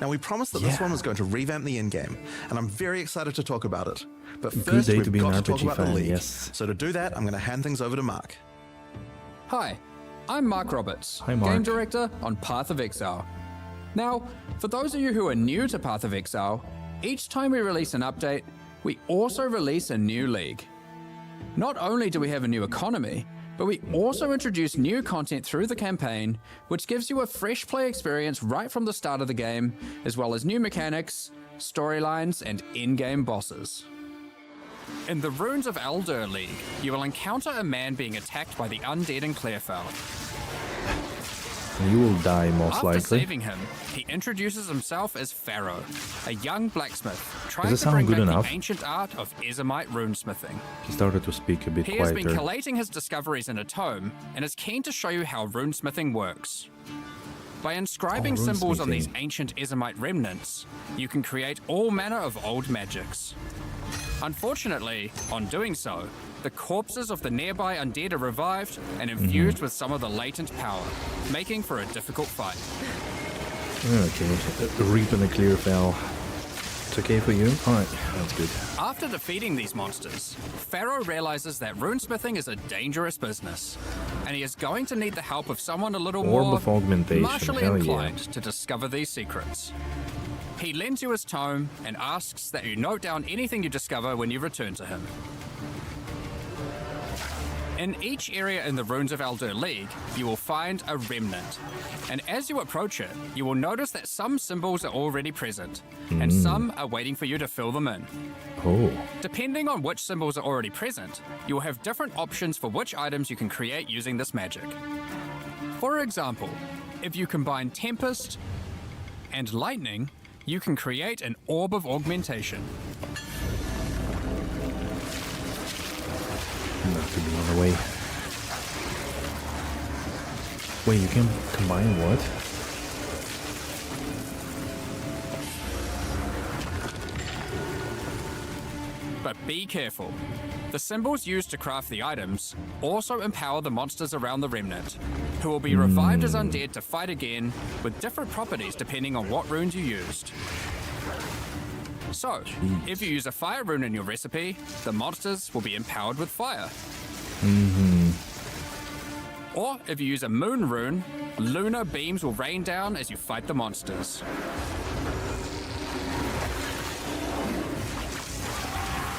Now, we promised that this one was going to revamp the in-game, and I'm very excited to talk about it. But first, we've got to talk about the League. Yes. So to do that, I'm going to hand things over to Mark. Hi, I'm Mark Roberts, Hi, Mark. Game Director on Path of Exile. Now, for those of you who are new to Path of Exile, each time we release an update, we also release a new league. Not only do we have a new economy, but we also introduce new content through the campaign, which gives you a fresh play experience right from the start of the game, as well as new mechanics, storylines, and in-game bosses. In the Runes of Eldur League, you will encounter a man being attacked by the undead in Clearfell. You will die most After likely. saving him, he introduces himself as Pharaoh, a young blacksmith trying Does it to sound bring good back enough? the ancient art of Ezomite runesmithing. He started to speak a bit He has quieter. been collating his discoveries in a tome and is keen to show you how runesmithing works. By inscribing symbols on these runesmithing. ancient Ezomite remnants, you can create all manner of old magics. Unfortunately, on doing so, the corpses of the nearby undead are revived and infused with some of the latent power, making for a difficult fight. Okay, Reap in the Clearfell. It's okay for you? Alright, that's good. After defeating these monsters, Pharaoh realizes that runesmithing is a dangerous business, and he is going to need the help of someone a little Orb more of Augmentation, martially hell yeah. inclined to discover these secrets. He lends you his tome and asks that you note down anything you discover when you return to him. In each area in the Runes of Eldur League, you will find a remnant. And as you approach it, you will notice that some symbols are already present, and some are waiting for you to fill them in. Oh, Depending on which symbols are already present, you will have different options for which items you can create using this magic. For example, if you combine Tempest and Lightning, you can create an Orb of Augmentation. not to be on the way. Wait, you can combine what? But be careful. The symbols used to craft the items also empower the monsters around the remnant, who will be revived as undead to fight again with different properties depending on what runes you used. So, if you use a fire rune in your recipe, the monsters will be empowered with fire. Or if you use a moon rune, lunar beams will rain down as you fight the monsters.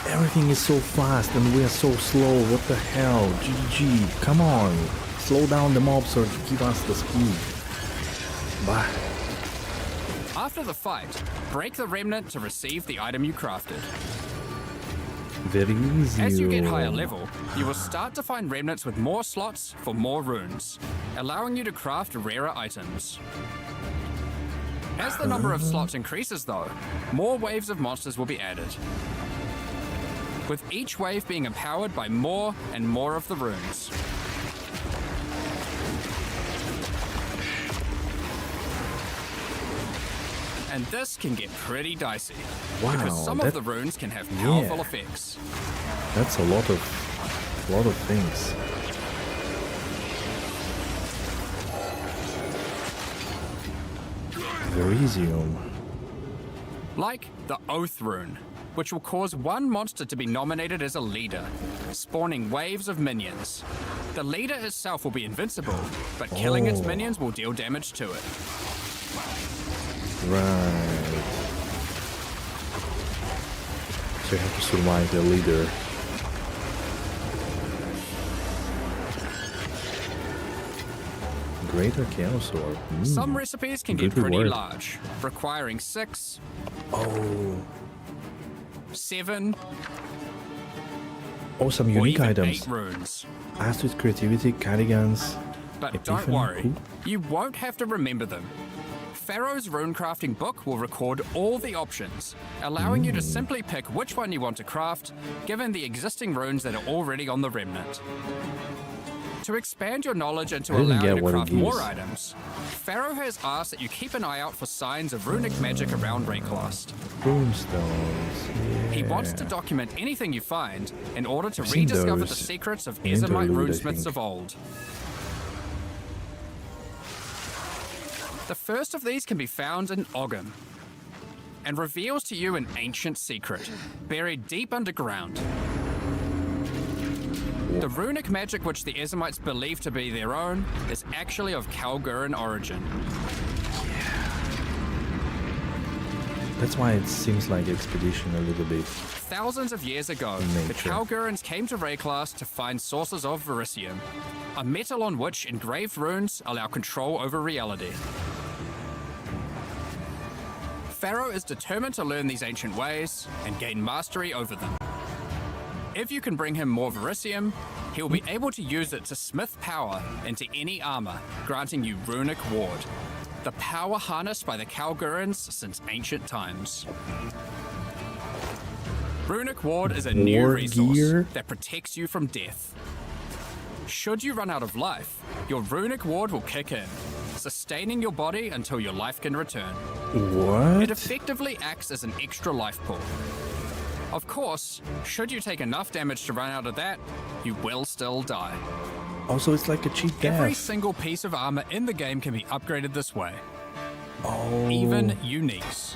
Everything is so fast and we are so slow. What the hell? GG. Come on. Slow down the mobs or give us the speed. Bah. After the fight, break the remnant to receive the item you crafted. Very easy. As you get higher level, you will start to find remnants with more slots for more runes, allowing you to craft rarer items. As the number of slots increases though, more waves of monsters will be added, with each wave being empowered by more and more of the runes. And this can get pretty dicey, because some of the runes can have powerful effects. That's a lot of things. Very easy. Like the Oath rune, which will cause one monster to be nominated as a leader, spawning waves of minions. The leader itself will be invincible, but killing its minions will deal damage to it. Right. You have to survive the leader. Greater Chaos Orb. Some recipes can get Good pretty reward. large, requiring 6, Oh. 7, Oh, some or unique even items. 8 runes. Astute Creativity, Cardigans. But don't Epiphany. worry, Ooh. you won't have to remember them. Pharaoh's runecrafting book will record all the options, allowing you to simply pick which one you want to craft, given the existing runes that are already on the remnant. To expand your knowledge and to I didn't allow you get to what it craft more gives. items, Pharaoh has asked that you keep an eye out for signs of runic magic around Rayclast. Runestones. He wants to Yeah. document anything you find in order to I've seen rediscover the those secrets of in Ezomite Interlude, I runesmiths think. of old. The first of these can be found in Ogham, and reveals to you an ancient secret, buried deep underground. The runic magic which the Ezomites believe to be their own is actually of Kalguran origin. That's why it seems like Expedition a little bit. Thousands of years ago, the Nature. Kalgurans came to Rayclast to find sources of verisium, a metal on which engraved runes allow control over reality. Pharaoh is determined to learn these ancient ways and gain mastery over them. If you can bring him more verisium, he'll be able to use it to smith power into any armor, granting you runic ward, the power harnessed by the Kalgurans since ancient times. Runic ward is a new Ward resource gear? that protects you from death. Should you run out of life, your runic ward will kick in, sustaining your body until your life can return. What? It effectively acts as an extra life pool. Of course, should you take enough damage to run out of that, you will still die. Also, it's like a cheap Every death. single piece of armor in the game can be upgraded this way, Oh. even uniques.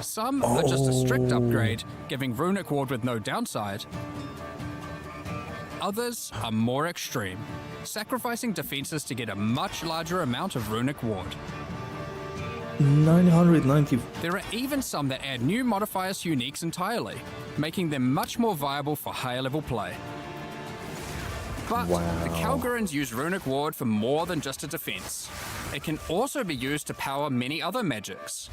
Some are just a strict upgrade, giving runic ward with no downside. Others are more extreme, sacrificing defenses to get a much larger amount of runic ward. 990. There are even some that add new modifiers to uniques entirely, making them much more viable for higher level play. But Wow. the Kalgurans use runic ward for more than just a defense. It can also be used to power many other magics.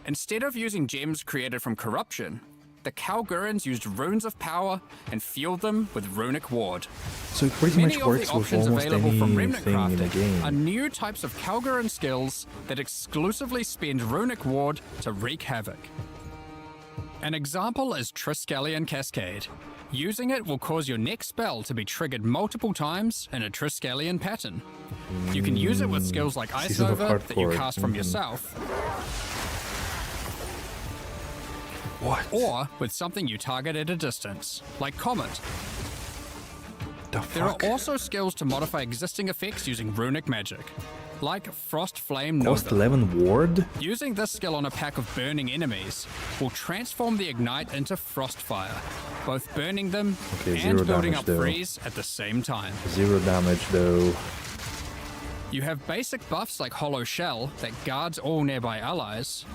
Instead of using gems created from corruption, the Kalgurans used runes of power and fueled them with runic ward. So it pretty Many much of works the with options almost available from remnant anything in the crafting are game. new types of Kalguran skills that exclusively spend runic ward to wreak havoc. An example is Triskelion Cascade. Using it will cause your next spell to be triggered multiple times in a Triskelion pattern. You can use it with skills like Ice Season of Nova that you Hardcore. cast from yourself, What? or with something you target at a distance, like Comet. The There are fuck? also skills to modify existing effects using runic magic, like Frost Flame Cost Nova. 11 ward? Using this skill on a pack of burning enemies will transform the Ignite into Frostfire, both burning them Okay, and zero building damage up though. freeze at the same time. 0 damage though. You have basic buffs like Hollow Shell that guards all nearby allies,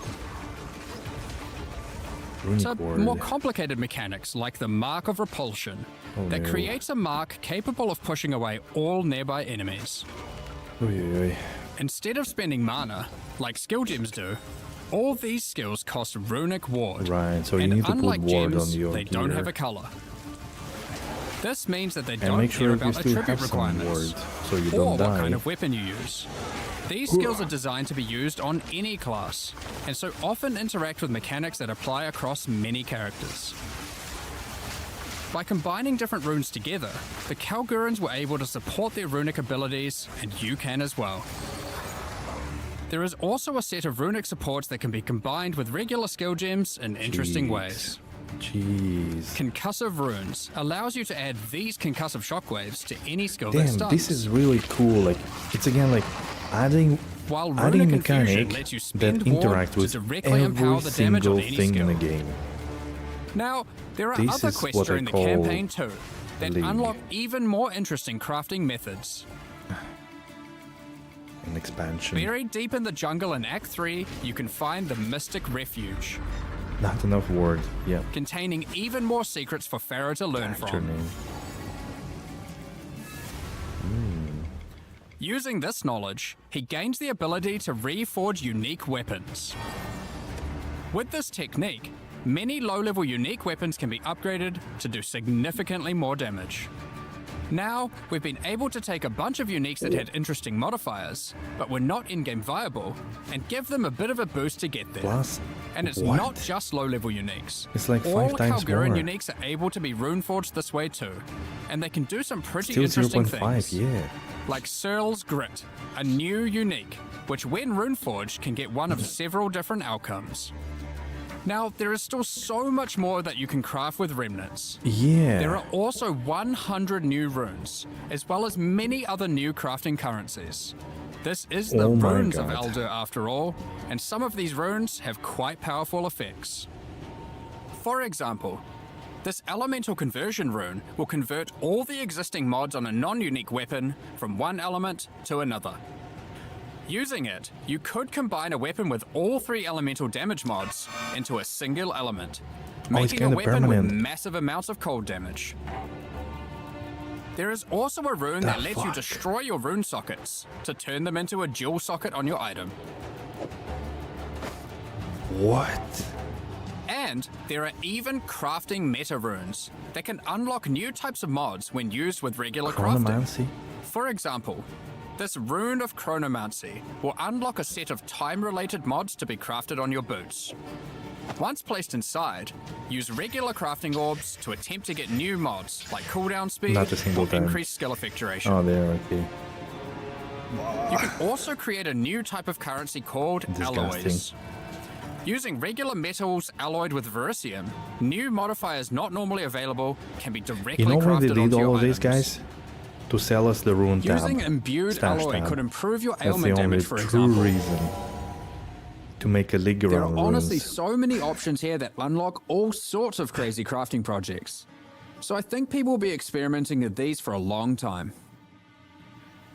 Runic to ward. more complicated mechanics like the Mark of Repulsion that no. creates a mark capable of pushing away all nearby enemies. Oy, oy, oy. Instead of spending mana, like skill gems do, all these skills cost runic ward. Right, so you and need to put unlike ward gems, on your they don't gear. have a color. This means that they And don't make care sure you about still attribute have some requirements, ward, so you or don't what die. kind of weapon you use. These skills are designed to be used on any class, and so often interact with mechanics that apply across many characters. By combining different runes together, the Kalgurans were able to support their runic abilities, and you can as well. There is also a set of runic supports that can be combined with regular skill gems in interesting Jeez. ways. Jeez. Concussive runes allows you to add these concussive shockwaves to any skill that Damn, stuns. this is really cool. Like, it's again like adding While adding a runic infusion mechanic lets you that spend ward interact to with directly empower every the damage on single any thing skill. in the game. Now, there are This other is quests what I during the call campaign too that League. unlock even more interesting crafting methods. An expansion. Buried deep in the jungle in Act 3, you can find the Mystic Refuge. Not enough word. Yeah. containing even more secrets for Pharaoh to learn Character from. name. Using this knowledge, he gains the ability to reforge unique weapons. With this technique, many low-level unique weapons can be upgraded to do significantly more damage. Now, we've been able to take a bunch of uniques that had interesting modifiers, but were not in-game viable, and give them a bit of a boost to get there. Plus, And it's what? not just low-level uniques. It's like All 5 times Kalguran more. uniques are able to be runeforged this way too, and they can do some pretty Still interesting 0.5, things. yeah. Like Searle's Grit, a new unique, which when runeforged can get one of several different outcomes. Now, there is still so much more that you can craft with remnants. Yeah. There are also 100 new runes, as well as many other new crafting currencies. This is the Oh my runes of God. Eldur after all, and some of these runes have quite powerful effects. For example, this elemental conversion rune will convert all the existing mods on a non-unique weapon from one element to another. Using it, you could combine a weapon with all 3 elemental damage mods into a single element, it's making a kinda weapon with permanent. massive amounts of cold damage. There is also a rune that lets you fuck? destroy your rune sockets to turn them into a dual socket on your item. What? And there are even crafting meta runes that can unlock new types of mods when used with regular crafting. Chronomancy? For example, this Rune of Chronomancy will unlock a set of time-related mods to be crafted on your boots. Once placed inside, use regular crafting orbs to attempt to get new mods like cooldown speed Not a single or time. increased skill effectuation. Oh, there, okay. You can also create a new type of currency called Disgusting. alloys. Using regular metals alloyed with verisium, new modifiers not normally available can be directly You know why they crafted did onto all your of this, items. guys? To sell us the rune tab. Using imbued Stash alloy tab. could improve your That's the ailment only damage, for true example. reason. To make a league There around are honestly runes. so many options here that unlock all sorts of crazy crafting projects. So I think people will be experimenting with these for a long time.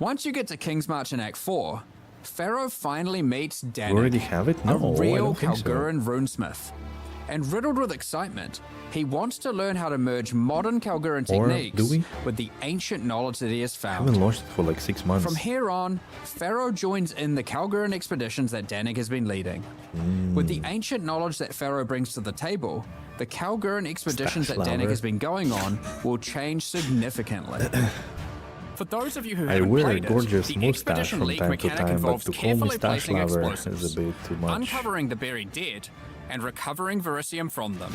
Once you get to King's March in Act 4, Pharaoh finally meets You Danik, already have it? No, a I real don't think so. Kalguran runesmith. And riddled with excitement, he wants to learn how to merge modern Kalguran Or techniques do we? with the ancient knowledge that he has I haven't found. launched it for like 6 months. From here on, Pharaoh joins in the Kalguran expeditions that Danik has been leading. With the ancient knowledge that Pharaoh brings to the table, the Kalguran expeditions that Stash Danik lover. has been going on will change significantly. For those of you who I haven't wear a played gorgeous it, the mustache expedition from leak time to mechanic time, but involves to call me carefully stash placing lover explosives, is a bit too much. uncovering the buried dead, and recovering verisium from them.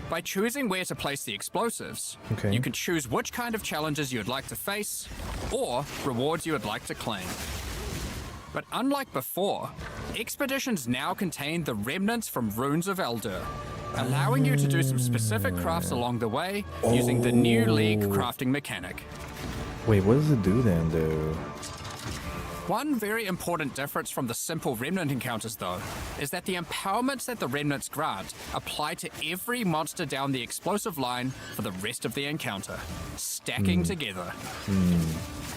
By choosing where to place the explosives, Okay. you can choose which kind of challenges you'd like to face, or rewards you would like to claim. But unlike before, expeditions now contain the remnants from Runes of Eldur, allowing you to do some specific crafts along the way using the new League crafting mechanic. Wait, what does it do then, though? One very important difference from the simple remnant encounters, though, is that the empowerments that the remnants grant apply to every monster down the explosive line for the rest of the encounter, stacking together.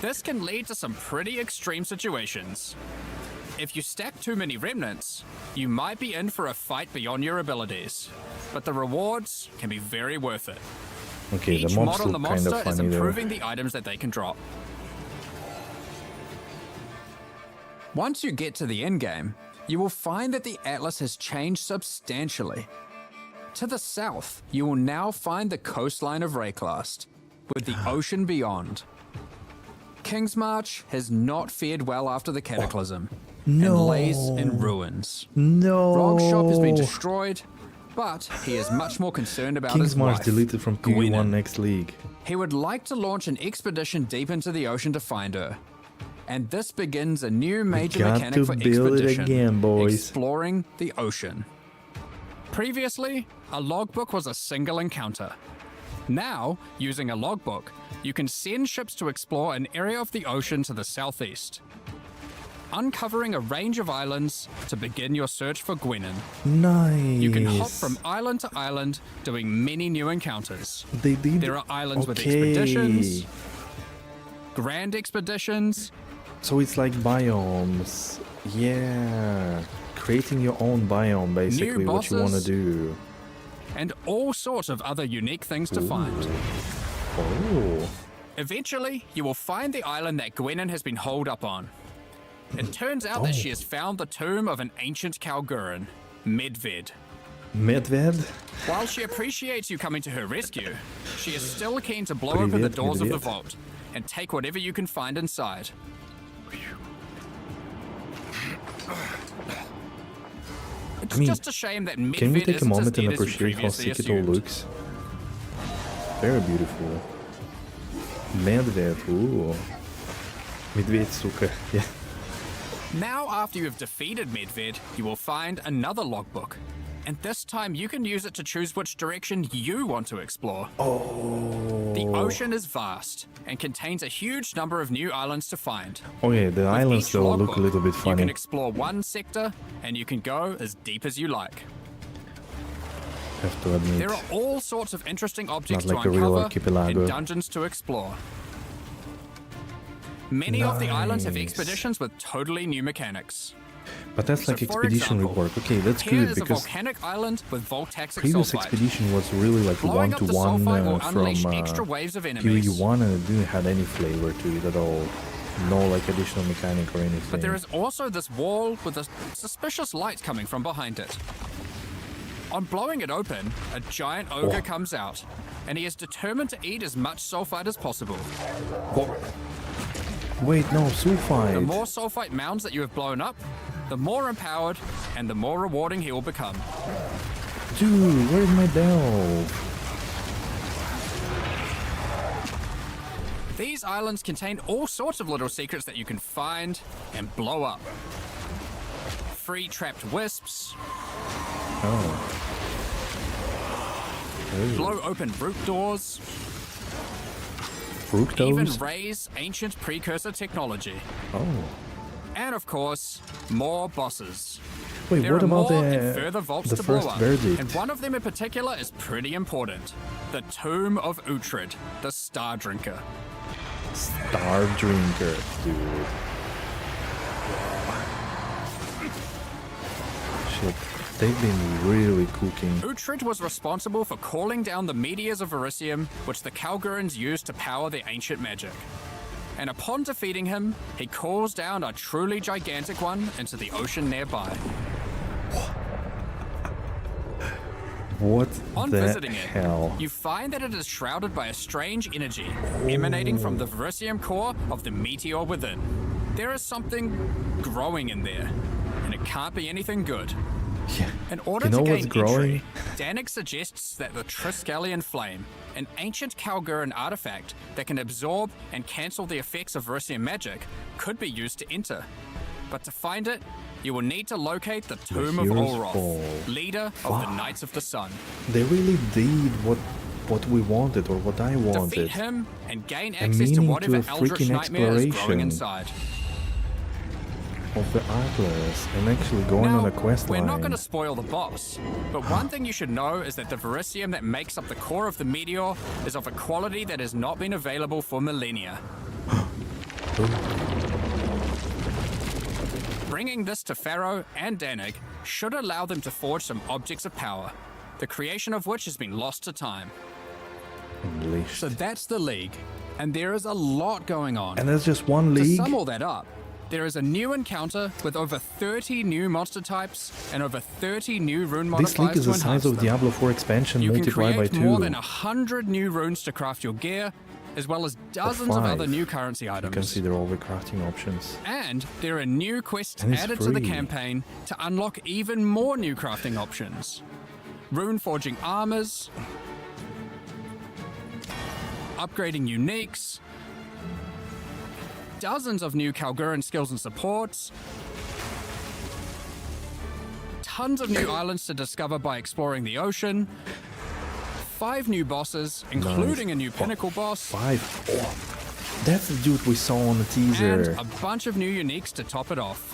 This can lead to some pretty extreme situations. If you stack too many remnants, you might be in for a fight beyond your abilities, but the rewards can be very worth it. Okay, Each the mobs mod on the look kind monster of is funny though. improving the items that they can drop. Once you get to the endgame, you will find that the Atlas has changed substantially. To the south, you will now find the coastline of Rayclast, with the ocean beyond. King's March has not fared well after the Cataclysm, and lays in ruins. No. Rog's shop has been destroyed, but he is much more concerned about King's his March wife, deleted from PoE1 Gwenyn. next league. He would like to launch an expedition deep into the ocean to find her. And this begins a new major got mechanic to for build it expedition, again, boys. exploring the ocean. Previously, a logbook was a single encounter. Now, using a logbook, you can send ships to explore an area of the ocean to the southeast, uncovering a range of islands to begin your search for Gwenyn. Nice. You can hop from island to island, doing many new encounters. They did. There are islands with Okay. expeditions, grand expeditions, So it's like biomes. Yeah. creating your own biome, basically, what you want to bosses. do. And all sorts of other unique things to find. Oh. Eventually, you will find the island that Gwenin has been holed up on. It turns out that she has found the tomb of an ancient Kalguran, Medved. Medved? While she appreciates you coming to her rescue, she is still keen to blow open the doors of the vault and take whatever you can find inside. It's just a shame that Medved Can we take a isn't as moment and dead as we appreciate how previously sick it all assumed. looks? Very beautiful. Medved, ooh. Medved, suka. Yeah. Now, after you have defeated Medved, you will find another logbook. And this time you can use it to choose which direction you want to explore. Oh. The ocean is vast and contains a huge number of new islands to find. Okay, the With islands each though look logbook, a little bit You funny. can explore one sector and you can go as deep as you like. Have to admit. There are all sorts of interesting objects Not like to a real uncover archipelago. and dungeons to explore. Many of the islands have Nice. expeditions with totally new mechanics. But that's like So, for expedition example, reward. Okay, that's Here good is a because volcanic island with voltaxic previous sulfite. expedition was really like Blowing up the one-to-one sulfite will from unleash extra waves of enemies. PoE1 and it didn't have any flavor to it at all. No like additional mechanic or anything. But there is also this wall with a suspicious light coming from behind it. On blowing it open, a giant ogre comes out, and he is determined to eat as much sulfite as possible. Wait, no, The sulfite. more sulfite mounds that you have blown up, the more empowered and the more rewarding he will become. Dude, where's my bell? These islands contain all sorts of little secrets that you can find and blow up. Free trapped wisps, Oh. blow open root doors, Fructose? even raise ancient precursor technology. Oh. And of course, more bosses. Wait, There what are about more and further vaults the to blow first up, verdict? and one of them in particular is pretty important. The Tomb of Uhtred, the Star Drinker. Star Drinker, dude. Shit, they've been really cooking. Uhtred was responsible for calling down the meteors of Verisium, which the Kalgurans used to power their ancient magic. And upon defeating him, he calls down a truly gigantic one into the ocean nearby. What On the visiting hell? it, you find that it is shrouded by a strange energy emanating from the Verisium core of the meteor within. There is something growing in there, and it can't be anything good. Yeah. In order You know to gain what's growing? entry, Danik suggests that the Triskelion Flame, an ancient Kalguran artifact that can absorb and cancel the effects of Verisium magic, could be used to enter. But to find it, you will need to locate the Tomb of Hero's Olroth, Fall. leader of the Knights of the Sun. They really did what we wanted or what I wanted. Defeat him and gain A access to meaning whatever to a eldritch freaking nightmare is growing exploration. inside. Of the Atlas and actually going Now, on a quest we're line. not going to spoil the boss, but one thing you should know is that the Verisium that makes up the core of the meteor is of a quality that has not been available for millennia. Bringing this to Pharaoh and Danik should allow them to forge some objects of power, the creation of which has been lost to time. Unleashed. So that's the League, and there is a lot going on. And that's just one To league? sum all that up, there is a new encounter with over 30 new monster types and over 30 new rune This modifiers league is to the size enhance of them. Diablo 4 expansion You can multiplied by create 2. more than 100 new runes to craft your gear, as well as dozens of 5. other new currency You items. consider all the crafting options. And there are new quests And it's added to the free. campaign to unlock even more new crafting options. Rune forging armors, upgrading uniques, dozens of new Kalguran skills and supports, tons of new islands to discover by exploring the ocean, 5 new bosses, including a new pinnacle boss, 5. Oh, that's the dude we saw on the and teaser. a bunch of new uniques to top it off.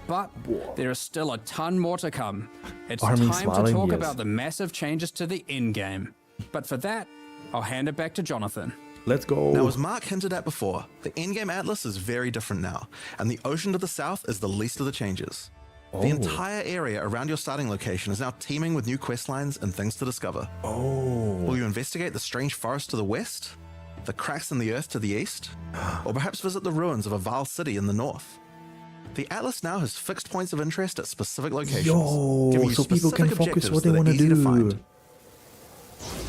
But there is still a ton more to come. It's Armin time to smiling, talk yes. about the massive changes to the endgame. But for that, I'll hand it back to Jonathan. Let's go. Now, as Mark hinted at before, the endgame atlas is very different now, and the ocean to the south is the least of the changes. The entire area around your starting location is now teeming with new quest lines and things to discover. Will you investigate the strange forest to the west? The cracks in the earth to the east? Or perhaps visit the ruins of a vile city in the north? The atlas now has fixed points of interest at specific locations, giving you so people can specific focus objectives what they that are want to easy do. find.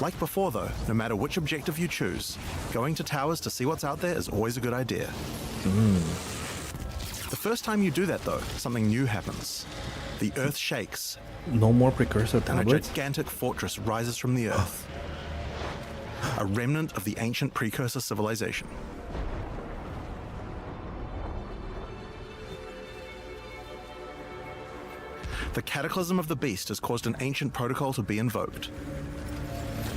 Like before though, no matter which objective you choose, going to towers to see what's out there is always a good idea. The first time you do that though, something new happens. The earth shakes, No more precursor and a tablets? gigantic fortress rises from the earth. A remnant of the ancient precursor civilization. The cataclysm of the beast has caused an ancient protocol to be invoked.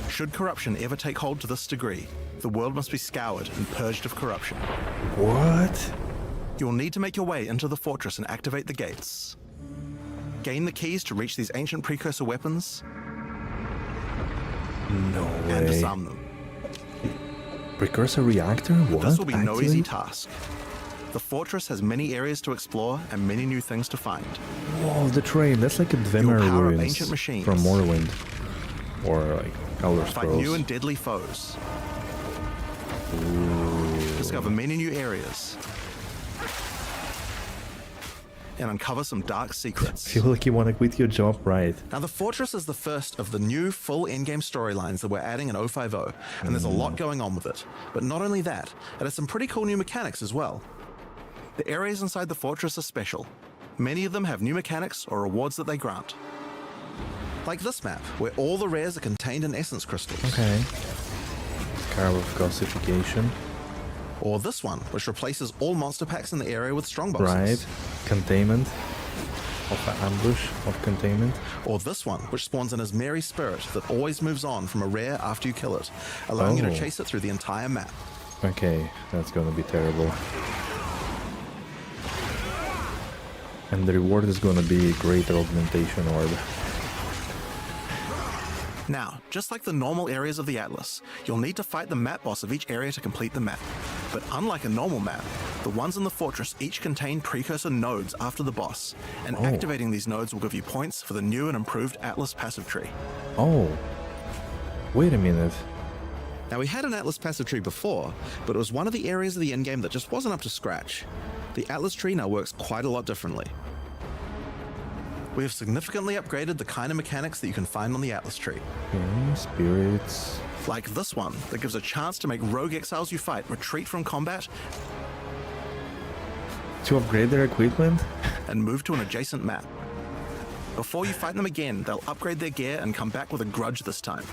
Should corruption ever take hold to this degree, the world must be scoured and purged of corruption. What? You will need to make your way into the fortress and activate the gates. Gain the keys to reach these ancient precursor weapons No and way. disarm them. Precursor reactor? What? This will be no easy Activate? task. The fortress has many areas to explore and many new things to find. Whoa, the train. That's like a Dwemer power up ruins ancient machines. from Morrowind. Or like Elder Fight new Scrolls. and deadly foes. Discover many new areas. And uncover some dark secrets. Feel like you want to quit your job, right? Now, the Fortress is the first of the new full endgame storylines that we're adding in 050, and there's a lot going on with it. But not only that, it has some pretty cool new mechanics as well. The areas inside the Fortress are special. Many of them have new mechanics or rewards that they grant. Like this map, where all the rares are contained in essence crystals. Okay. Karl of Gaussification. Or this one, which replaces all monster packs in the area with strongboxes. Right. Containment. Of an ambush of containment. Or this one, which spawns an Asmeri spirit that always moves on from a rare after you kill it, allowing you to chase it through the entire map. Okay, that's gonna be terrible. And the reward is gonna be Greater Augmentation Orb. Now, just like the normal areas of the Atlas, you'll need to fight the map boss of each area to complete the map. But unlike a normal map, the ones in the fortress each contain precursor nodes after the boss, and activating these nodes will give you points for the new and improved Atlas passive tree. Oh. Wait a minute. Now, we had an Atlas passive tree before, but it was one of the areas of the endgame that just wasn't up to scratch. The Atlas tree now works quite a lot differently. We have significantly upgraded the kind of mechanics that you can find on the Atlas tree. Okay, spirits. Like this one, that gives a chance to make rogue exiles you fight retreat from combat To upgrade their equipment? and move to an adjacent map. Before you fight them again, they'll upgrade their gear and come back with a grudge this time.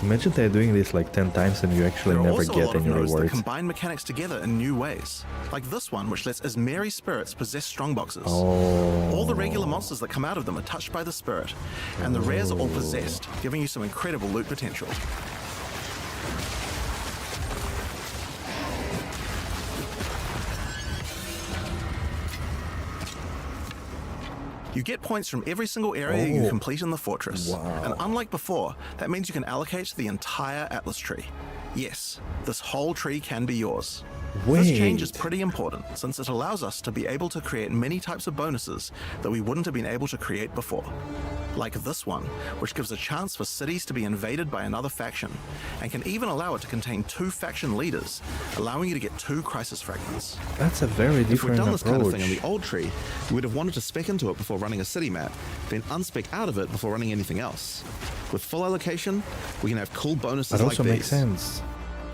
Imagine they're doing this like 10 times and you actually There are never also a get lot of any nodes that rewards. combine mechanics together in new ways. Like this one, which lets Asmeri spirits possess strongboxes. Oh. All the regular monsters that come out of them are touched by the spirit, and the rares are all possessed, giving you some incredible loot potential. You get points from every single area you complete in the fortress. Wow. And unlike before, that means you can allocate the entire Atlas tree. Yes, this whole tree can be yours. This change is Wait. pretty important, since it allows us to be able to create many types of bonuses that we wouldn't have been able to create before. Like this one, which gives a chance for cities to be invaded by another faction, and can even allow it to contain 2 faction leaders, allowing you to get 2 crisis fragments. That's a very If we'd different done this kind of approach. thing in the old tree, we would have wanted to spec into it before running a city map, then unspec out of it before running anything else. With full allocation, we can have cool bonuses That like also these. makes sense.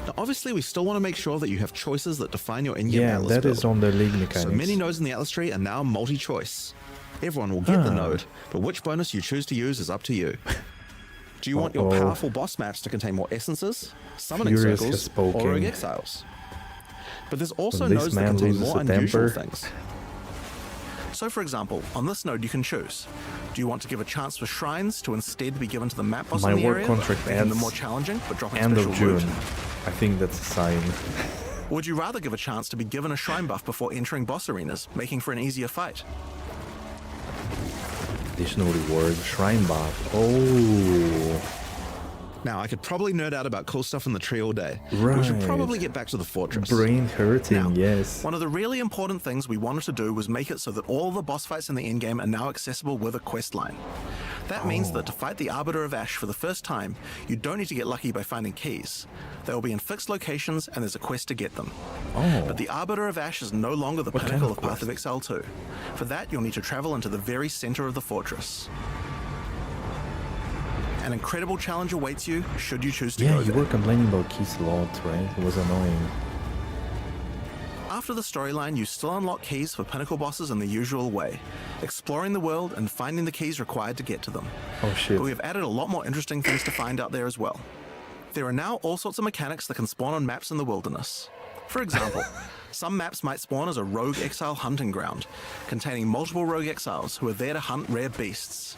Now, obviously, we still want to make sure that you have choices that define your in-game Yeah, Atlas that build. is on the league mechanics. So many nodes in the Atlas tree are now multi-choice. Everyone will get the node, but which bonus you choose to use is up to you. Do you want your powerful boss maps to contain more essences, summoning Furious circles, has spoken. or rogue exiles? But there's also This nodes that man contain loses more a unusual temper. things. So for example, on this node you can choose. Do you want to give a chance for shrines to instead be given to the map boss My in the work area, contract making them ends more challenging but dropping End special of June. loot? I think that's a sign. Or would you rather give a chance to be given a shrine buff before entering boss arenas, making for an easier fight? Additional reward, shrine buff. Oh. Now, I could probably nerd out about cool stuff in the tree all day, but we should Right. probably get back to the fortress. Brain hurting, Now, yes. one of the really important things we wanted to do was make it so that all the boss fights in the endgame are now accessible with a quest line. That means that to fight the Arbiter of Ash for the first time, you don't need to get lucky by finding keys. They will be in fixed locations and there's a quest to get them. Oh, But the Arbiter of Ash is no longer the What kind pinnacle of of Path of quest? Exile 2. For that, you'll need to travel into the very center of the fortress. An incredible challenge awaits you should you choose to yeah, go you there. were complaining about keys a lot, right? It was annoying. After the storyline, you still unlock keys for pinnacle bosses in the usual way, exploring the world and finding the keys required to get to them. Oh shit. But we have added a lot more interesting things to find out there as well. There are now all sorts of mechanics that can spawn on maps in the wilderness. For example, some maps might spawn as a rogue exile hunting ground, containing multiple rogue exiles who are there to hunt rare beasts.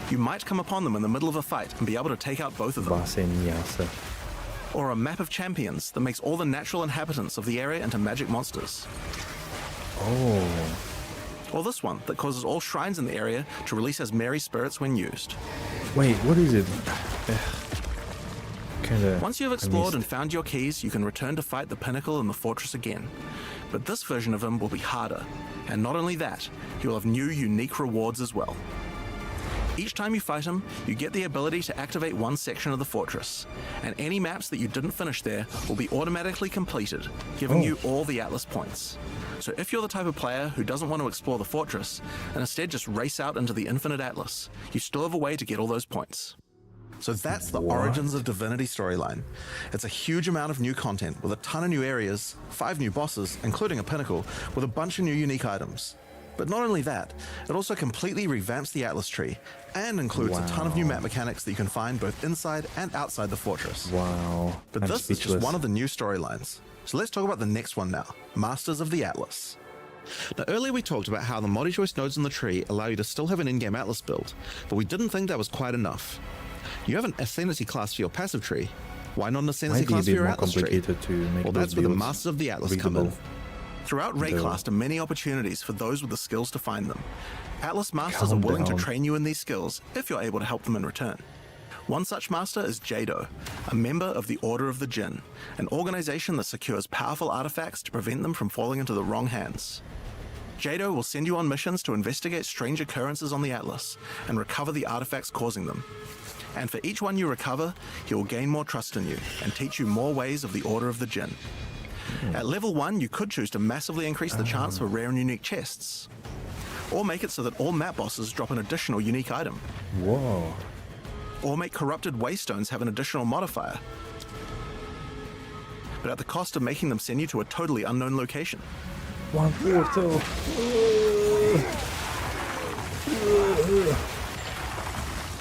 You might come upon them in the middle of a fight and be able to take out both of them. Base Nyasa. Or a map of champions that makes all the natural inhabitants of the area into magic monsters. Oh, Or this one that causes all shrines in the area to release as merry spirits when used. wait, what is it? Kinda. Once you have explored and found your keys, you can return to fight the pinnacle in the fortress again. But this version of him will be harder. And not only that, he will have new unique rewards as well. Each time you fight him, you get the ability to activate one section of the fortress, and any maps that you didn't finish there will be automatically completed, giving you all the Atlas points. So if you're the type of player who doesn't want to explore the fortress, and instead just race out into the infinite Atlas, you still have a way to get all those points. So that's the Origins of Divinity storyline. It's a huge amount of new content with a ton of new areas, 5 new bosses, including a pinnacle, with a bunch of new unique items. But not only that, it also completely revamps the Atlas tree and includes a ton of new map mechanics that you can find both inside and outside the fortress. Wow. But I'm this is just speechless. one of the new storylines. So let's talk about the next one now, Masters of the Atlas. Now, earlier we talked about how the multi-choice nodes in the tree allow you to still have an in-game Atlas build, but we didn't think that was quite enough. You have an Ascendancy class for your passive tree. Why not an Ascendancy Might be a class for bit your more Atlas tree? complicated to make Well, those that's where the builds Masters of the Atlas come in. readable. Throughout Rayclast are many opportunities for those with the skills to find them. Atlas Masters are Calm willing down. to train you in these skills if you're able to help them in return. One such master is Jado, a member of the Order of the Jinn, an organization that secures powerful artifacts to prevent them from falling into the wrong hands. Jado will send you on missions to investigate strange occurrences on the Atlas and recover the artifacts causing them. And for each one you recover, he will gain more trust in you and teach you more ways of the Order of the Jinn. At level 1, you could choose to massively increase the chance for rare and unique chests, or make it so that all map bosses drop an additional unique item, Whoa. or make corrupted waystones have an additional modifier, but at the cost of making them send you to a totally unknown location. One portal.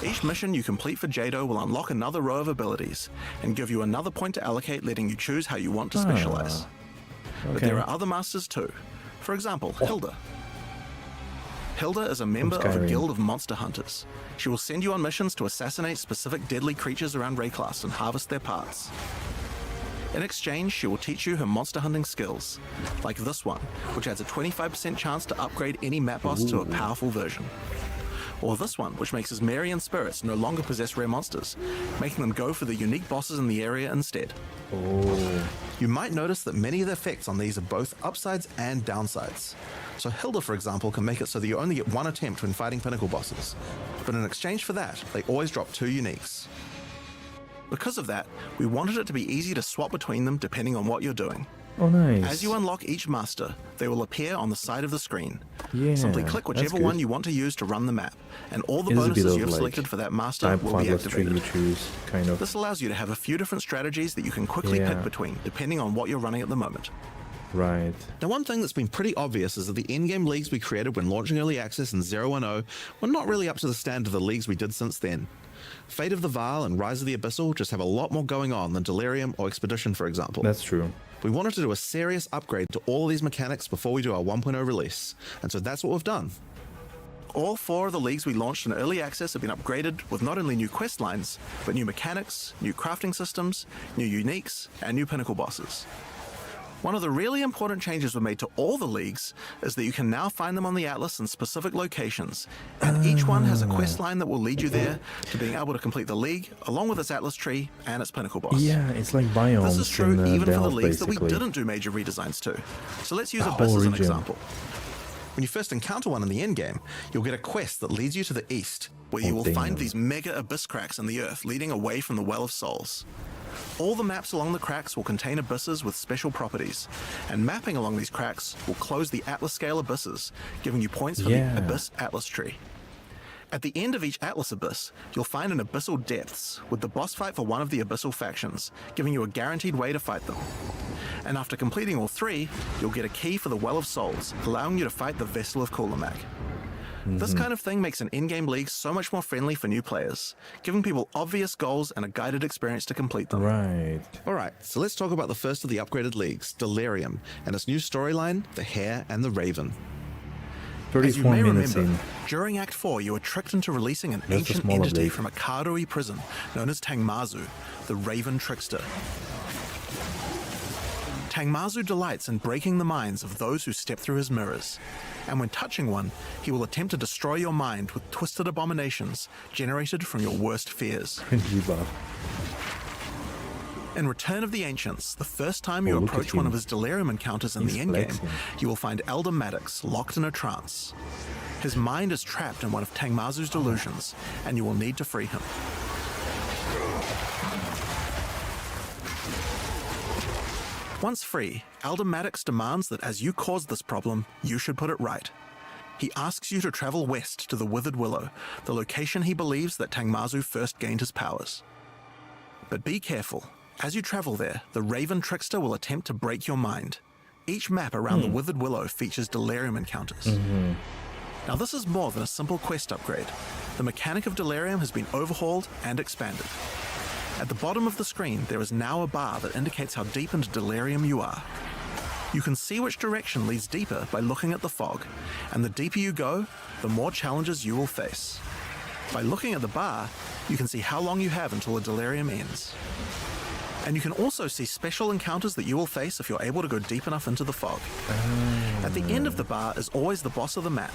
Each mission you complete for Jado will unlock another row of abilities and give you another point to allocate, letting you choose how you want to specialize. But Okay. there are other masters too. For example, Hilda. Hilda is a member of a Skyrim. guild of monster hunters. She will send you on missions to assassinate specific deadly creatures around Rayclast and harvest their parts. In exchange, she will teach you her monster hunting skills, like this one, which adds a 25% chance to upgrade any map boss to a powerful version. Or this one, which makes his Marian spirits no longer possess rare monsters, making them go for the unique bosses in the area instead. Oh. You might notice that many of the effects on these are both upsides and downsides. So Hilda, for example, can make it so that you only get one attempt when fighting pinnacle bosses. But in exchange for that, they always drop 2 uniques. Because of that, we wanted it to be easy to swap between them depending on what you're doing. Oh, nice. As you unlock each master, they will appear on the side of the screen. Yeah, Simply click that's whichever good. one you want to use to run the map, and all the It is a bit bonuses of, you have like, selected for that master type will be pointless tree you activated. choose, kind of. This allows you to have a few different strategies that you can quickly Yeah. pick between, depending on what you're running at the moment. Right. Now, one thing that's been pretty obvious is that the in-game leagues we created when launching Early Access in 010 were not really up to the standard of the leagues we did since then. Fate of the Vaal and Rise of the Abyssal just have a lot more going on than Delirium or Expedition, for example. That's true. We wanted to do a serious upgrade to all of these mechanics before we do our 1.0 release, and so that's what we've done. All 4 of the leagues we launched in Early Access have been upgraded with not only new quest lines, but new mechanics, new crafting systems, new uniques, and new pinnacle bosses. One of the really important changes we made to all the leagues is that you can now find them on the Atlas in specific locations, and each one has a quest line that will lead you there to being able to complete the league, along with its Atlas tree and its pinnacle boss. Yeah, it's like biomes. This is true in, even for the Delve, leagues that we basically. didn't do major redesigns to. So let's use The Abyss whole as an region. example. When you first encounter one in the endgame, you'll get a quest that leads you to the east, where you will find damn. these mega abyss cracks in the earth leading away from the Well of Souls. All the maps along the cracks will contain abysses with special properties, and mapping along these cracks will close the Atlas scale abysses, giving you points for Yeah. the Abyss Atlas tree. At the end of each Atlas abyss, you'll find an Abyssal Depths with the boss fight for one of the Abyssal factions, giving you a guaranteed way to fight them. And after completing all three, you'll get a key for the Well of Souls, allowing you to fight the Vessel of Kulamak. This kind of thing makes an in-game league so much more friendly for new players, giving people obvious goals and a guided experience to complete them. Right. Alright, so let's talk about the first of the upgraded leagues, Delirium, and its new storyline, The Hare and the Raven. As you 34 may minutes remember, in. during Act 4 you were tricked into releasing an That's a ancient small entity update. from a Karui prison known as Tangmazu, the Raven Trickster. Tangmazu delights in breaking the minds of those who step through his mirrors, and when touching one, he will attempt to destroy your mind with twisted abominations generated from your worst fears. Debuff. In Return of the Ancients, the first time you Oh, look at approach one him. of his delirium encounters in He's the endgame, flexing. you will find Elder Maddox locked in a trance. His mind is trapped in one of Tangmazu's delusions, and you will need to free him. Once free, Elder Maddox demands that as you caused this problem, you should put it right. He asks you to travel west to the Withered Willow, the location he believes that Tangmazu first gained his powers. But be careful. As you travel there, the Raven Trickster will attempt to break your mind. Each map around the Withered Willow features delirium encounters. Now this is more than a simple quest upgrade. The mechanic of delirium has been overhauled and expanded. At the bottom of the screen, there is now a bar that indicates how deep into delirium you are. You can see which direction leads deeper by looking at the fog, and the deeper you go, the more challenges you will face. By looking at the bar, you can see how long you have until the delirium ends. And you can also see special encounters that you will face if you're able to go deep enough into the fog. At the end of the bar is always the boss of the map,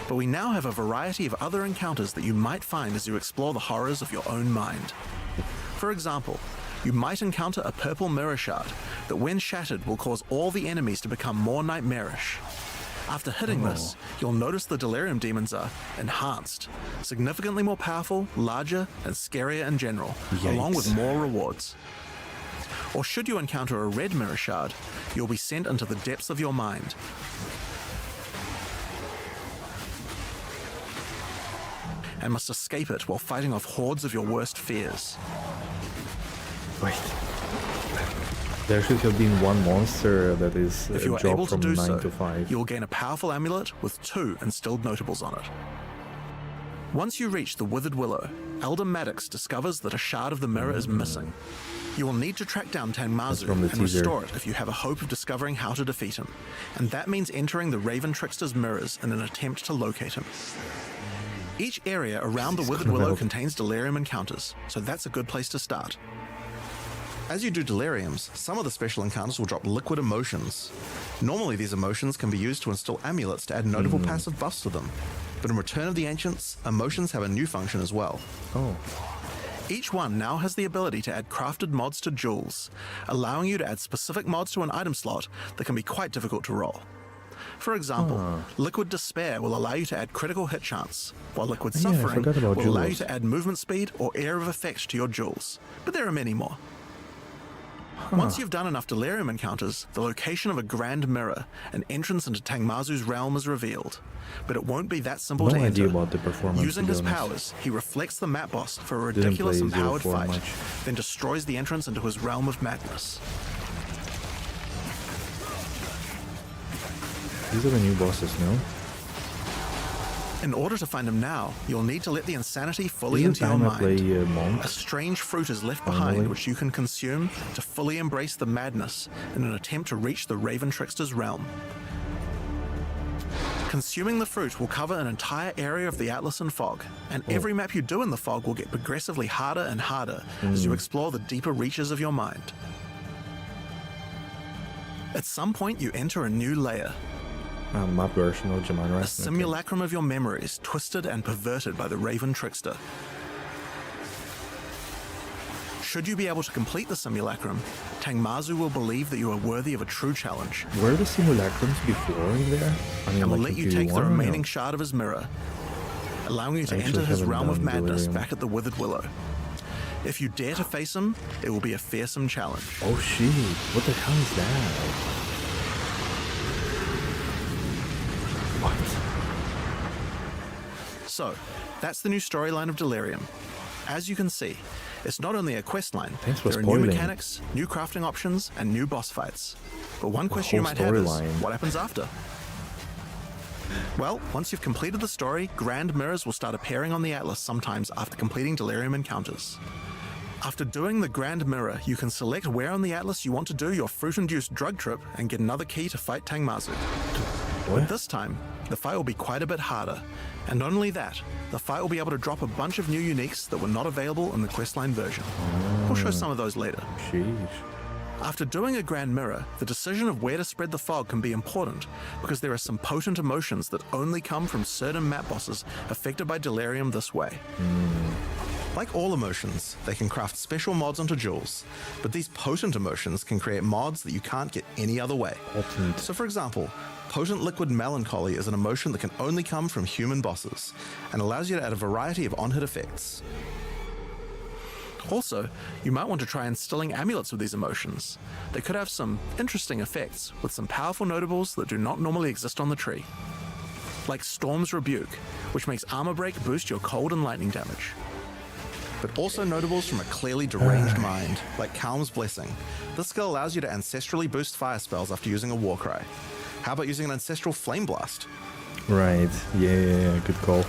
but we now have a variety of other encounters that you might find as you explore the horrors of your own mind. For example, you might encounter a purple mirror shard that when shattered will cause all the enemies to become more nightmarish. After hitting this, you'll notice the delirium demons are enhanced, significantly more powerful, larger, and scarier in general, along with Yikes. more rewards. Or should you encounter a red mirror shard, you'll be sent into the depths of your mind. And must escape it while fighting off hordes of your worst fears. Wait. There should have been one monster that is If you are dropped able to from do 9 so, to 5. you will gain a powerful amulet with 2 instilled notables on it. Once you reach the Withered Willow, Elder Maddox discovers that a shard of the mirror is missing. You will need to track down Tangmazu from the and teaser. restore it if you have a hope of discovering how to defeat him, and that means entering the Raven Trickster's mirrors in an attempt to locate him. Each area around the Withered Willow help. contains delirium encounters, so that's a good place to start. As you do deliriums, some of the special encounters will drop liquid emotions. Normally these emotions can be used to install amulets to add notable passive buffs to them, but in Return of the Ancients, emotions have a new function as well. Oh. Each one now has the ability to add crafted mods to jewels, allowing you to add specific mods to an item slot that can be quite difficult to roll. For example, Liquid Despair will allow you to add critical hit chance, while Liquid Yeah, I Suffering forgot about will allow you jewels. to add movement speed or Air of Effect to your jewels, but there are many more. Once you've done enough delirium encounters, the location of a grand mirror, an entrance into Tangmazu's realm, is revealed. But it won't be that simple No to idea enter. about the performance, Using to be his honest. powers, he reflects the map boss for a Didn't ridiculous play empowered 04 fight, much. then destroys the entrance into his realm of madness. These are the new bosses, no? In order to find him now, you'll need to let the insanity fully Is it into your time I mind. play A Monk? strange fruit is left Finally. behind which you can consume to fully embrace the madness in an attempt to reach the Raven Trickster's realm. Consuming the fruit will cover an entire area of the Atlas in fog, and every map you do in the fog will get progressively harder and harder as you explore the deeper reaches of your mind. At some point, you enter a new layer, Map version of Jamon, right? a simulacrum of your memories, twisted and perverted by the Raven Trickster. Should you be able to complete the simulacrum, Tangmazu will believe that you are worthy of a true challenge, Were the simulacrums before in there? I mean, and will like let in you take the PD1 or remaining no? shard of his mirror, allowing you to I actually enter his haven't realm of done madness Delirium. back at the Withered Willow. If you dare to face him, it will be a fearsome challenge. Oh shit, what the hell is that? What? So, that's the new storyline of Delirium. As you can see, it's not only a quest line, Thanks for there are new spoiling. mechanics, new crafting options, and new boss fights. But one question you whole might have is, storyline. what happens after? Well, once you've completed the story, grand mirrors will start appearing on the Atlas sometimes after completing Delirium encounters. After doing the grand mirror, you can select where on the Atlas you want to do your fruit-induced drug trip and get another key to fight Tangmazu. But What? this time, the fight will be quite a bit harder. And not only that, the fight will be able to drop a bunch of new uniques that were not available in the questline version. We'll show some of those later. Sheesh. After doing a grand mirror, the decision of where to spread the fog can be important because there are some potent emotions that only come from certain map bosses affected by Delirium this way. Like all emotions, they can craft special mods onto jewels, but these potent emotions can create mods that you can't get any other way. Potent. So for example, potent liquid melancholy is an emotion that can only come from human bosses and allows you to add a variety of on-hit effects. Also, you might want to try instilling amulets with these emotions. They could have some interesting effects with some powerful notables that do not normally exist on the tree. Like Storm's Rebuke, which makes armor break boost your cold and lightning damage. But also notables from a clearly deranged mind, like Calm's Blessing. This skill allows you to ancestrally boost fire spells after using a war cry. How about using an ancestral flame blast? Right, yeah, good call.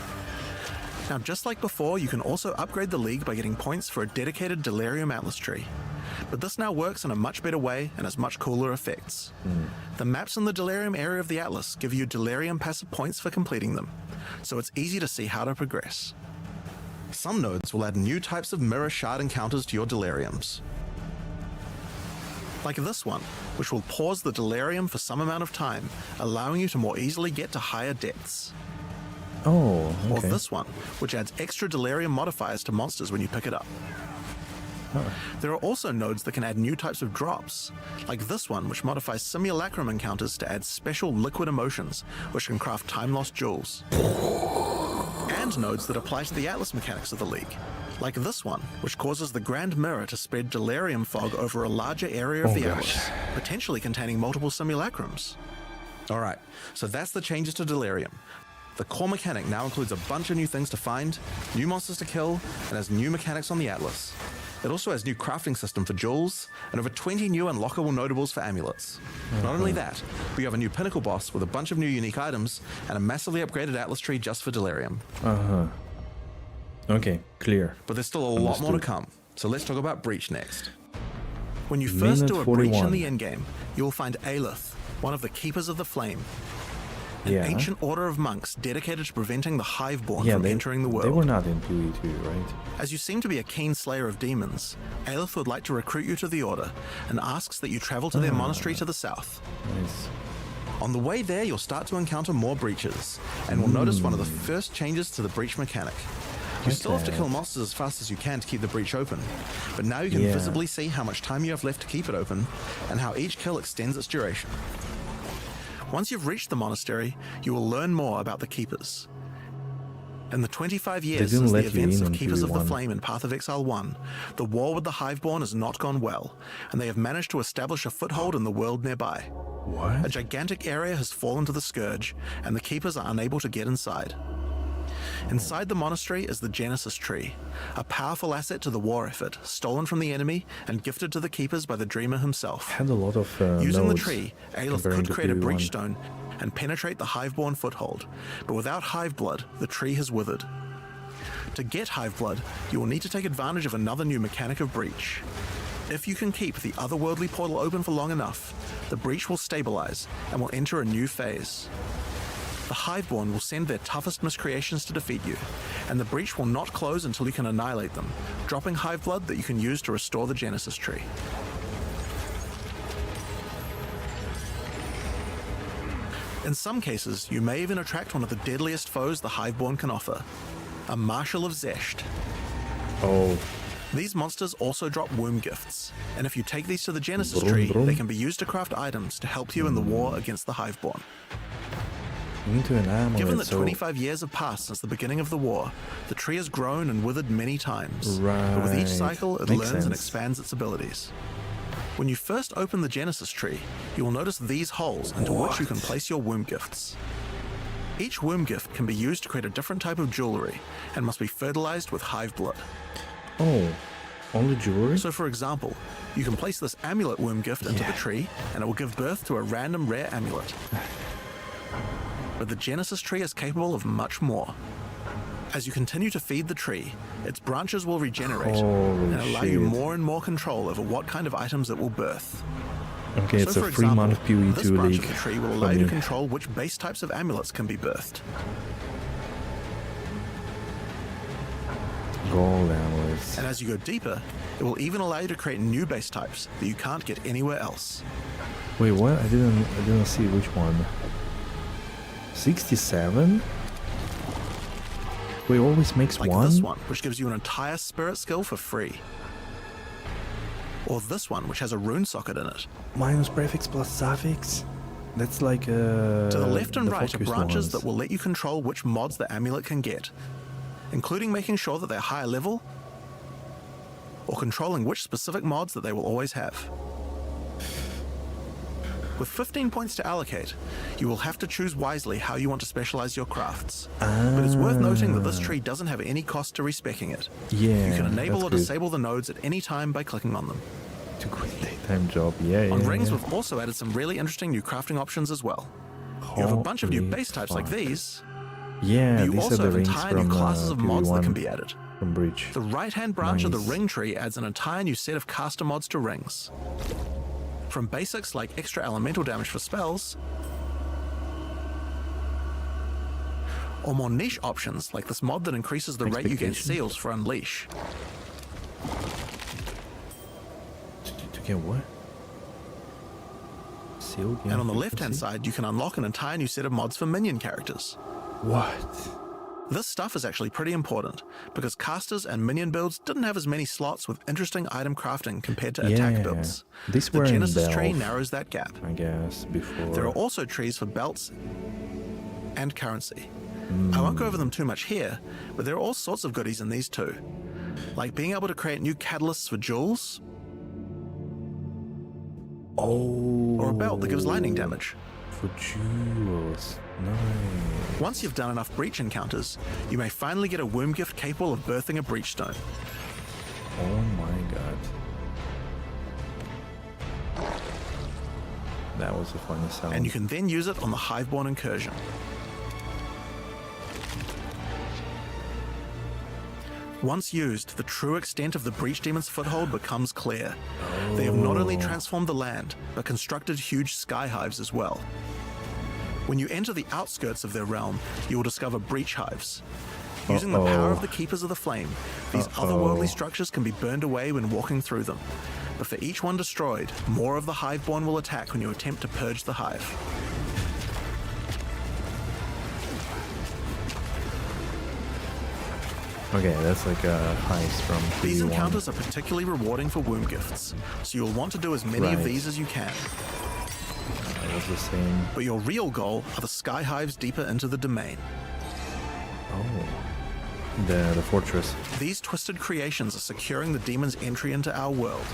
Now, just like before, you can also upgrade the League by getting points for a dedicated Delirium Atlas tree. But this now works in a much better way and has much cooler effects. The maps in the Delirium area of the Atlas give you Delirium passive points for completing them, so it's easy to see how to progress. Some nodes will add new types of mirror shard encounters to your Deliriums. Like this one, which will pause the Delirium for some amount of time, allowing you to more easily get to higher depths. Oh, Or okay. this one, which adds extra Delirium modifiers to monsters when you pick it up. There are also nodes that can add new types of drops, like this one, which modifies simulacrum encounters to add special liquid emotions, which can craft time-lost jewels. And nodes that apply to the Atlas mechanics of the League, like this one, which causes the Grand Mirror to spread Delirium fog over a larger area of Oh, the gosh. Atlas, potentially containing multiple simulacrums. Alright, so that's the changes to Delirium. The core mechanic now includes a bunch of new things to find, new monsters to kill, and has new mechanics on the Atlas. It also has new crafting system for jewels, and over 20 new unlockable notables for amulets. Not only that, we have a new pinnacle boss with a bunch of new unique items, and a massively upgraded Atlas tree just for Delirium. Okay, clear. But there's still a lot more to Understood. come, so let's talk about Breach next. When you first Minute do a breach in 41. the endgame, you will find Aelith, one of the Keepers of the Flame, an Yeah. ancient order of monks dedicated to preventing the Hiveborn Yeah, from they, entering the world. they were not in PE2, right? As you seem to be a keen slayer of demons, Aelith would like to recruit you to the Order and asks that you travel to their monastery to the south. Nice. On the way there, you'll start to encounter more breaches, and will notice one of the first changes to the breach mechanic. You still have to Okay. kill monsters as fast as you can to keep the breach open, but now you can Yeah. visibly see how much time you have left to keep it open, and how each kill extends its duration. Once you've reached the monastery, you will learn more about the Keepers. In the 25 years didn't since the let you events in of in Keepers of the PE1. Flame in Path of Exile 1, the war with the Hiveborn has not gone well, and they have managed to establish a foothold in the world nearby. A What? gigantic area has fallen to the Scourge, and the Keepers are unable to get inside. Inside the monastery is the Genesis Tree, a powerful asset to the war effort, stolen from the enemy and gifted to the Keepers by the Dreamer himself. Had a lot of Using the nodes tree, Aelith comparing could to create a PE1. breach stone and penetrate the Hiveborn foothold, but without Hive blood, the tree has withered. To get Hive blood, you will need to take advantage of another new mechanic of breach. If you can keep the otherworldly portal open for long enough, the breach will stabilize and will enter a new phase. The Hiveborn will send their toughest miscreations to defeat you, and the breach will not close until you can annihilate them, dropping Hive blood that you can use to restore the Genesis Tree. In some cases, you may even attract one of the deadliest foes the Hiveborn can offer, a Marshal of Zesht. Oh, These monsters also drop womb gifts, and if you take these to the Genesis Brum, tree, brum. they can be used to craft items to help you in the war against the Hiveborn. into an amulet. Given that so 25 years have passed since the beginning of the war, the tree has grown and withered many times. But with each Right. cycle, it Makes learns and sense. expands its abilities. When you first open the Genesis tree, you will notice these holes into which you can place your womb gifts. Each womb gift can be used to create a different type of jewelry and must be fertilized with hive blood. Oh, only jewelry? So for example, you can place this amulet womb gift into the tree and it will give birth to a random rare amulet. But the Genesis tree is capable of much more. As you continue to feed the tree, its branches will regenerate Holy and allow you shit. more and more control over what kind of items it will birth. Okay, it's So a for 3 example, month this PoE2 branch league. of the tree will for allow you to me. control which base types of amulets can be birthed. Gold amulets. And as you go deeper, it will even allow you to create new base types that you can't get anywhere else. Wait, what? I didn't see which one. 67? Wait, always makes Like one? this one, which gives you an entire spirit skill for free. Or this one, which has a rune socket in it. Minus prefix plus suffix? That's like To To the left and right are focused branches ones. that will let you control which mods the amulet can get, including making sure that they're higher level, or controlling which specific mods that they will always have. With 15 points to allocate, you will have to choose wisely how you want to specialize your crafts. But it's worth noting that this tree doesn't have any cost to respecking it. Yeah, You can enable that's or good. disable the nodes at any time by clicking on them. To quit daytime job, yeah, On yeah, rings, yeah. we've also added some really interesting new crafting options as well. You have a bunch of new Holy base types like fuck. these, Yeah, but you these also are the have rings entire from new classes of mods that PoE1 can be added. from Breach. The right-hand branch of the Nice. ring tree adds an entire new set of caster mods to rings. From basics like extra elemental damage for spells, or more niche options like this mod that increases the rate you gain Expectation. seals for Unleash. To get what? Seal game And on the frequency? left-hand side, you can unlock an entire new set of mods for minion characters. What? This stuff is actually pretty important, because casters and minion builds didn't have as many slots with interesting item crafting compared to attack Yeah, builds. these The were in Genesis tree Delve, narrows that gap. I guess, before. There are also trees for belts and currency. I won't go over them too much here, but there are all sorts of goodies in these too. Like being able to create new catalysts for jewels, Oh. or a belt that gives lightning damage. For jewels. Nice. Once you've done enough breach encounters, you may finally get a womb gift capable of birthing a breach stone. Oh my god. That was a funny sound. And you can then use it on the Hiveborn incursion. Once used, the true extent of the Breach Demon's foothold becomes clear. They have not only transformed the land, but constructed huge sky hives as well. When you enter the outskirts of their realm, you will discover breach hives. Using the power of the Keepers of the Flame, these otherworldly structures can be burned away when walking through them. But for each one destroyed, more of the Hiveborn will attack when you attempt to purge the hive. Okay, that's like a heist from These PoE1. encounters are particularly rewarding for womb gifts, so you'll want to do as many of Right. these as you can. That was the same. But your real goal are the sky hives deeper into the domain. Oh. The fortress. These twisted creations are securing the demon's entry into our world.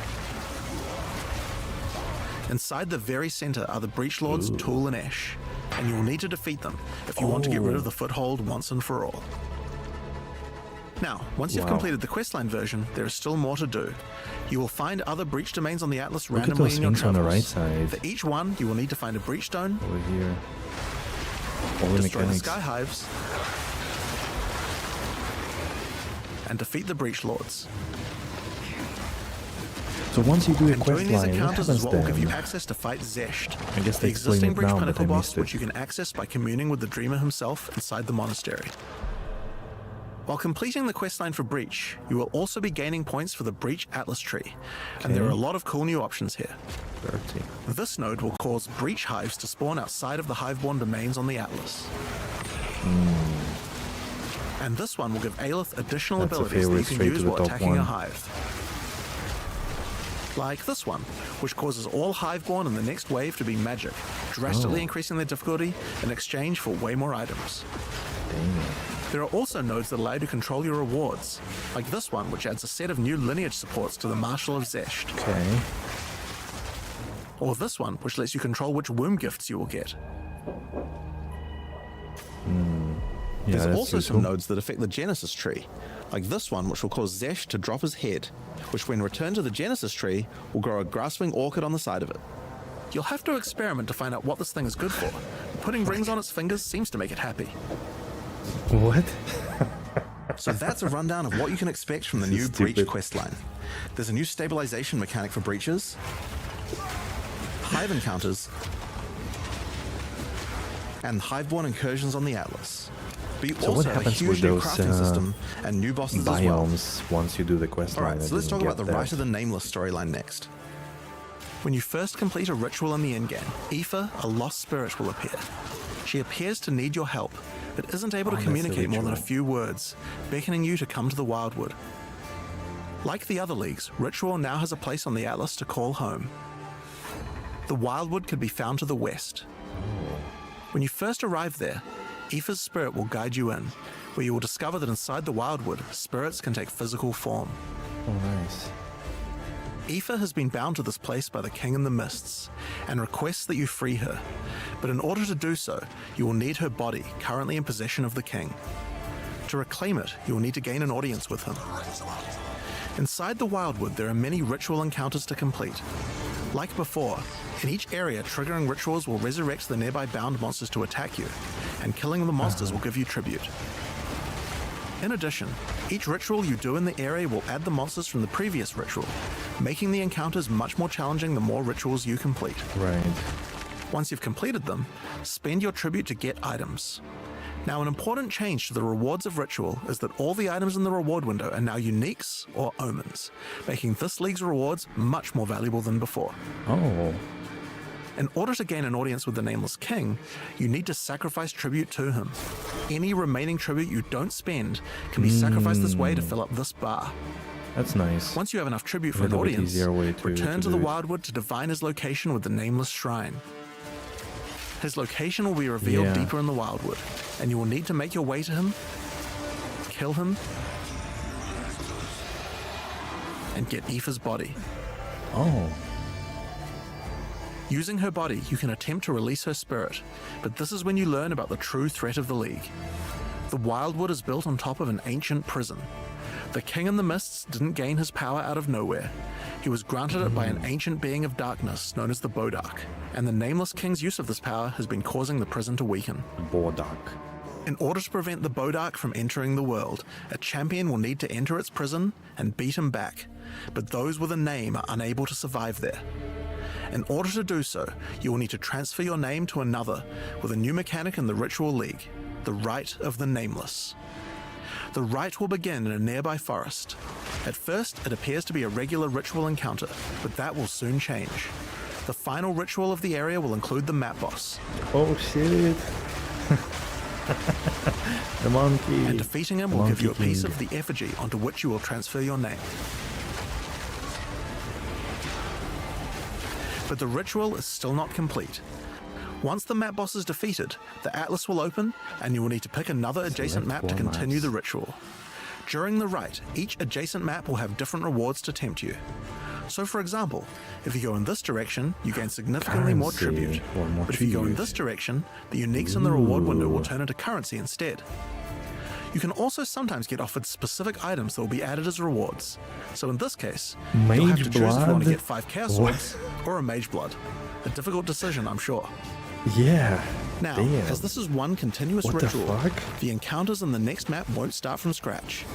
Inside the very center are the Breach Lords Tool and Ash, and you will need to defeat them if you want to get rid of the foothold once and for all. Now, once you've Wow. completed the questline version, there is still more to do. You will find other breach domains on the Atlas Look at randomly those in your things on the travels. right side. For each one, you will need to find a breach stone, Over here. All the destroy the mechanics. sky hives, and defeat the breach lords. So once you do a And quest doing these line, what encounters happens is what will give you then? access to fight Zesht, I guess the they explain existing it breach now, but pinnacle I boss, missed it. which you can access by communing with the Dreamer himself inside the monastery. While completing the questline for Breach, you will also be gaining points for the Breach Atlas tree, and there are a lot of cool new options here. 30. This node will cause breach hives to spawn outside of the hiveborn domains on the Atlas. And this one will give Aelith additional That's a abilities that you favorite can straight use to the while top attacking one. a hive. Like this one, which causes all hiveborn in the next wave to be magic, drastically increasing their difficulty in exchange for way more items. Dang. There are also nodes that allow you to control your rewards, like this one, which adds a set of new lineage supports to the Marshal of Zesht. Okay. Or this one, which lets you control which womb gifts you will get. Yeah, There's that's also useful. some nodes that affect the Genesis tree, like this one, which will cause Zesht to drop his head, which when returned to the Genesis tree, will grow a grasping orchid on the side of it. You'll have to experiment to find out what this thing is good for. Putting rings on its fingers seems to make it happy. What? So that's a rundown of what you can expect from the This new is Breach stupid. questline. There's a new stabilization mechanic for breaches, hive encounters, and hiveborn incursions on the Atlas. But you So what also have a happens with huge new those crafting system and new bosses as well. Biomes once you do the quest line? Alright, so let's talk about the Rite of the Nameless storyline next. When you first complete a ritual in the endgame, Aoife, a lost spirit, will appear. She appears to need your help, but isn't able to that's the communicate more than a ritual. few words, beckoning you to come to the Wildwood. Like the other leagues, Ritual now has a place on the Atlas to call home. The Wildwood could be found to the west. When you first arrive there, Aoife's spirit will guide you in, where you will discover that inside the Wildwood, spirits can take physical form. Oh, nice. Aoife has been bound to this place by the King in the Mists, and requests that you free her. But in order to do so, you will need her body, currently in possession of the King. To reclaim it, you will need to gain an audience with him. Inside the Wildwood, there are many ritual encounters to complete. Like before, in each area, triggering rituals will resurrect the nearby bound monsters to attack you, and killing the monsters will give you tribute. In addition, each ritual you do in the area will add the monsters from the previous ritual, making the encounters much more challenging the more rituals you complete. Right. Once you've completed them, spend your tribute to get items. Now, an important change to the rewards of Ritual is that all the items in the reward window are now uniques or omens, making this league's rewards much more valuable than before. Oh. In order to gain an audience with the Nameless King, you need to sacrifice tribute to him. Any remaining tribute you don't spend can be sacrificed this way to fill up this bar. That's nice. Once you have enough tribute for an Little bit audience, easier way to return to do the it. Wildwood to divine his location with the Nameless Shrine. His location will be revealed Yeah. deeper in the Wildwood, and you will need to make your way to him, kill him, and get Aoife's body. Oh. Using her body, you can attempt to release her spirit, but this is when you learn about the true threat of the League. The Wildwood is built on top of an ancient prison. The King in the Mists didn't gain his power out of nowhere. He was granted it by an ancient being of darkness known as the Bodark, and the Nameless King's use of this power has been causing the prison to weaken. Bodak. In order to prevent the Bodark from entering the world, a champion will need to enter its prison and beat him back, but those with a name are unable to survive there. In order to do so, you will need to transfer your name to another with a new mechanic in the Ritual League, the Rite of the Nameless. The rite will begin in a nearby forest. At first, it appears to be a regular ritual encounter, but that will soon change. The final ritual of the area will include the map boss, Oh shit. The monkey. and defeating him The will give you a Monkey piece King. of the effigy onto which you will transfer your name. But the ritual is still not complete. Once the map boss is defeated, the Atlas will open, and you will need to pick another adjacent map to more continue maps. the ritual. During the rite, each adjacent map will have different rewards to tempt you. So for example, if you go in this direction, you gain significantly more Currency, tribute. or more But if you go in tribute. this direction, the uniques in the reward window will Ooh. turn into currency instead. You can also sometimes get offered specific items that will be added as rewards. So in this case, you'll have to Mage choose if you want to blood? get 5 Chaos What? Swords or a Mage Blood. A difficult decision, I'm sure. Yeah. Now, Damn. as this is one continuous What the ritual, fuck? the encounters in the next map won't start from scratch.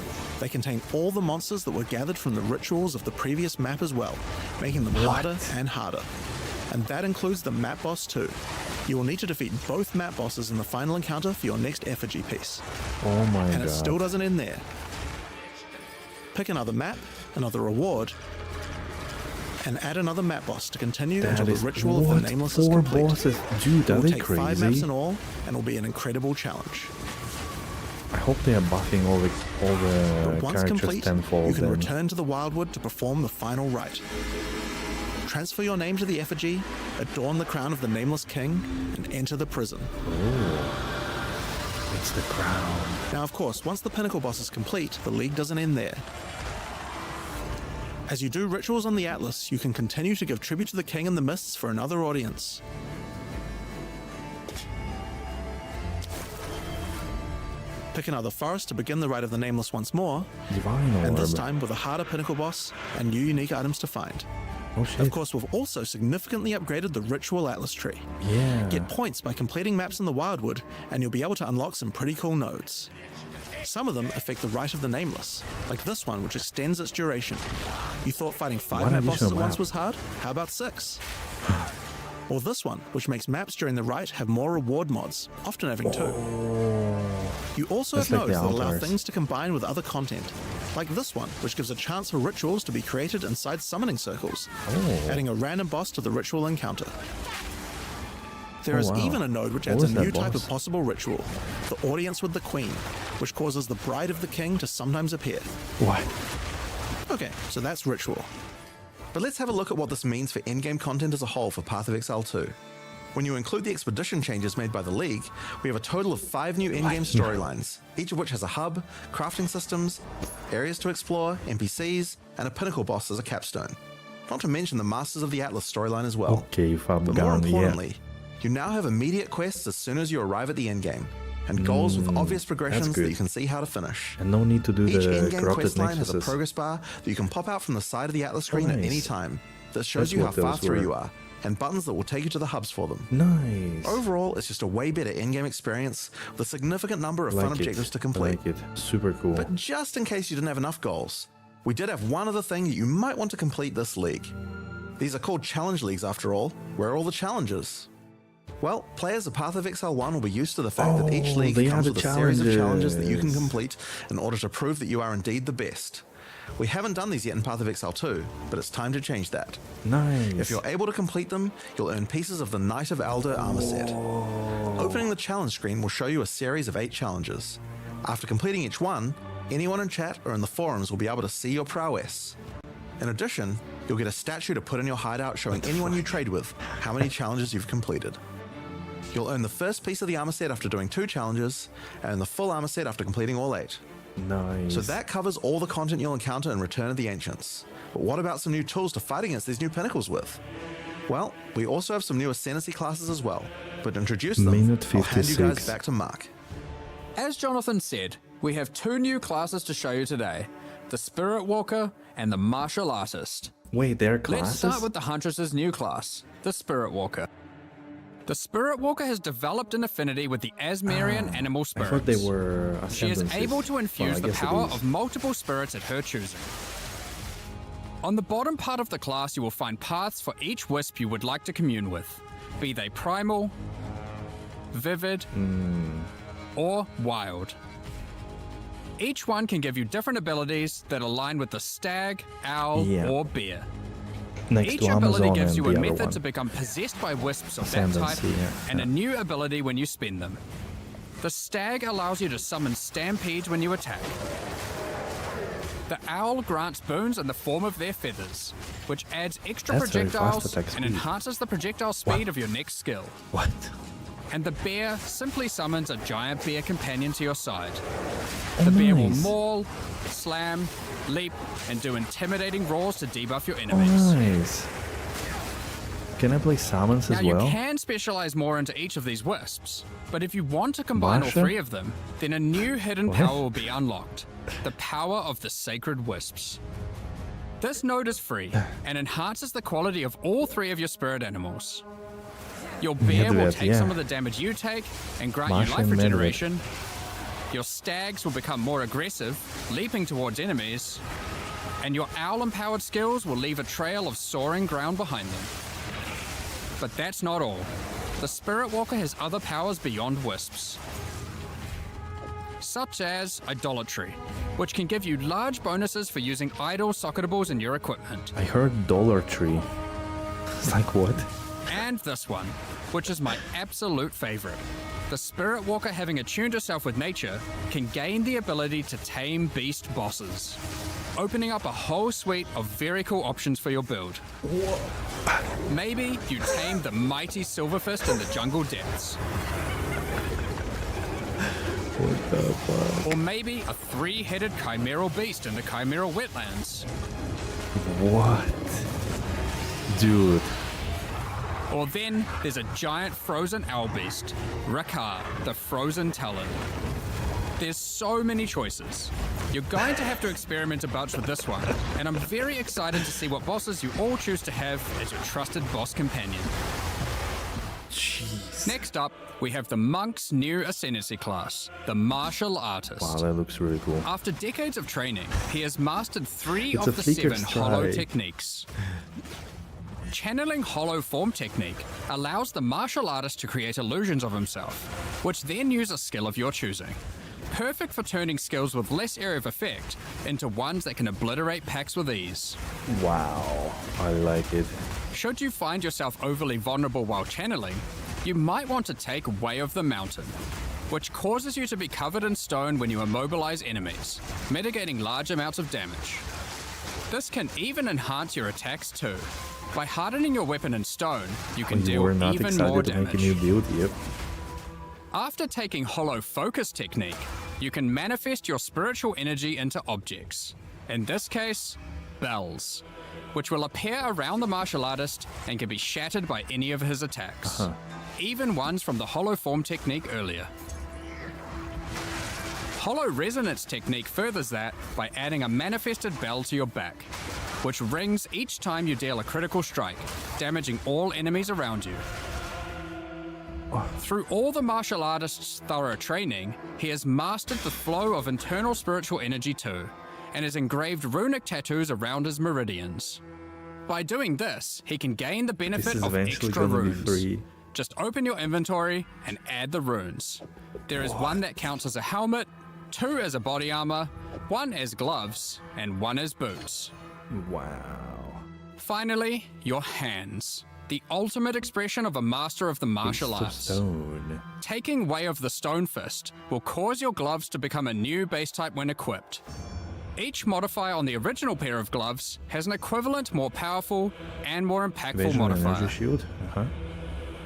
They contain all the monsters that were gathered from the rituals of the previous map as well, making them harder and harder. And that includes the map boss too. You will need to defeat both map bosses in the final encounter for your next effigy piece. Oh my And god. it still doesn't end there. Pick another map, another reward, and add another map boss to continue until the ritual of the Nameless is complete. Bosses? Dude, It are will they take 5 maps crazy? in all, and will be an incredible challenge. I hope they are buffing all the But once characters complete, tenfold. you can then. return to the Wildwood to perform the final rite. Transfer your name to the effigy, adorn the crown of the Nameless King, and enter the prison. It's the crown. Now, of course, once the pinnacle boss is complete, the league doesn't end there. As you do rituals on the Atlas, you can continue to give tribute to the King in the Mists for another audience. Pick another forest to begin the Rite of the Nameless once more, Divine and this Orb. time with a harder pinnacle boss and new unique items to find. Oh shit. Of course, we've also significantly upgraded the Ritual Atlas tree. Yeah. Get points by completing maps in the Wildwood, and you'll be able to unlock some pretty cool nodes. Some of them affect the Rite of the Nameless, like this one, which extends its duration. You thought fighting 5 One map bosses at additional once map. was hard? How about 6? Or this one, which makes maps during the Rite have more reward mods, often having 2. You also That's have like the nodes that allow altars. things to combine with other content, like this one, which gives a chance for rituals to be created inside summoning circles, adding a random boss to the ritual encounter. There is wow. even a node which What adds a was that new type boss? of possible ritual, the Audience with the Queen, which causes the Bride of the King to sometimes appear. What? Okay, so that's ritual. But let's have a look at what this means for in-game content as a whole for Path of Exile 2. When you include the expedition changes made by the League, we have a total of 5 new in-game storylines, each of which has a hub, crafting systems, areas to explore, NPCs, and a pinnacle boss as a capstone. Not to mention the Masters of the Atlas storyline as well. Okay, if I'm But more gone, importantly, you now have immediate quests as soon as you arrive at the endgame, and goals with obvious progressions that good. you can see how to finish. And no need to do Each the in-game corrupted quest line has a nexuses. progress bar that you can pop out from the side of the Atlas screen at nice. any time that shows That's you how what far those through were. you are, and buttons that will take you to the hubs for them. Nice. Overall, it's just a way better in-game experience with a significant number of fun objectives to complete. I like it. Super cool. But just in case you didn't have enough goals, we did have one other thing that you might want to complete this league. These are called challenge leagues after all. Where are all the challenges? Well, players of Path of Exile 1 will be used to the fact that each league they comes are with the a series of challenges that you can challenges. complete in order to prove that you are indeed the best. We haven't done these yet in Path of Exile 2, but it's time to change that. Nice. If you're able to complete them, you'll earn pieces of the Knight of Alder armor set. Opening the challenge screen will show you a series of 8 challenges. After completing each one, anyone in chat or in the forums will be able to see your prowess. In addition, you'll get a statue to put in your hideout showing anyone you trade with how many challenges you've completed. You'll earn the first piece of the armor set after doing 2 challenges, and the full armor set after completing all 8. Nice. So that covers all the content you'll encounter in Return of the Ancients. But what about some new tools to fight against these new pinnacles with? Well, we also have some new Ascendancy classes as well, but to introduce them, Minute I'll hand you guys 56. back to Mark. As Jonathan said, we have 2 new classes to show you today, the Spirit Walker and the Martial Artist. Wait, they're Let's classes? start with the Huntress's new class, the Spirit Walker. The Spirit Walker has developed an affinity with the Asmerian animal I spirits. thought they were She is ascendancies. able to infuse Well, I the guess it power is. of multiple spirits at her choosing. On the bottom part of the class, you will find paths for each wisp you would like to commune with, be they primal, vivid, or wild. Each one can give you different abilities that align with the stag, owl, Yeah. or bear. Next Each to ability Amazon gives and you the a other method one. to become possessed by wisps of that type, Ascendancy, yeah, and yeah. a new ability when you spend them. The stag allows you to summon stampedes when you attack. The owl grants boons in the form of their feathers, which adds extra That's very fast projectiles attack and speed. enhances the projectile speed of your next skill. What? And the bear simply summons a giant bear companion to your side. Oh, The bear will nice. maul, slam, leap, and do intimidating roars to debuff your Oh, enemies. nice. Can I play summons Now as you well? can specialize more into each of these wisps, but if you want to combine Basha? all 3 of them, then a new hidden What? power will be unlocked. The power of the Sacred Wisps. This node is free and enhances the quality of all 3 of your spirit animals. Your bear will Medved, take yeah. some of the damage you take and grant Masha you life and Medved. regeneration. Your stags will become more aggressive, leaping towards enemies. And your owl-empowered skills will leave a trail of soaring ground behind them. But that's not all. The the Spirit Walker has other powers beyond wisps, such as Idolatry, which can give you large bonuses for using idle socketables in your equipment. I heard Dollar Tree. It's like what? And this one, which is my absolute favorite. The Spirit Walker, having attuned herself with nature, can gain the ability to tame beast bosses, opening up a whole suite of very cool options for your build. Maybe you tame the mighty Silverfist in the jungle depths. What the fuck? Or maybe a three-headed chimeral beast in the chimeral wetlands. What? Dude. Or then there's a giant frozen owl beast, Rakar, the Frozen Talon. There's so many choices. You're going to have to experiment a bunch with this one, and I'm very excited to see what bosses you all choose to have as your trusted boss companion. Jeez. Next up, we have the Monk's new Ascendancy class, the Martial Artist. Wow, that looks really cool. After decades of training, he has mastered 3 It's of a the flicker 7 hollow strike. techniques. Channeling hollow form technique allows the martial artist to create illusions of himself, which then use a skill of your choosing. Perfect for turning skills with less area of effect into ones that can obliterate packs with ease. Wow, I like it. Should you find yourself overly vulnerable while channeling, you might want to take Way of the Mountain, which causes you to be covered in stone when you immobilize enemies, mitigating large amounts of damage. This can even enhance your attacks too. By hardening your weapon in stone, you can You deal were not even more excited to make a new damage. build, yep. After taking Hollow Focus technique, you can manifest your spiritual energy into objects. In this case, bells, which will appear around the martial artist and can be shattered by any of his attacks. Even ones from the Hollow Form technique earlier. Hollow Resonance technique furthers that by adding a manifested bell to your back, which rings each time you deal a critical strike, damaging all enemies around you. Through all the martial artist's thorough training, he has mastered the flow of internal spiritual energy too, and has engraved runic tattoos around his meridians. By doing this, he can gain the This benefit is of eventually extra gonna be runes. free. Just open your inventory and add the runes. There is one that counts as a helmet, 2 as a body armor, 1 as gloves, and 1 as boots. Wow. Finally, your hands. The ultimate expression of a master of the martial Beast of arts. Stone. Taking Way of the Stone Fist will cause your gloves to become a new base type when equipped. Each modifier on the original pair of gloves has an equivalent, more powerful, and more impactful Evasion and modifier. energy shield.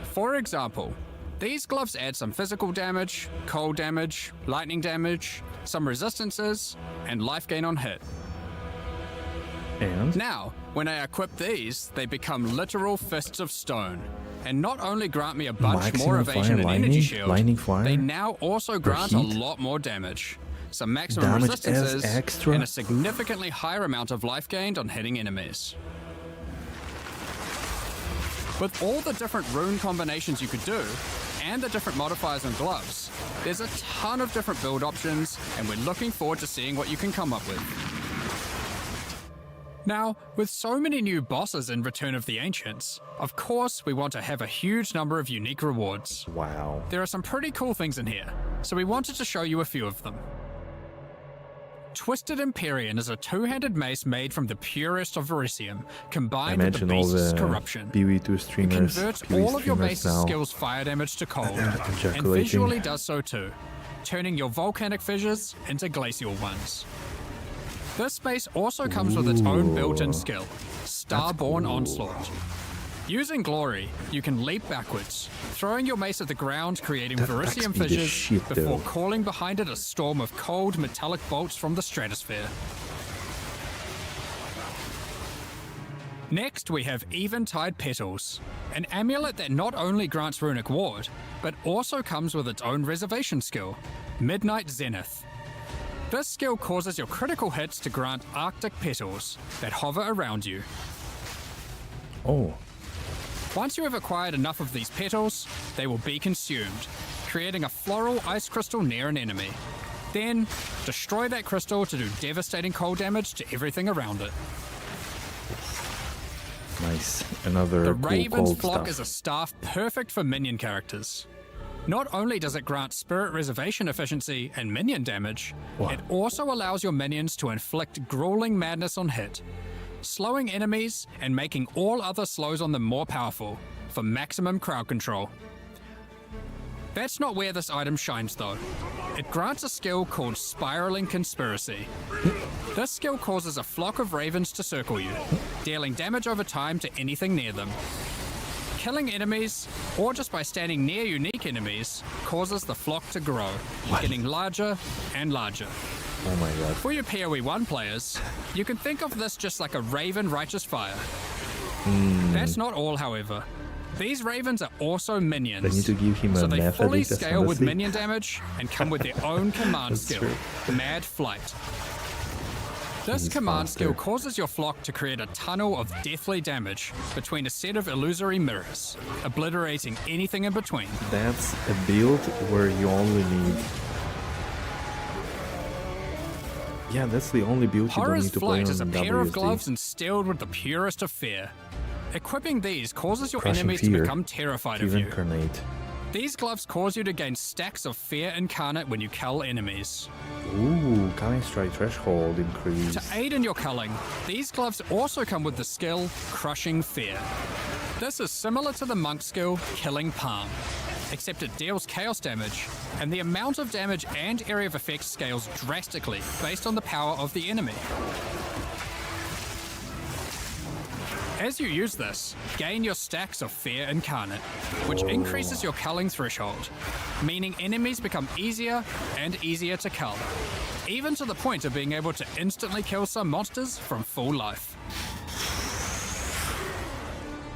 For example, these gloves add some physical damage, cold damage, lightning damage, some resistances, and life gain on hit. And Now, when I equip these, they become literal fists of stone, and not only grant me a bunch Maximum more fire evasion and energy lightning? shield, Lightning fire? they now also grant a heat? lot more damage, some maximum Damage resistances, as extra? and a significantly higher amount of life gained on hitting enemies. With all the different rune combinations you could do, and the different modifiers on gloves, there's a ton of different build options, and we're looking forward to seeing what you can come up with. Now, with so many new bosses in Return of the Ancients, of course we want to have a huge number of unique rewards. wow. There are some pretty cool things in here, so we wanted to show you a few of them. Twisted Empyrean is a two-handed mace made from the purest of Verisium, I combined with the imagine all beast's the corruption. PoE2 It streamers, converts PoE all of your streamers base's now. skills fire damage to cold, and Ejaculating. visually does so too, turning your volcanic fissures into glacial ones. This base also comes with its own built-in skill, Starborn Onslaught. Using Glory, you can leap backwards, throwing your mace at the ground, creating That Verisium attacks me to fissures shit, before though. calling behind it a storm of cold metallic bolts from the stratosphere. Next, we have Eventide Petals, an amulet that not only grants runic ward, but also comes with its own reservation skill, Midnight Zenith. This skill causes your critical hits to grant Arctic petals that hover around you. Oh, Once you have acquired enough of these petals, they will be consumed, creating a floral ice crystal near an enemy. Then, destroy that crystal to do devastating cold damage to everything around it. Nice. Another The cool Raven's cold Flock stuff. is a staff perfect for minion characters. Not only does it grant spirit reservation efficiency and minion damage, What? it also allows your minions to inflict grueling madness on hit, slowing enemies and making all other slows on them more powerful for maximum crowd control. That's not where this item shines though. It grants a skill called Spiraling Conspiracy. This skill causes a flock of ravens to circle you, dealing damage over time to anything near them. Killing enemies, or just by standing near unique enemies, causes the flock to grow, getting larger and larger. Oh my god. For your PoE 1 players, you can think of this just like a raven righteous fire. That's not all, however. These ravens are also minions. They need to give him a so they math fully edit, scale with honestly. minion damage and come with their own command That's skill, true. Mad Flight. This He's command faster. skill causes your flock to create a tunnel of deathly damage between a set of illusory mirrors, obliterating anything in between. That's a build where you only need... Yeah, that's the only build you don't Horror's need to play Flight on is a pair of WSD. gloves instilled with the purest of fear. Equipping these causes your Crushing enemies fear. to become terrified of Fear you. incarnate. These gloves cause you to gain stacks of fear incarnate when you cull enemies. Ooh, Culling Strike threshold increase. To aid in your culling, these gloves also come with the skill Crushing Fear. This is similar to the monk skill Killing Palm, except it deals chaos damage, and the amount of damage and area of effect scales drastically based on the power of the enemy. As you use this, gain your stacks of Fear Incarnate, which increases your culling threshold, meaning enemies become easier and easier to cull, even to the point of being able to instantly kill some monsters from full life.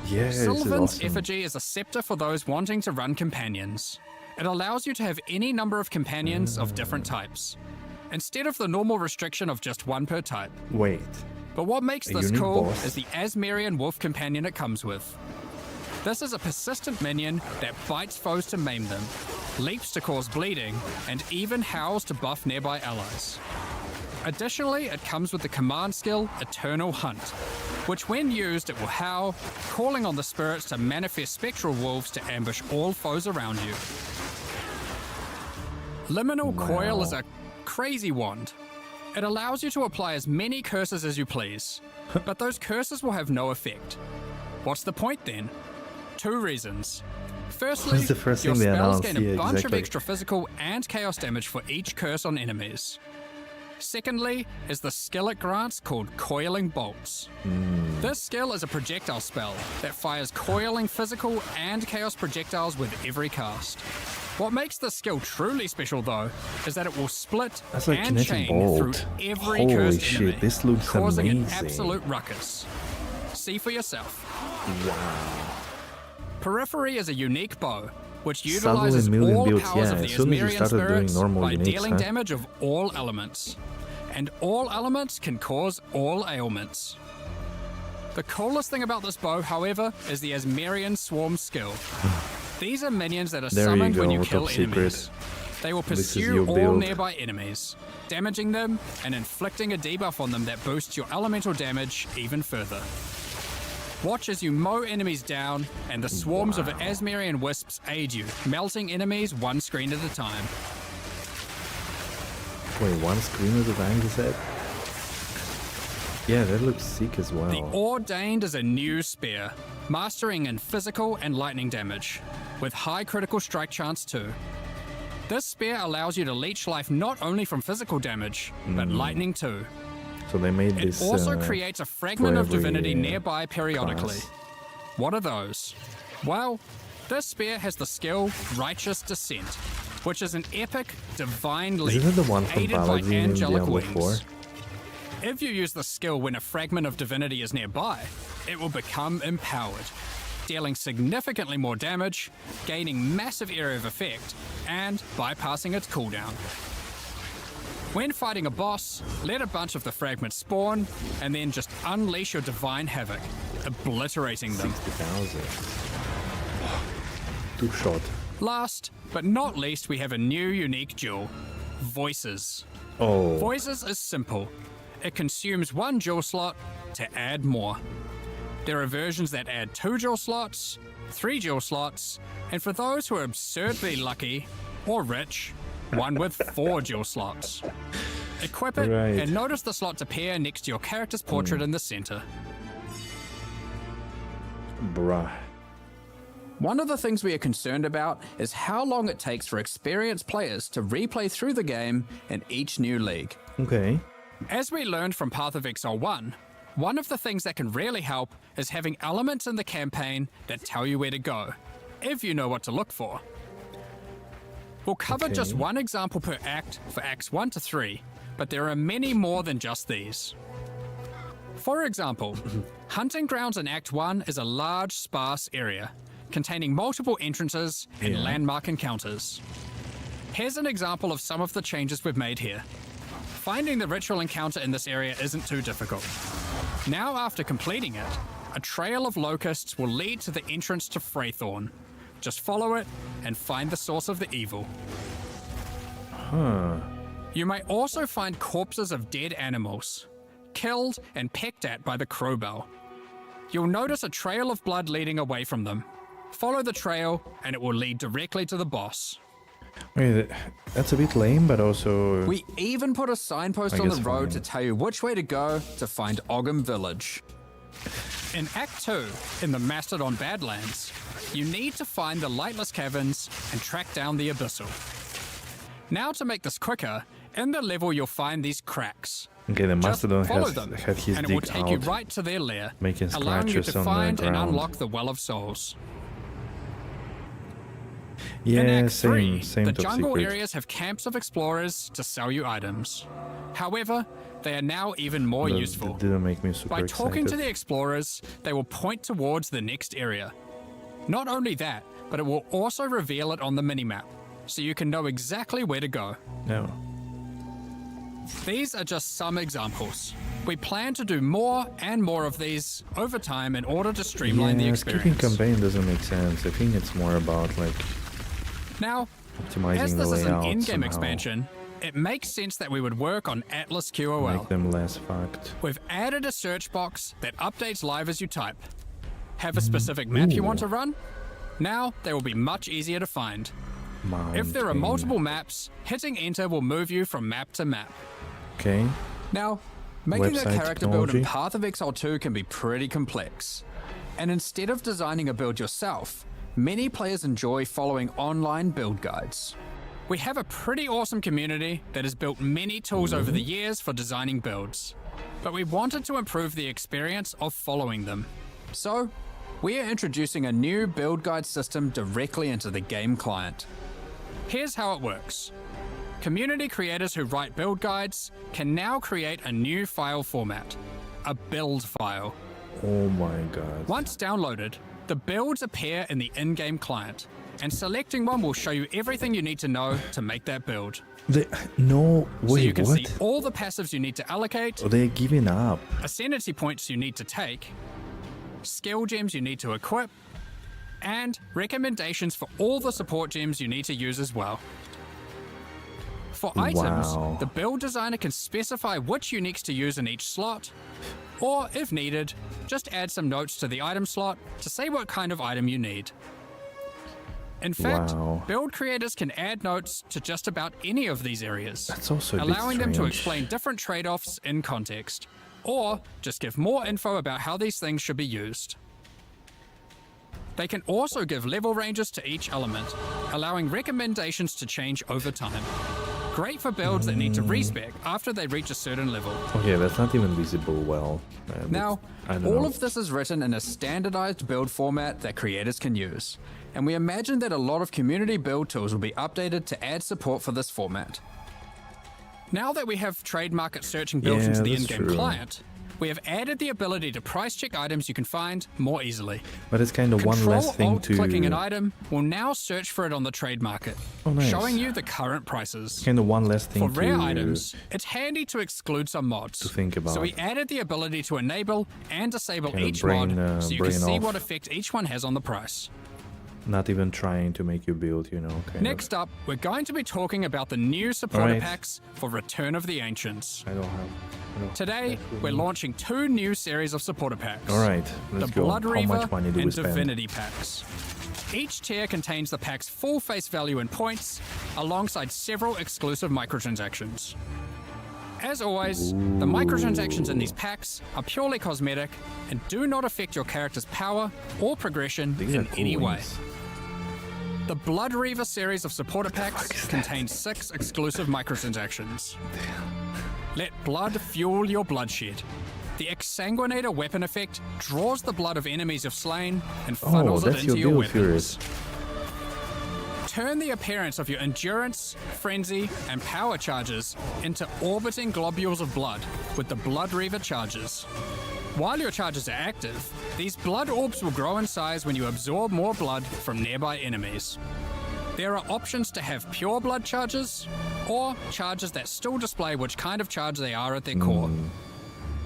Yeah, this is Sylvan's awesome. Effigy is a scepter for those wanting to run companions. It allows you to have any number of companions of different types, instead of the normal restriction of just one per type. Wait. But what makes A this unique cool boss? is the Asmerian wolf companion it comes with. This is a persistent minion that bites foes to maim them, leaps to cause bleeding, and even howls to buff nearby allies. Additionally, it comes with the command skill Eternal Hunt, which when used it will howl, calling on the spirits to manifest spectral wolves to ambush all foes around you. Liminal Coil is a crazy wand. It allows you to apply as many curses as you please, but those curses will have no effect. What's the point then? Two reasons. Firstly, What's the first your thing they spells announced? gain a Yeah, bunch of exactly. extra physical and chaos damage for each curse on enemies. Secondly, is the skill it grants called Coiling Bolts. This skill is a projectile spell that fires coiling physical and chaos projectiles with every cast. What makes this skill truly special though, is that it will split That's like and kinetic chain bolt. through every Holy cursed shit, enemy, this looks causing an amazing. absolute ruckus. See for yourself. Wow. Periphery is a unique bow, which Suddenly utilizes million all builds, powers yeah, of the as soon as you Asmerian started doing spirits normal by uniques, dealing huh? damage of all elements. And all elements can cause all ailments. The coolest thing about this bow, however, is the Asmerian Swarm skill. These are minions that are There you summoned when go, you kill top secret. enemies. They will This is pursue your all build. nearby enemies, damaging them and inflicting a debuff on them that boosts your elemental damage even further. Watch as you mow enemies down, and the swarms of Asmerian wisps aid you, melting enemies one screen at a time. Wait, one screen at a time, you said? Yeah, that looks sick as well. The Ordained is a new spear, mastering in physical and lightning damage, with high critical strike chance too. This spear allows you to leech life not only from physical damage, but lightning too. So they made It this also creates a fragment for of every, divinity nearby periodically. class. What are those? Well, this spear has the skill Righteous Descent, which is an epic, divine leap Isn't it the one from aided by Paladin in angelic Diablo wings. 4? If you use the skill when a fragment of divinity is nearby, it will become empowered, dealing significantly more damage, gaining massive area of effect, and bypassing its cooldown. When fighting a boss, let a bunch of the fragments spawn, and then just unleash your divine havoc, obliterating them. 60,000. Two shot. Last, but not least, we have a new unique jewel, Voices. Oh, Voices is simple. It consumes one jewel slot to add more. There are versions that add 2 dual slots, 3 dual slots, and for those who are absurdly lucky or rich, one with 4 dual slots. Equip it and notice the slots appear next to your character's portrait in the center. Bruh. One of the things we are concerned about is how long it takes for experienced players to replay through the game in each new league. Okay. As we learned from Path of Exile 1, one of the things that can really help is having elements in the campaign that tell you where to go, if you know what to look for. We'll cover just one example per act for Acts 1 to 3, but there are many more than just these. For example, Hunting Grounds in Act 1 is a large, sparse area, containing multiple entrances and landmark encounters. Here's an example of some of the changes we've made here. Finding the ritual encounter in this area isn't too difficult. Now after completing it, a trail of locusts will lead to the entrance to Freythorn. Just follow it and find the source of the evil. You may also find corpses of dead animals, killed and pecked at by the crowbell. You'll notice a trail of blood leading away from them. Follow the trail and it will lead directly to the boss. Wait, that's a bit lame, but also... We even put a signpost on the road to tell you which way to go to find Ogham Village. In Act 2, in the Mastodon Badlands, you need to find the Lightless Caverns and track down the Abyssal. Now to make this quicker, in the level you'll find these cracks. Okay, the Mastodon has had his and it will dick take out, you right to their lair, making allowing you scratches to on find the and ground. unlock the Well of Souls. Yeah, In Act same 3, the top jungle secret. areas have camps of explorers to sell you items. However, they are now even more That useful. didn't make me super By talking to excited. the explorers, they will point towards the next area. Not only that, but it will also reveal it on the minimap, so you can know exactly where to go. No. These are just some examples. We plan to do more and more of these over time in order to streamline the skipping experience. campaign doesn't make sense. I think it's more about like Now, optimizing as the this is an layout in-game somehow. expansion, it makes sense that we would work on Atlas QOL. Make them less fucked. We've added a search box that updates live as you type. Have a specific map you want to run? Now they will be much easier to find. If there are Mountain. multiple maps, hitting enter will move you from map to map. Okay. Now, making a Website character build in technology. Path of Exile 2 can be pretty complex. And instead of designing a build yourself, many players enjoy following online build guides. We have a pretty awesome community that has built many tools over the years for designing builds, but we wanted to improve the experience of following them. So, we are introducing a new build guide system directly into the game client. Here's how it works. Community creators who write build guides can now create a new file format, a build file. Oh my god. Once downloaded, the builds appear in the in-game client, and selecting one will show you everything you need to know to make that build. No, So you wait, can what? see all the passives you need to allocate, Oh, they're giving up. ascendancy points you need to take, skill gems you need to equip, and recommendations for all the support gems you need to use as well. For items, Wow. the build designer can specify which uniques to use in each slot, or if needed, just add some notes to the item slot to say what kind of item you need. In fact, Wow. build creators can add notes to just about any of these areas, That's also a bit allowing them to strange. explain different trade-offs in context, or just give more info about how these things should be used. They can also give level ranges to each element, allowing recommendations to change over time. Great for builds that need to respec after they reach a certain level. Okay, that's not even visible well. Now, I don't all know. of this is written in a standardized build format that creators can use, and we imagine that a lot of community build tools will be updated to add support for this format. Now that we have trade market searching built Yeah, into the that's in-game true. client, we have added the ability to price check items you can find more easily. But it's kind of one less thing to... Clicking an item will now search for it on the trade market, Oh, nice. showing you the current prices. Kind of one less thing For to... rare items, it's handy to exclude some mods. to think about. So we added the ability to enable and disable Kind of each brain, mod so you can brain see off. what effect each one has on the price. Not even trying to make you build, you know. Kind Next up, we're going to be talking about the new supporter Alright. packs for Return of the Ancients. I don't have. Today, we're launching 2 new series of supporter packs. All right, let's the go. Blood How Reaver much money do we and spend? Divinity packs. Each tier contains the pack's full face value in points, alongside several exclusive microtransactions. As always, the microtransactions in these packs are purely cosmetic and do not affect your character's power or progression These are in cool any way. wings. The Blood Reaver series of supporter packs contains 6 exclusive microtransactions. Let blood fuel your bloodshed. The Exsanguinator weapon effect draws the blood of enemies you've slain and funnels it that's into your your build, weapons. Turn the appearance of your endurance, frenzy, and power charges into orbiting globules of blood with the Blood Reaver charges. While your charges are active, these blood orbs will grow in size when you absorb more blood from nearby enemies. There are options to have pure blood charges, or charges that still display which kind of charge they are at their core.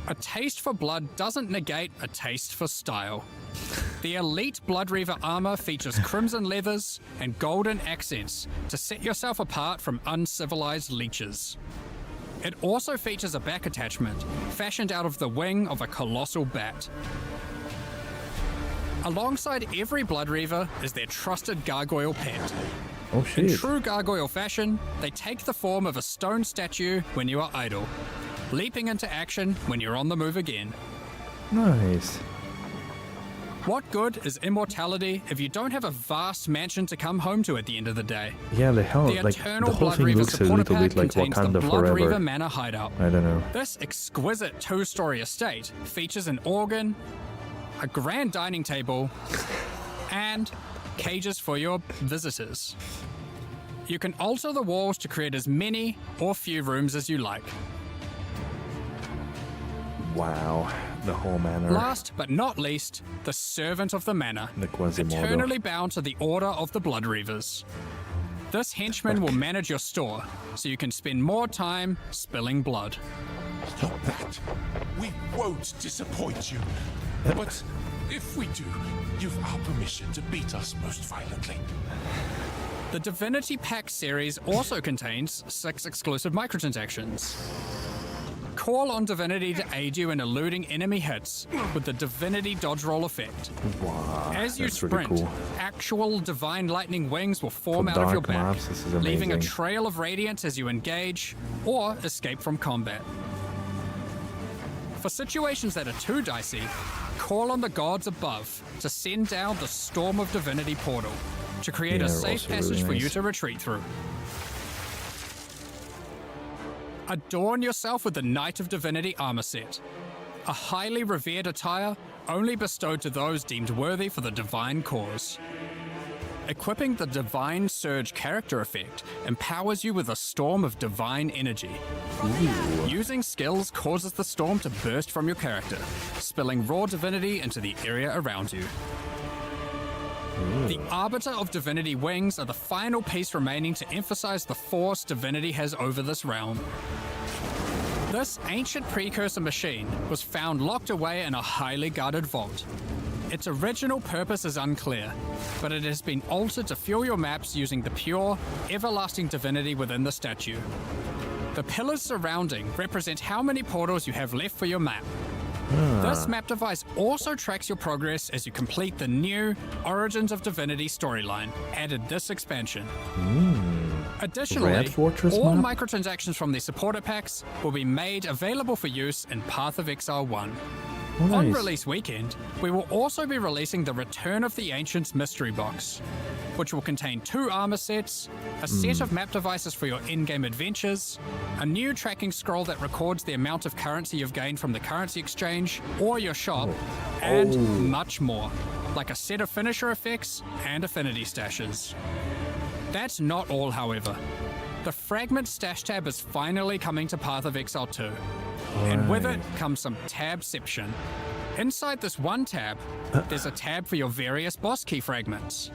A taste for blood doesn't negate a taste for style. The Elite Blood Reaver armor features crimson leathers and golden accents to set yourself apart from uncivilized leeches. It also features a back attachment, fashioned out of the wing of a colossal bat. Alongside every Blood Reaver is their trusted gargoyle pet. Oh In shit. true gargoyle fashion, they take the form of a stone statue when you are idle, leaping into action when you're on the move again. Nice. What good is immortality if you don't have a vast mansion to come home to at the end of the day? Yeah, the hell, The like Eternal the whole Blood thing Reaver looks a supporter little pack bit like contains the Wakanda Blood Reaver Forever. Manor hideout. I don't know. This exquisite 2-story estate features an organ, a grand dining table, and cages for your visitors. You can alter the walls to create as many or few rooms as you like. Wow, the whole manor. Last but not least, the Servant of the Manor, The Quasimodo. eternally bound to the Order of the Blood Reavers. This henchman will manage your store, so you can spend more time spilling blood. Stop that. We won't disappoint you. But if we do, you've our permission to beat us most violently. The Divinity Pack series also contains 6 exclusive microtransactions. Call on Divinity to aid you in eluding enemy hits with the Divinity Dodge Roll effect. Wow, As you that's really sprint, cool. actual Divine Lightning wings will form For out of your dark back, maps, this is leaving a amazing. trail of radiance as you engage or escape from combat. For situations that are too dicey, call on the gods above to send down the Storm of Divinity portal to create Yeah, a they're safe also passage really for you nice. to retreat through. Adorn yourself with the Knight of Divinity armor set, a highly revered attire only bestowed to those deemed worthy for the divine cause. Equipping the Divine Surge character effect empowers you with a storm of divine energy. Using skills causes the storm to burst from your character, spilling raw divinity into the area around you. The Arbiter of Divinity wings are the final piece remaining to emphasize the force divinity has over this realm. This ancient precursor machine was found locked away in a highly guarded vault. Its original purpose is unclear, but it has been altered to fuel your maps using the pure, everlasting divinity within the statue. The pillars surrounding represent how many portals you have left for your map. This map device also tracks your progress as you complete the new Origins of Divinity storyline, added this expansion. Additionally, Red Fortress all map? microtransactions from the supporter packs will be made available for use in Path of Exile 1. Oh, On nice. release weekend, we will also be releasing the Return of the Ancients mystery box, which will contain 2 armor sets, a set of map devices for your in-game adventures, a new tracking scroll that records the amount of currency you've gained from the currency exchange or your shop, and much more, like a set of finisher effects and affinity stashes. That's not all, however. The Fragment Stash tab is finally coming to Path of Exile 2, and with it comes some tabception. Inside this one tab, there's a tab for your various boss key fragments.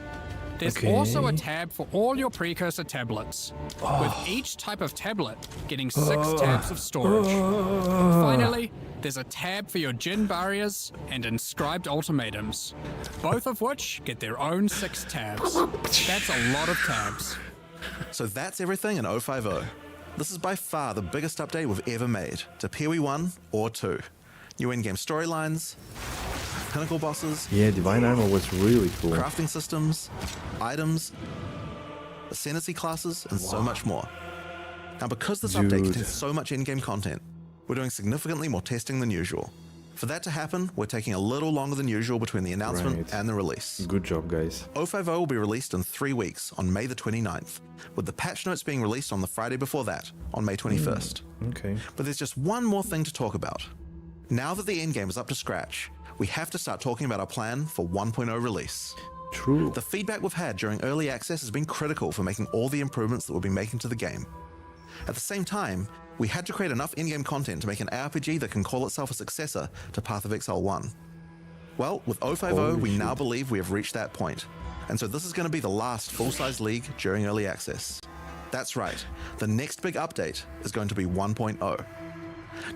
There's also a tab for all your precursor tablets, with each type of tablet getting 6 tabs of storage. Finally, there's a tab for your Jin barriers and inscribed ultimatums, both of which get their own 6 tabs. That's a lot of tabs. So that's everything in 050. This is by far the biggest update we've ever made to PoE 1 or 2. New in-game storylines, pinnacle bosses, Yeah, Divine Armor was really cool. crafting systems, items, ascendancy classes, and so much more. Now, because this update Dude. contains so much in-game content, we're doing significantly more testing than usual. For that to happen, we're taking a little longer than usual between the announcement Right. and the release. Good job, guys. 050 will be released in 3 weeks on May the 29th, with the patch notes being released on the Friday before that, on May 21st. Okay. But there's just one more thing to talk about. Now that the endgame is up to scratch, we have to start talking about our plan for 1.0 release. True. The feedback we've had during early access has been critical for making all the improvements that we'll be making to the game. At the same time, we had to create enough in-game content to make an ARPG that can call itself a successor to Path of Exile 1. Well, with 050, Holy we shit. now believe we have reached that point, and so this is going to be the last full-size league during early access. That's right, the next big update is going to be 1.0.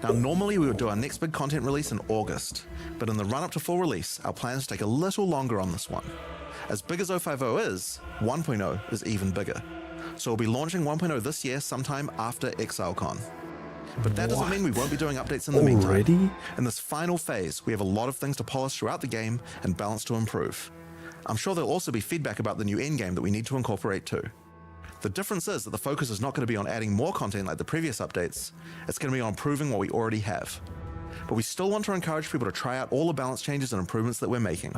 Now, normally we would do our next big content release in August, but in the run-up to full release, our plans take a little longer on this one. As big as 050 is, 1.0 is even bigger. So we'll be launching 1.0 this year sometime after ExileCon. But that doesn't mean we won't be doing updates in the meantime. Already? In this final phase, we have a lot of things to polish throughout the game and balance to improve. I'm sure there'll also be feedback about the new endgame that we need to incorporate too. The difference is that the focus is not going to be on adding more content like the previous updates, it's going to be on improving what we already have. But we still want to encourage people to try out all the balance changes and improvements that we're making.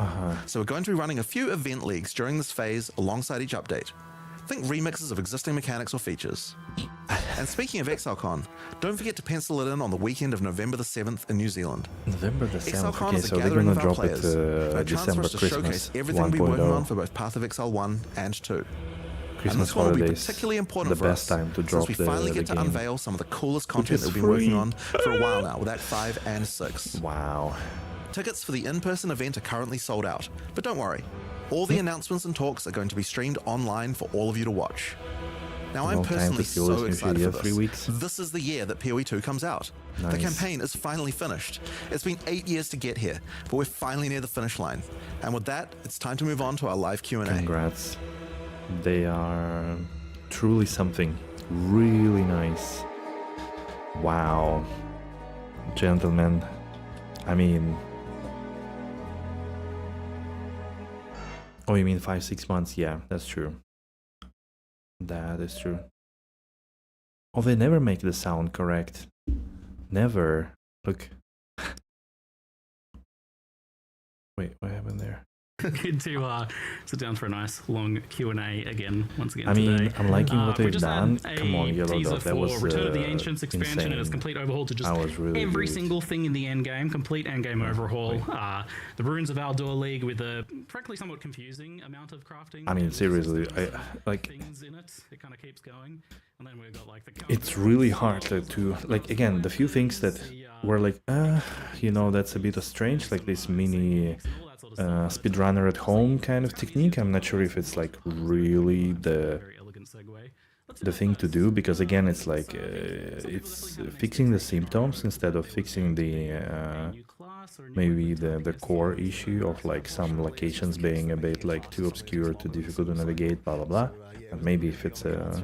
So we're going to be running a few event leagues during this phase alongside each update. Think remixes of existing mechanics or features. And speaking of ExileCon, don't forget to pencil it in on the weekend of November the 7th in New Zealand. November the 7th. ExileCon Okay, is a so they're gathering gonna of our drop it players, and a chance for December us to Christmas showcase everything we've been working 1.0. on for both Path of Exile 1 and 2. And Christmas this one will be holidays. particularly important The for best us, time to drop since we finally the get to game. unveil some of the coolest content is that we've been working free. on for a while now with Act 5 and 6. Wow. Tickets for the in-person event are currently sold out, but don't worry. All the announcements and talks are going to be streamed online for all of you to watch. Now, I'm Long time personally to kill so is usually, excited yeah, for 3 this. weeks. This is the year that PoE 2 comes out. The Nice. campaign is finally finished. It's been 8 years to get here, but we're finally near the finish line. And with that, it's time to move on to our live Q&A. Congrats. They are truly something. Really nice. Wow. Gentlemen. I mean... Oh, you mean 5-6 months? Yeah, that's true. That is true. Oh, they never make the sound correct. Never. Look. Wait, what happened there? Good to sit down for a nice long Q&A again, once again I mean, today. I'm liking what we they've just done. had Come on, a Yellow teaser Dot. That for was Return of the Ancients expansion insane. and its complete overhaul to just That was really every good. single thing in the end game, complete end game overhaul. The Ruins of Aldor League with a frankly somewhat confusing amount of crafting. I mean, seriously, like... things in it. It kind of keeps going. And then we've got like the It's really hard to like, again, the few things that were like, you know, that's a bit strange, like this mini speedrunner at home kind of technique. I'm not sure if it's like really the thing to do, because again, it's like it's fixing the symptoms instead of fixing the maybe the core issue of like some locations being a bit like too obscure, too difficult to navigate, blah blah blah. And maybe if it's a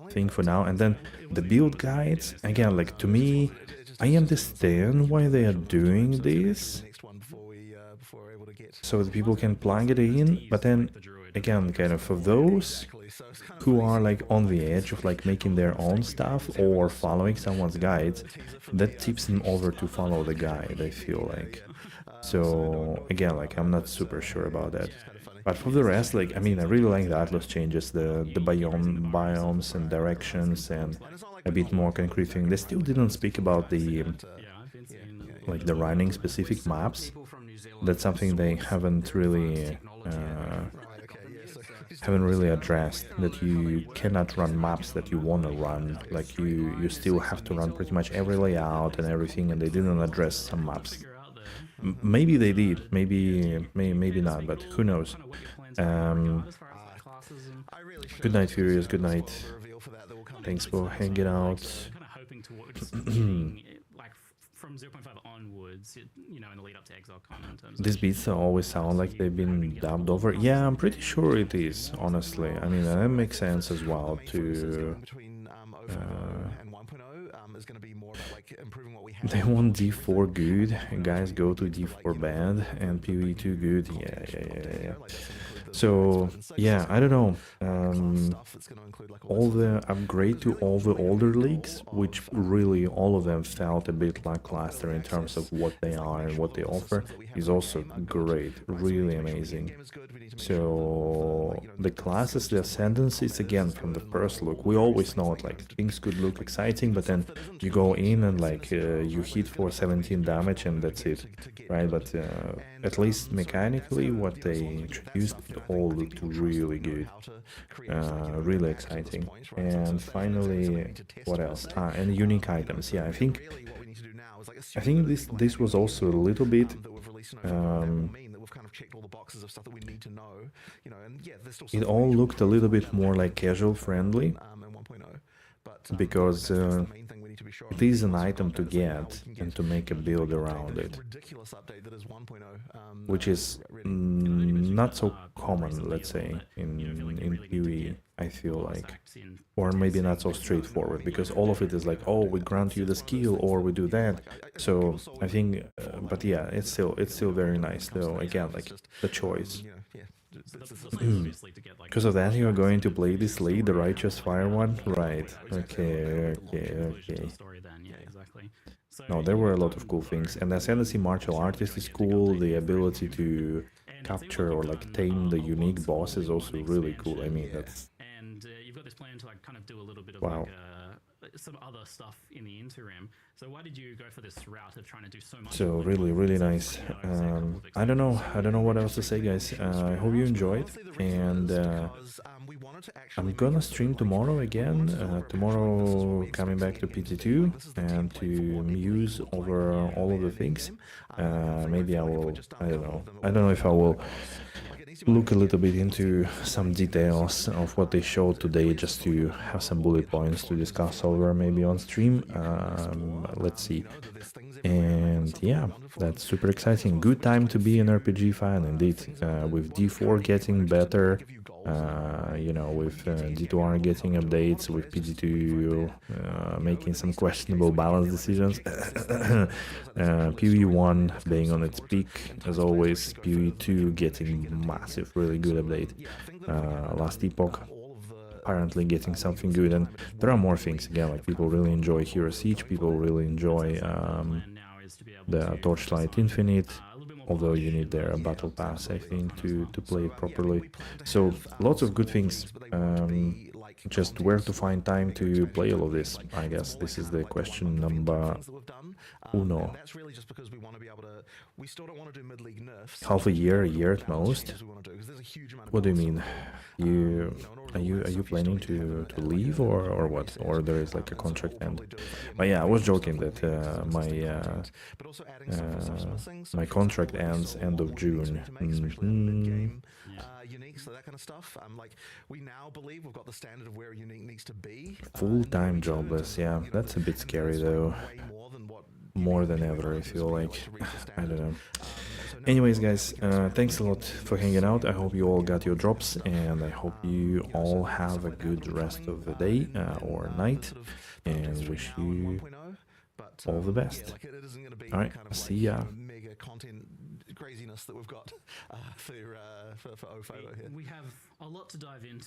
thing for now. And then the build guides, again, like to me, I understand why they are doing this, so that people can plug it in, but then again, kind of for those who are like on the edge of like making their own stuff or following someone's guides, that tips them over to follow the guide, I feel like. So again, like I'm not super sure about that. But for the rest, like, I mean, I really like the Atlas changes, the biomes and directions, and a bit more concrete thing. They still didn't speak about the like the running specific maps. That's something they haven't really addressed, that you cannot run maps that you want to run. Like you still have to run pretty much every layout and everything, and they didn't address some maps. Maybe they did, maybe not, but who knows. Good night, Furious. Good night. Thanks for hanging out. Kind of hoping towards seeing it, like from 0.5 onwards, you know, in the lead up to ExileCon in terms of These beats always sound like they've been dubbed over. Yeah, I'm pretty sure it is, honestly. I mean, that makes sense as well to... They want D4 good, and guys go to D4 bad, and PoE2 good. Yeah. So, yeah, I don't know. All the upgrade to all the older leagues, which really all of them felt a bit lackluster in terms of what they are and what they offer, is also great, really amazing. So, the classes, the ascendancies, again, from the first look, we always know it, like, things could look exciting, but then you go in and, like, you hit for 17 damage and that's it, right? But at least mechanically, what they introduced, all looked really good, really exciting. And finally, what else? And unique items. Yeah, I think this was also a little bit it all looked a little bit more like casual friendly, because it is an item to get and to make a build around it, which is not so common, let's say, in PoE, I feel like, or maybe not so straightforward, because all of it is like, oh, we grant you the skill or we do that. So I think, but yeah, it's still very nice though. Again, like the choice. Because of that, you are going to play this league, the Righteous Fire one? Right. Okay. No, there were a lot of cool things. And the Ascendancy Martial Artist is cool. The ability to capture or like tame the unique boss is also really cool. I mean, that's... And you've got this plan to like kind of do a little bit of wow. like some other stuff in the interim. So why did you go for this route of trying to do so much? So really nice. I don't know what else to say, guys. I hope you enjoyed, and I'm gonna stream tomorrow again. Tomorrow coming back to PD2 and to muse over all of the things. Maybe I will. I don't know if I will look a little bit into some details of what they showed today, just to have some bullet points to discuss over maybe on stream. Let's see. And yeah, that's super exciting. Good time to be an RPG fan, indeed. With D4 getting better, you know, with D2R getting updates, with PD2 making some questionable balance decisions, PoE1 being on its peak as always, PoE2 getting massive, really good update, Last Epoch apparently getting something good, and there are more things again, like people really enjoy Hero Siege, people really enjoy the Torchlight Infinite, although you need their battle pass, I think, to play it properly. So lots of good things. Just where to find time to play all of this, I guess this is the question number uno. Half a year at most. What do you mean? Are you planning to leave or what? Or there is like a contract end? But yeah, I was joking that my contract ends end of June. So that kind of stuff. Like, we now believe we've got the standard of where Unique needs to be. Full-time jobless, yeah, that's a bit scary though. More than ever, I feel like. I don't know. Anyways, guys, thanks a lot for hanging out. I hope you all got your drops, and I hope you all have a good rest of the day or night, and wish you all the best. Alright, see ya. Craziness that we've got for OFOBO here. We have a lot to dive into.